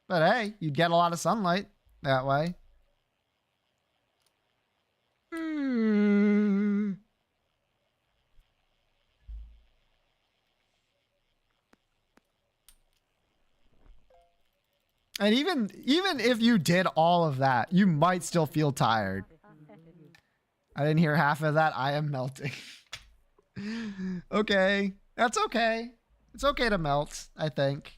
But hey, you'd get a lot of sunlight that way. And even if you did all of that, you might still feel tired. I didn't hear half of that. I am melting. Okay. That's okay. It's okay to melt, I think.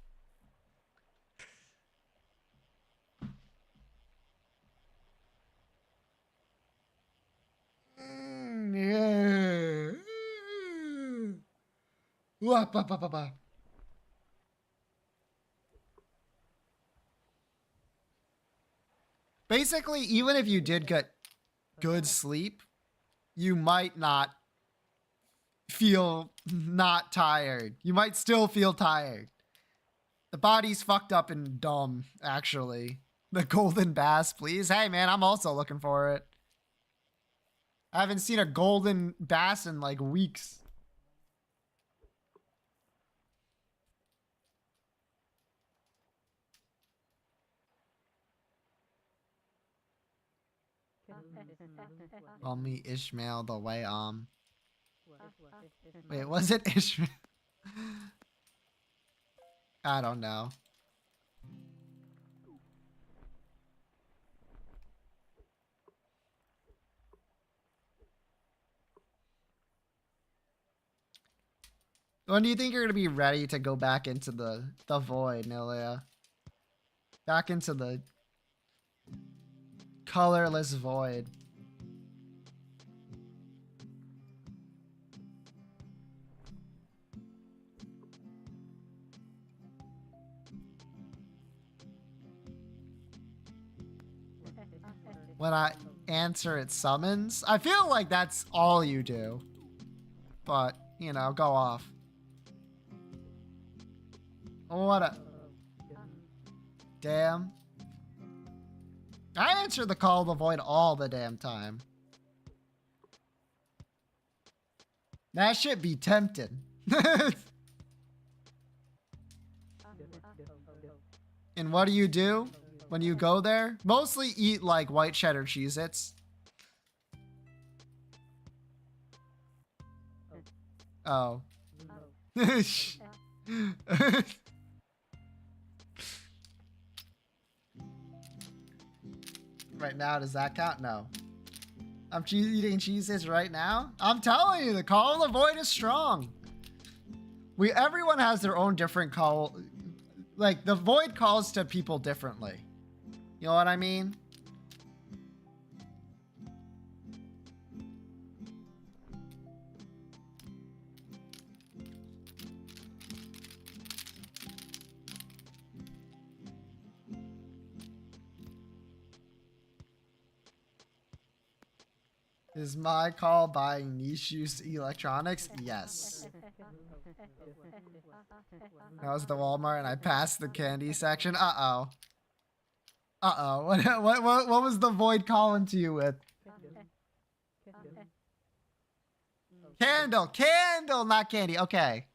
Yeah. Basically, even if you did get good sleep, you might not feel not tired. You might still feel tired. The body's fucked up and dumb, actually. The golden bass, please. Hey, man, I'm also looking for it. I haven't seen a golden bass in like weeks. Call me Ishmael the way wait, was it Ishmael? I don't know. When do you think you're gonna be ready to go back into the void, Nilia? Back into the colorless void. when I answer its summons. I feel like that's all you do. But, you know, go off. What a... Damn. I answer the call of the void all the damn time. That shit be tempting. And what do you do when you go there? Mostly eat like white cheddar Cheez-Its. Oh. Right now, does that count? No. I'm eating Cheez-Its right now. I'm telling you, the call of the void is strong. Everyone has their own different call. Like, the void calls to people differently. You know what I mean? Is my call buying niche use electronics? Yes. I was at the Walmart and I passed the candy section. Uh-oh. Uh-oh. What was the void calling to you with? Candle, not candy. Okay.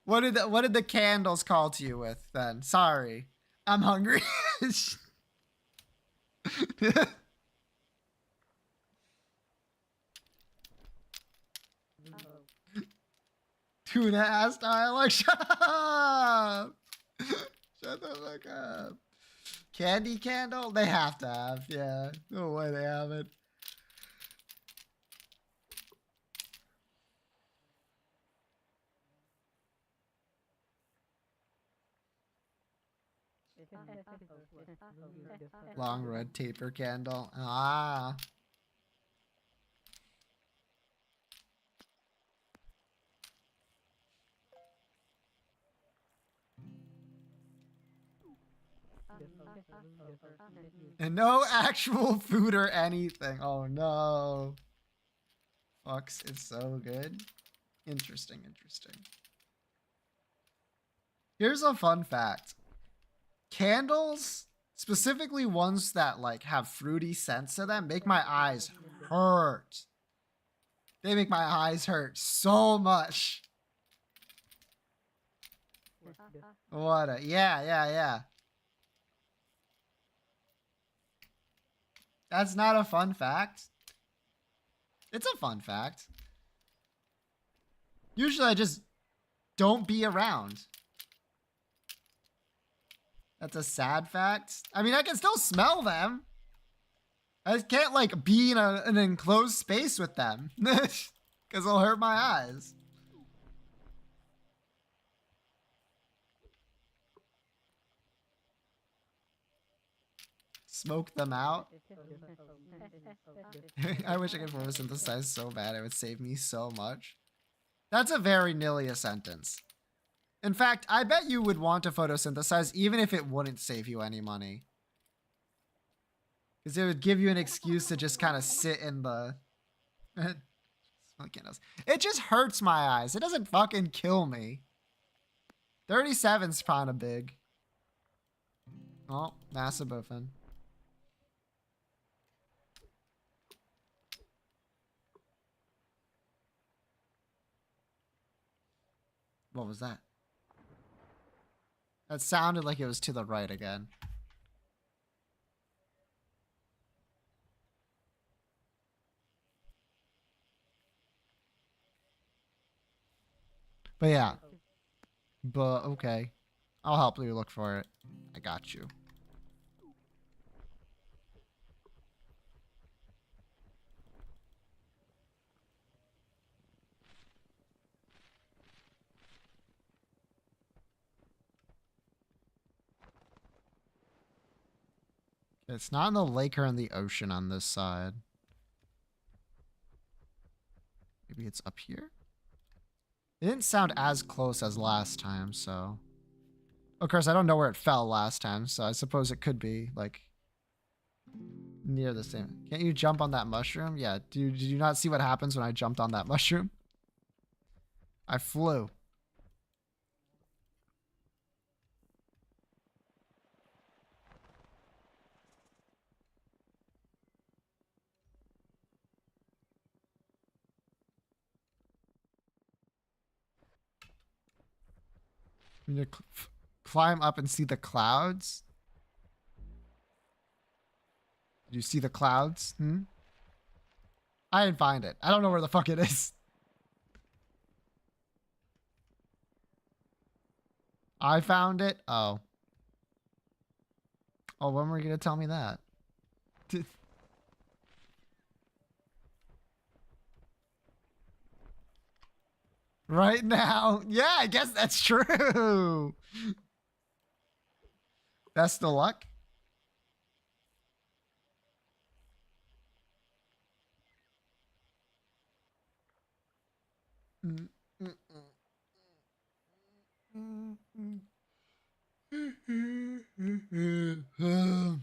What did the candles call to you with then? Sorry. I'm hungry. Tuna ass dialogue. Shut up. Shut the fuck up. Candy candle? They have to have. Yeah. No way they haven't. Long red taper candle. Ah. And no actual food or anything. Oh no. Fox is so good. Interesting. Here's a fun fact. Candles, specifically ones that like have fruity scents to them, make my eyes hurt. They make my eyes hurt so much. What a, yeah. That's not a fun fact. It's a fun fact. Usually I just don't be around. That's a sad fact. I mean, I can still smell them. I just can't like be in an enclosed space with them because it'll hurt my eyes. Smoke them out. I wish I could photosynthesize so bad. It would save me so much. That's a very Nilia sentence. In fact, I bet you would want to photosynthesize even if it wouldn't save you any money. Because it would give you an excuse to just kind of sit in the... It just hurts my eyes. It doesn't fucking kill me. 37's kind of big. Oh, massive buffin. What was that? That sounded like it was to the right again. But yeah. But okay. I'll help you look for it. I got you. It's not in the lake or in the ocean on this side. Maybe it's up here? It didn't sound as close as last time, so... Of course, I don't know where it fell last time, so I suppose it could be, like... Near the same. Can't you jump on that mushroom? Yeah. Did you not see what happens when I jumped on that mushroom? I flew. You need to climb up and see the clouds. Did you see the clouds? Hmm? I didn't find it. I don't know where the fuck it is. I found it. Oh. Oh, when were you gonna tell me that? Right now. Yeah, I guess that's true. Best of luck. Mm, mm, mm.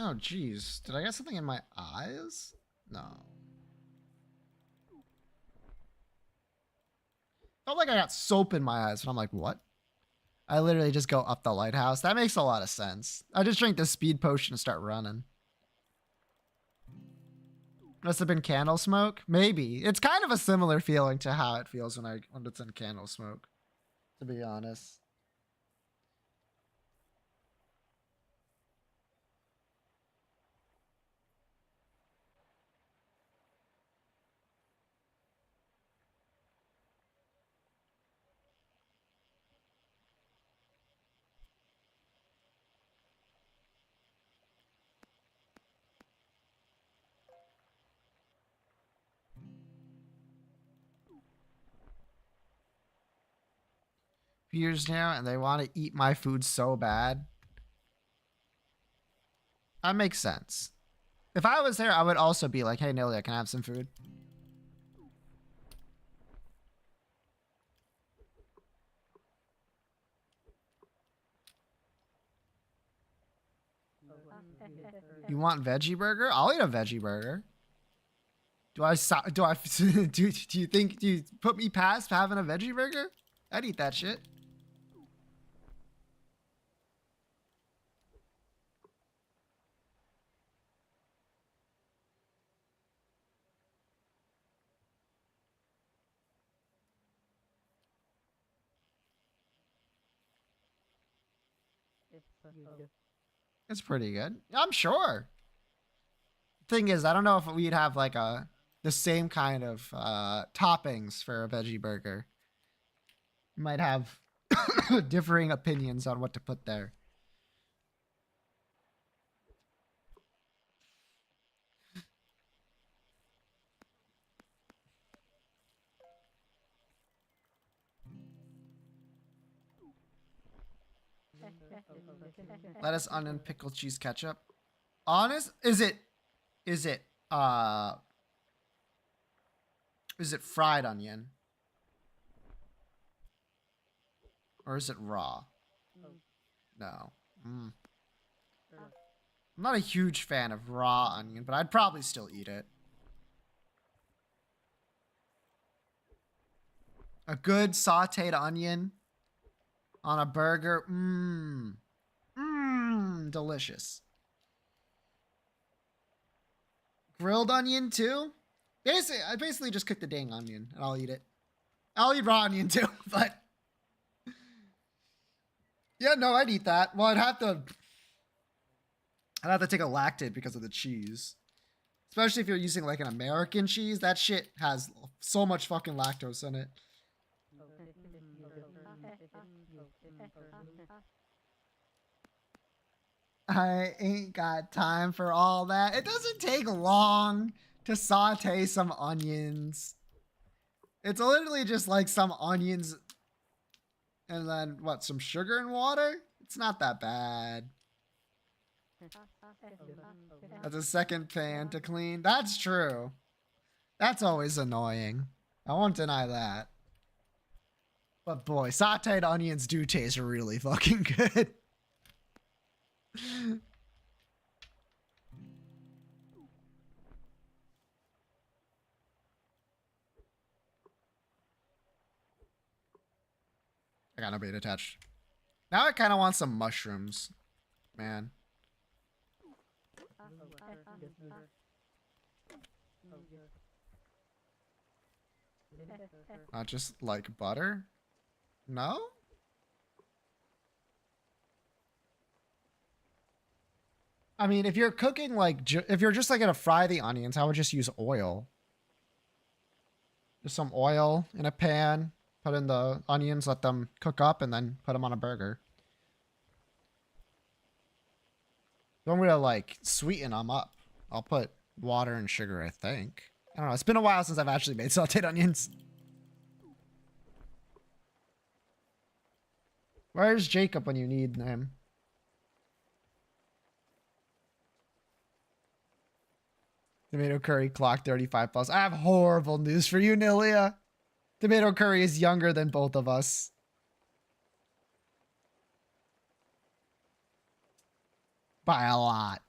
Oh, geez. Did I get something in my eyes? No. Felt like I got soap in my eyes, and I'm like, what? I literally just go up the lighthouse. That makes a lot of sense. I just drink the speed potion and start running. Must have been candle smoke? Maybe. It's kind of a similar feeling to how it feels when it's in candle smoke, to be honest. Years now, and they want to eat my food so bad. That makes sense. If I was there, I would also be like, hey, Nilia, can I have some food? You want veggie burger? I'll eat a veggie burger. Do you put me past having a veggie burger? I'd eat that shit. It's pretty good. I'm sure. Thing is, I don't know if we'd have like the same kind of toppings for a veggie burger. You might have differing opinions on what to put there. Lettuce, onion, pickle, cheese, ketchup. Honest? Is it uh is it fried onion? Or is it raw? No. I'm not a huge fan of raw onion, but I'd probably still eat it. A good sauteed onion on a burger. Delicious. Grilled onion too? I basically just cook the dang onion and I'll eat it. I'll eat raw onion too, but yeah, no, I'd eat that. Well, I'd have to take a lactate because of the cheese. Especially if you're using like an American cheese. That shit has so much fucking lactose in it. I ain't got time for all that. It doesn't take long to saute some onions. It's literally just like some onions and then what, some sugar and water? It's not that bad. That's a second pan to clean. That's true. That's always annoying. I won't deny that. But boy, sauteed onions do taste really fucking good. I got no bait attached. Now I kind of want some mushrooms, man. Not just like butter? No? I mean, if you're cooking like, if you're just like gonna fry the onions, I would just use oil. Just some oil in a pan, put in the onions, let them cook up, and then put them on a burger. If I'm gonna like sweeten them up, I'll put water and sugar, I think. I don't know. It's been a while since I've actually made sauteed onions. Where's Jacob when you need him? Tomato curry clock 35 plus. I have horrible news for you, Nilia. Tomato curry is younger than both of us. By a lot.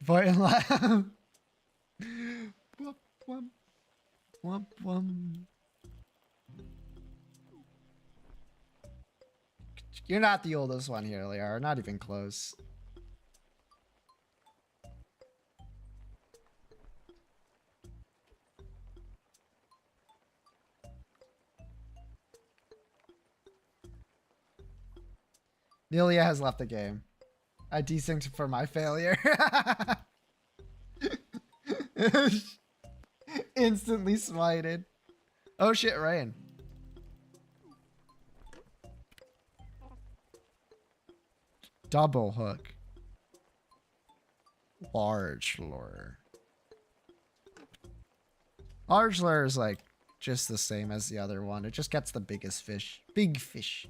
Void and laugh. Wump, wump. Wump, wump. You're not the oldest one here, Liara. Not even close. Nelia has left the game. I desynced for my failure. Instantly smited. Oh shit, rain. Double hook. Large lure. Large lure is like just the same as the other one. It just gets the biggest fish. Big fish.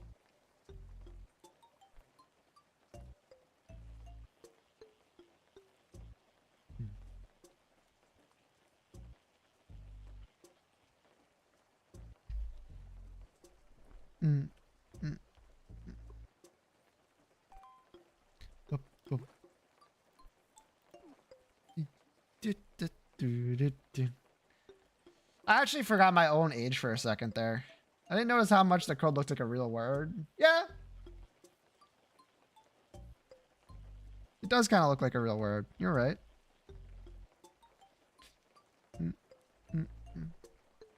Mm. Mm. Up, up. I actually forgot my own age for a second there. I didn't notice how much the code looked like a real word. Yeah. It does kind of look like a real word. You're right.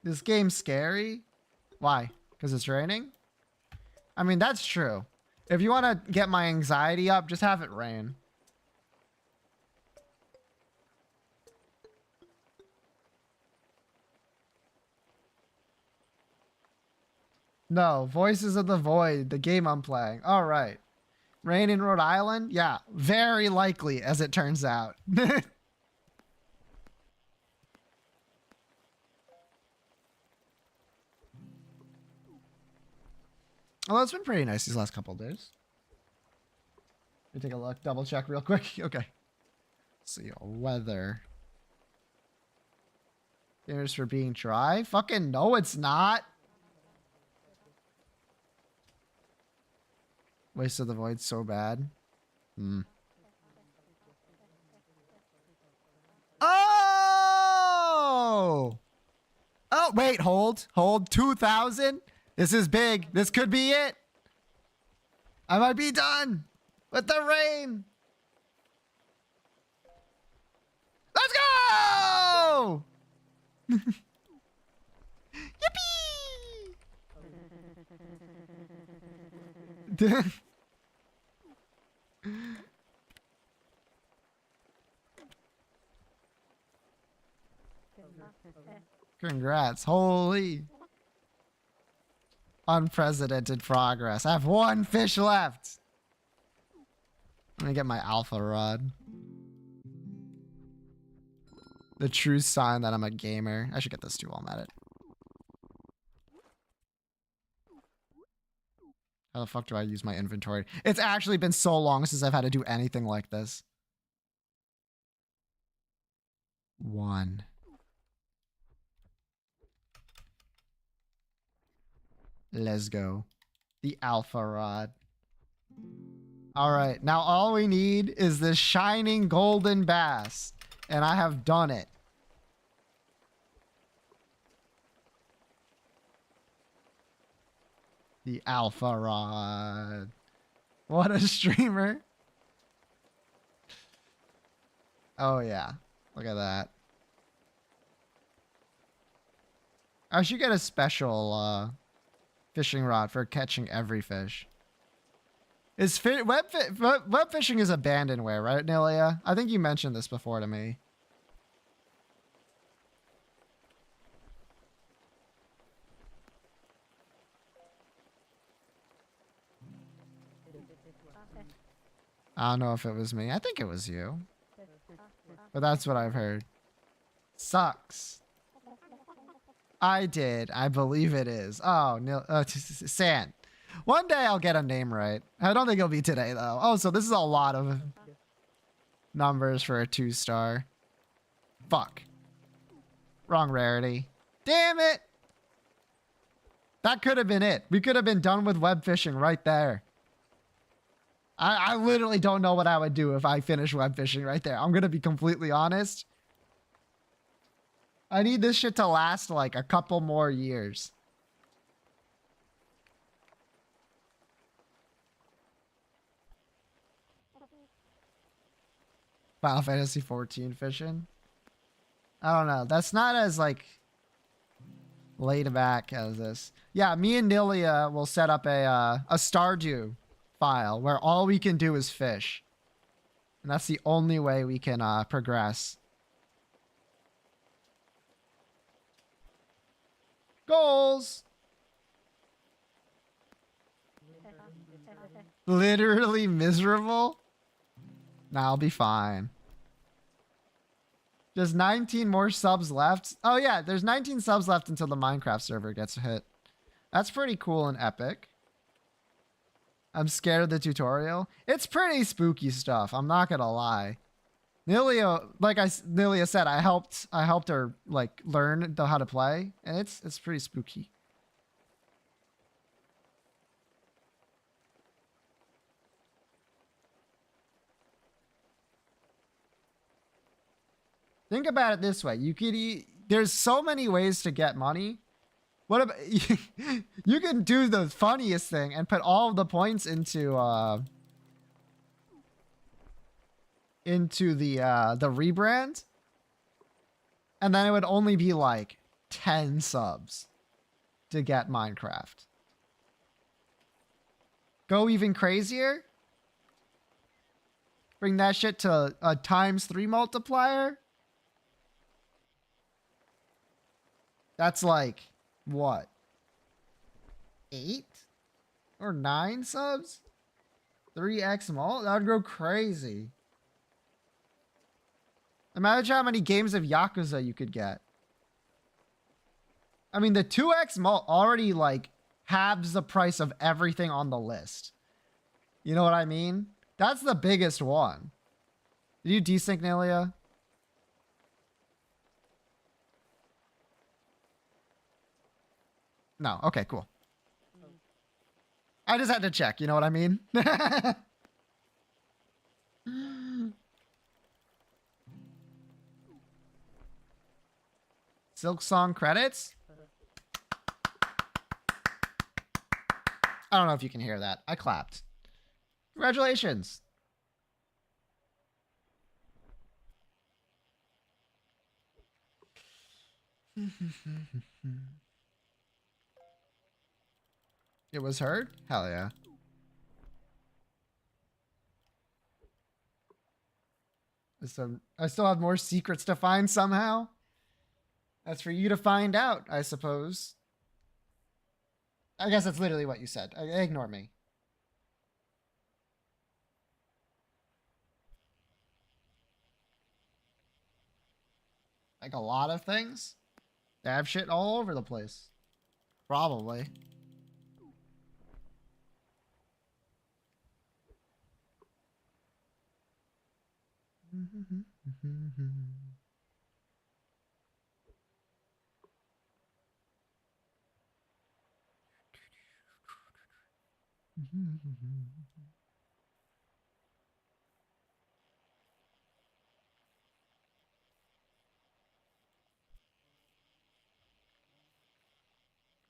This game's scary? Why? Because it's raining? I mean, that's true. If you want to get my anxiety up, just have it rain. No, Voices of the Void, the game I'm playing. All right. Rain in Rhode Island? Yeah, very likely, as it turns out. Well, it's been pretty nice these last couple of days. Let me take a look, double check real quick. Okay. Let's see, weather. There's for being dry? Fucking no, it's not. Waste of the Void so bad. Oh! Oh, wait, hold. 2,000? This is big. This could be it. I might be done with the rain. Let's go! Yippee! Congrats. Holy. Unprecedented progress. I have one fish left. I'm gonna get my alpha rod. The true sign that I'm a gamer. I should get this too while I'm at it. How the fuck do I use my inventory? It's actually been so long since I've had to do anything like this. 1. Let's go. The alpha rod. All right, now all we need is this shining golden bass, and I have done it. The alpha rod. What a streamer. Oh yeah, look at that. I should get a special fishing rod for catching every fish. Is web fishing is abandonware, right, Nelia? I think you mentioned this before to me. I don't know if it was me. I think it was you. But that's what I've heard. Sucks. I did. I believe it is. Oh, Sand. One day I'll get a name right. I don't think it'll be today, though. Oh, so this is a lot of numbers for a 2-star. Fuck. Wrong rarity. Damn it. That could have been it. We could have been done with web fishing right there. I literally don't know what I would do if I finished web fishing right there. I'm going to be completely honest. I need this shit to last like a couple more years. Final Fantasy 14 fishing. I don't know. That's not as like laid back as this. Yeah, me and Nilia will set up a Stardew file where all we can do is fish. And that's the only way we can progress. Goals! Literally miserable? Nah, I'll be fine. There's 19 more subs left. Oh yeah, there's 19 subs left until the Minecraft server gets hit. That's pretty cool and epic. I'm scared of the tutorial. It's pretty spooky stuff. I'm not gonna lie. Nilia said, I helped her like learn how to play, and it's pretty spooky. Think about it this way: you could there's so many ways to get money. What about you can do the funniest thing and put all of the points into the rebrand, and then it would only be like 10 subs to get Minecraft. Go even crazier. Bring that shit to a ×3 multiplier. That's like what? 8 or 9 subs? 3x mult? That would go crazy. Imagine how many games of Yakuza you could get. I mean, the 2x mult already like halves the price of everything on the list. You know what I mean? That's the biggest one. Did you desync, Nelia? No. Okay, cool. I just had to check. You know what I mean? Silk Song credits? I don't know if you can hear that. I clapped. Congratulations. It was heard? Hell yeah. So I still have more secrets to find somehow. That's for you to find out, I suppose. I guess that's literally what you said. Ignore me. Like a lot of things? They have shit all over the place. Probably.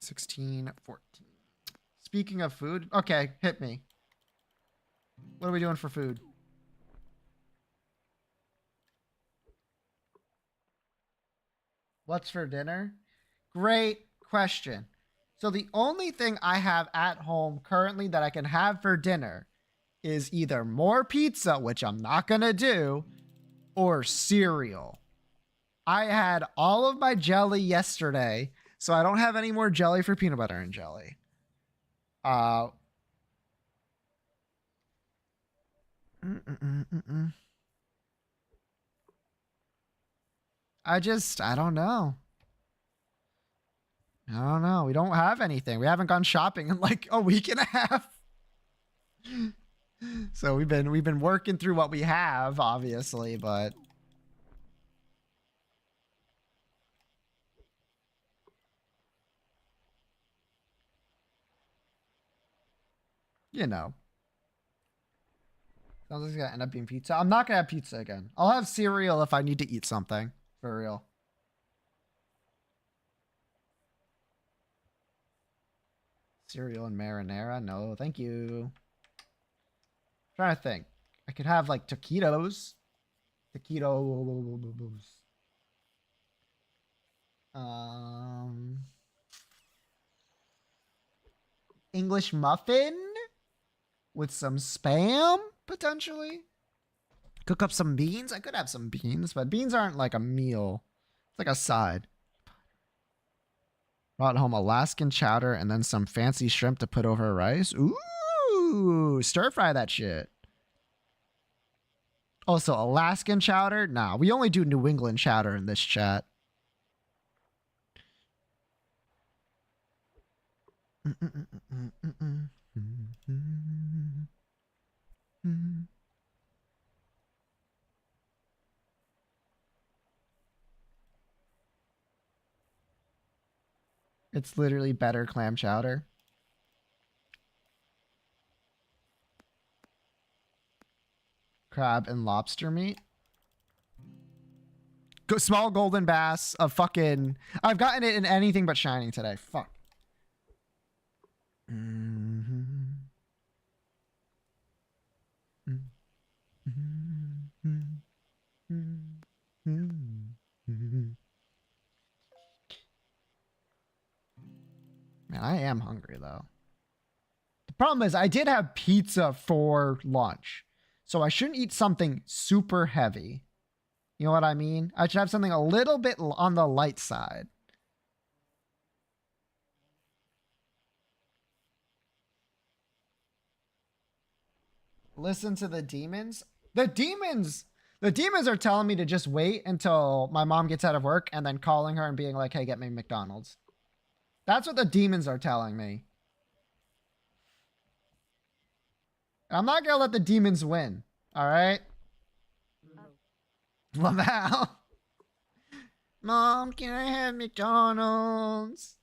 16, 14. Speaking of food, okay, hit me. What are we doing for food? What's for dinner? Great question. So the only thing I have at home currently that I can have for dinner is either more pizza, which I'm not going to do, or cereal. I had all of my jelly yesterday, so I don't have any more jelly for peanut butter and jelly. Uh I don't know. I don't know. We don't have anything. We haven't gone shopping in like a week and a half. So we've been working through what we have, obviously, but you know. Sounds like it's gonna end up being pizza. I'm not gonna have pizza again. I'll have cereal if I need to eat something. For real. Cereal and marinara? No, thank you. Trying to think. I could have like taquitos. Taquitos. English muffin with some spam potentially. Cook up some beans. I could have some beans, but beans aren't like a meal. It's like a side. Brought home Alaskan chowder and then some fancy shrimp to put over rice. Ooh, stir fry that shit. Also, Alaskan chowder? Nah, we only do New England chowder in this chat. It's literally better clam chowder. Crab and lobster meat. Small golden bass of fucking... I've gotten it in anything but shining today. Fuck. Man, I am hungry though. The problem is I did have pizza for lunch. So I shouldn't eat something super heavy. You know what I mean? I should have something a little bit on the light side. Listen to the demons. The demons are telling me to just wait until my mom gets out of work and then calling her and being like, hey, get me McDonald's. That's what the demons are telling me. I'm not going to let the demons win. All right? Laval. Mom, can I have McDonald's?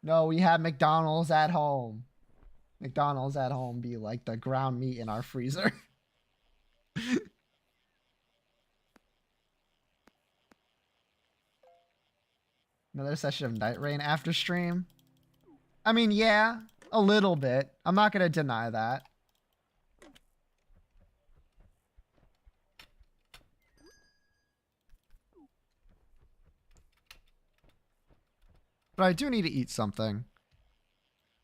No, we have McDonald's at home. McDonald's at home be like the ground meat in our freezer. Another session of Night Rain after stream. I mean, yeah, a little bit. I'm not going to deny that. But I do need to eat something.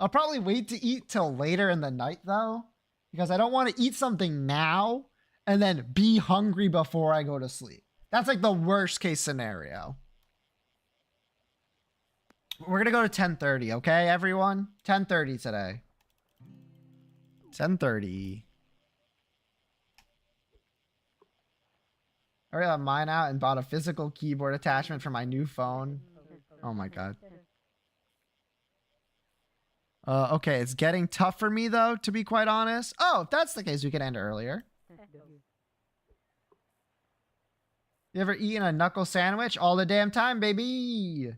I'll probably wait to eat till later in the night, though, because I don't want to eat something now and then be hungry before I go to sleep. That's like the worst case scenario. We're going to go to 10:30, okay, everyone? 10:30 today. 10:30. I already have mine out and bought a physical keyboard attachment for my new phone. Oh my god. Okay, it's getting tough for me, though, to be quite honest. Oh, if that's the case, we can end earlier. You ever eaten a knuckle sandwich? All the damn time, baby!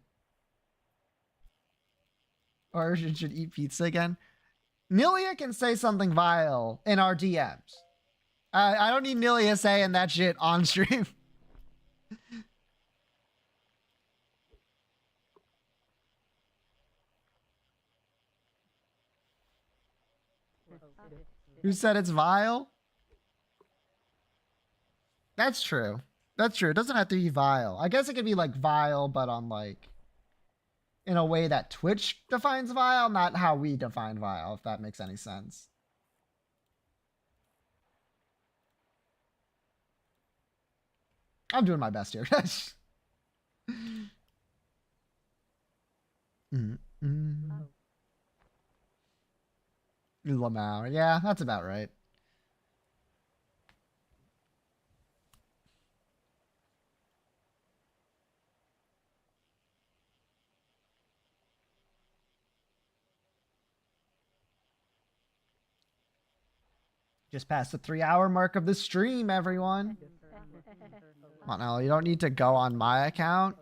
Or should eat pizza again? Nilia can say something vile in our DMs. I don't need Nilia saying that shit on stream. Who said it's vile? That's true. That's true. It doesn't have to be vile. I guess it could be like vile, but on like in a way that Twitch defines vile, not how we define vile, if that makes any sense. I'm doing my best here. Lamau. Yeah, that's about right. Just past the 3-hour mark of the stream, everyone. Come on, now, you don't need to go on my account.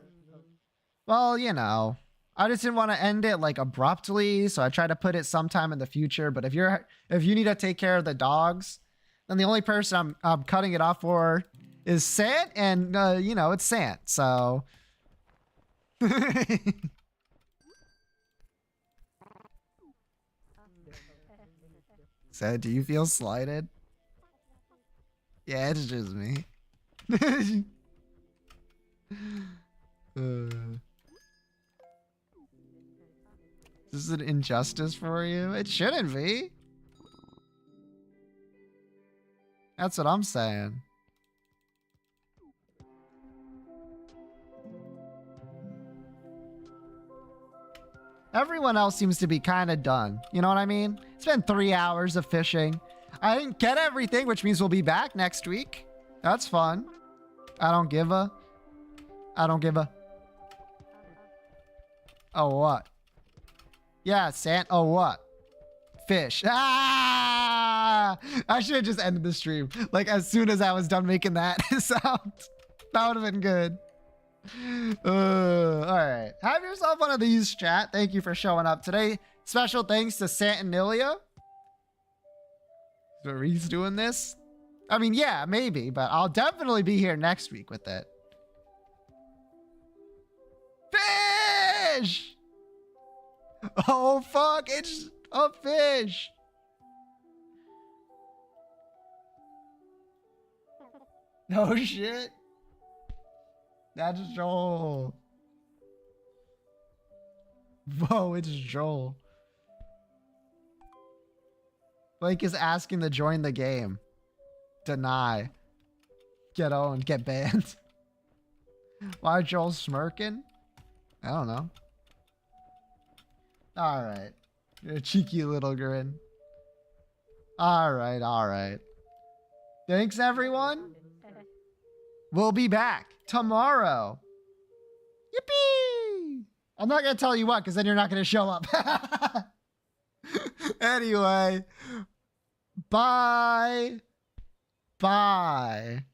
Well, you know, I just didn't want to end it like abruptly, so I tried to put it sometime in the future. But if you need to take care of the dogs, then the only person I'm cutting it off for is Sant, and you know, it's Sant. So. So, do you feel slighted? Yeah, it's just me. This is an injustice for you? It shouldn't be. That's what I'm saying. Everyone else seems to be kind of done. You know what I mean? It's been 3 hours of fishing. I didn't get everything, which means we'll be back next week. That's fun. I don't give a. Oh, what? Yeah, Sant. Oh, what? Fish. Ah! I should have just ended the stream. Like, as soon as I was done making that sound. That would have been good. All right. Have yourself one of these, chat. Thank you for showing up today. Special thanks to Sant and Nilia. So Reese doing this? I mean, yeah, maybe, but I'll definitely be here next week with it. Fish! Oh, fuck. It's a fish. No shit. That's Joel. Whoa, it's Joel. Blake is asking to join the game. Deny. Get owned. Get banned. Why is Joel smirking? I don't know. Alright. You're a cheeky little grin. Alright, alright. Thanks, everyone. We'll be back tomorrow. Yippee! I'm not going to tell you what, because then you're not going to show up. Anyway. Bye. Bye.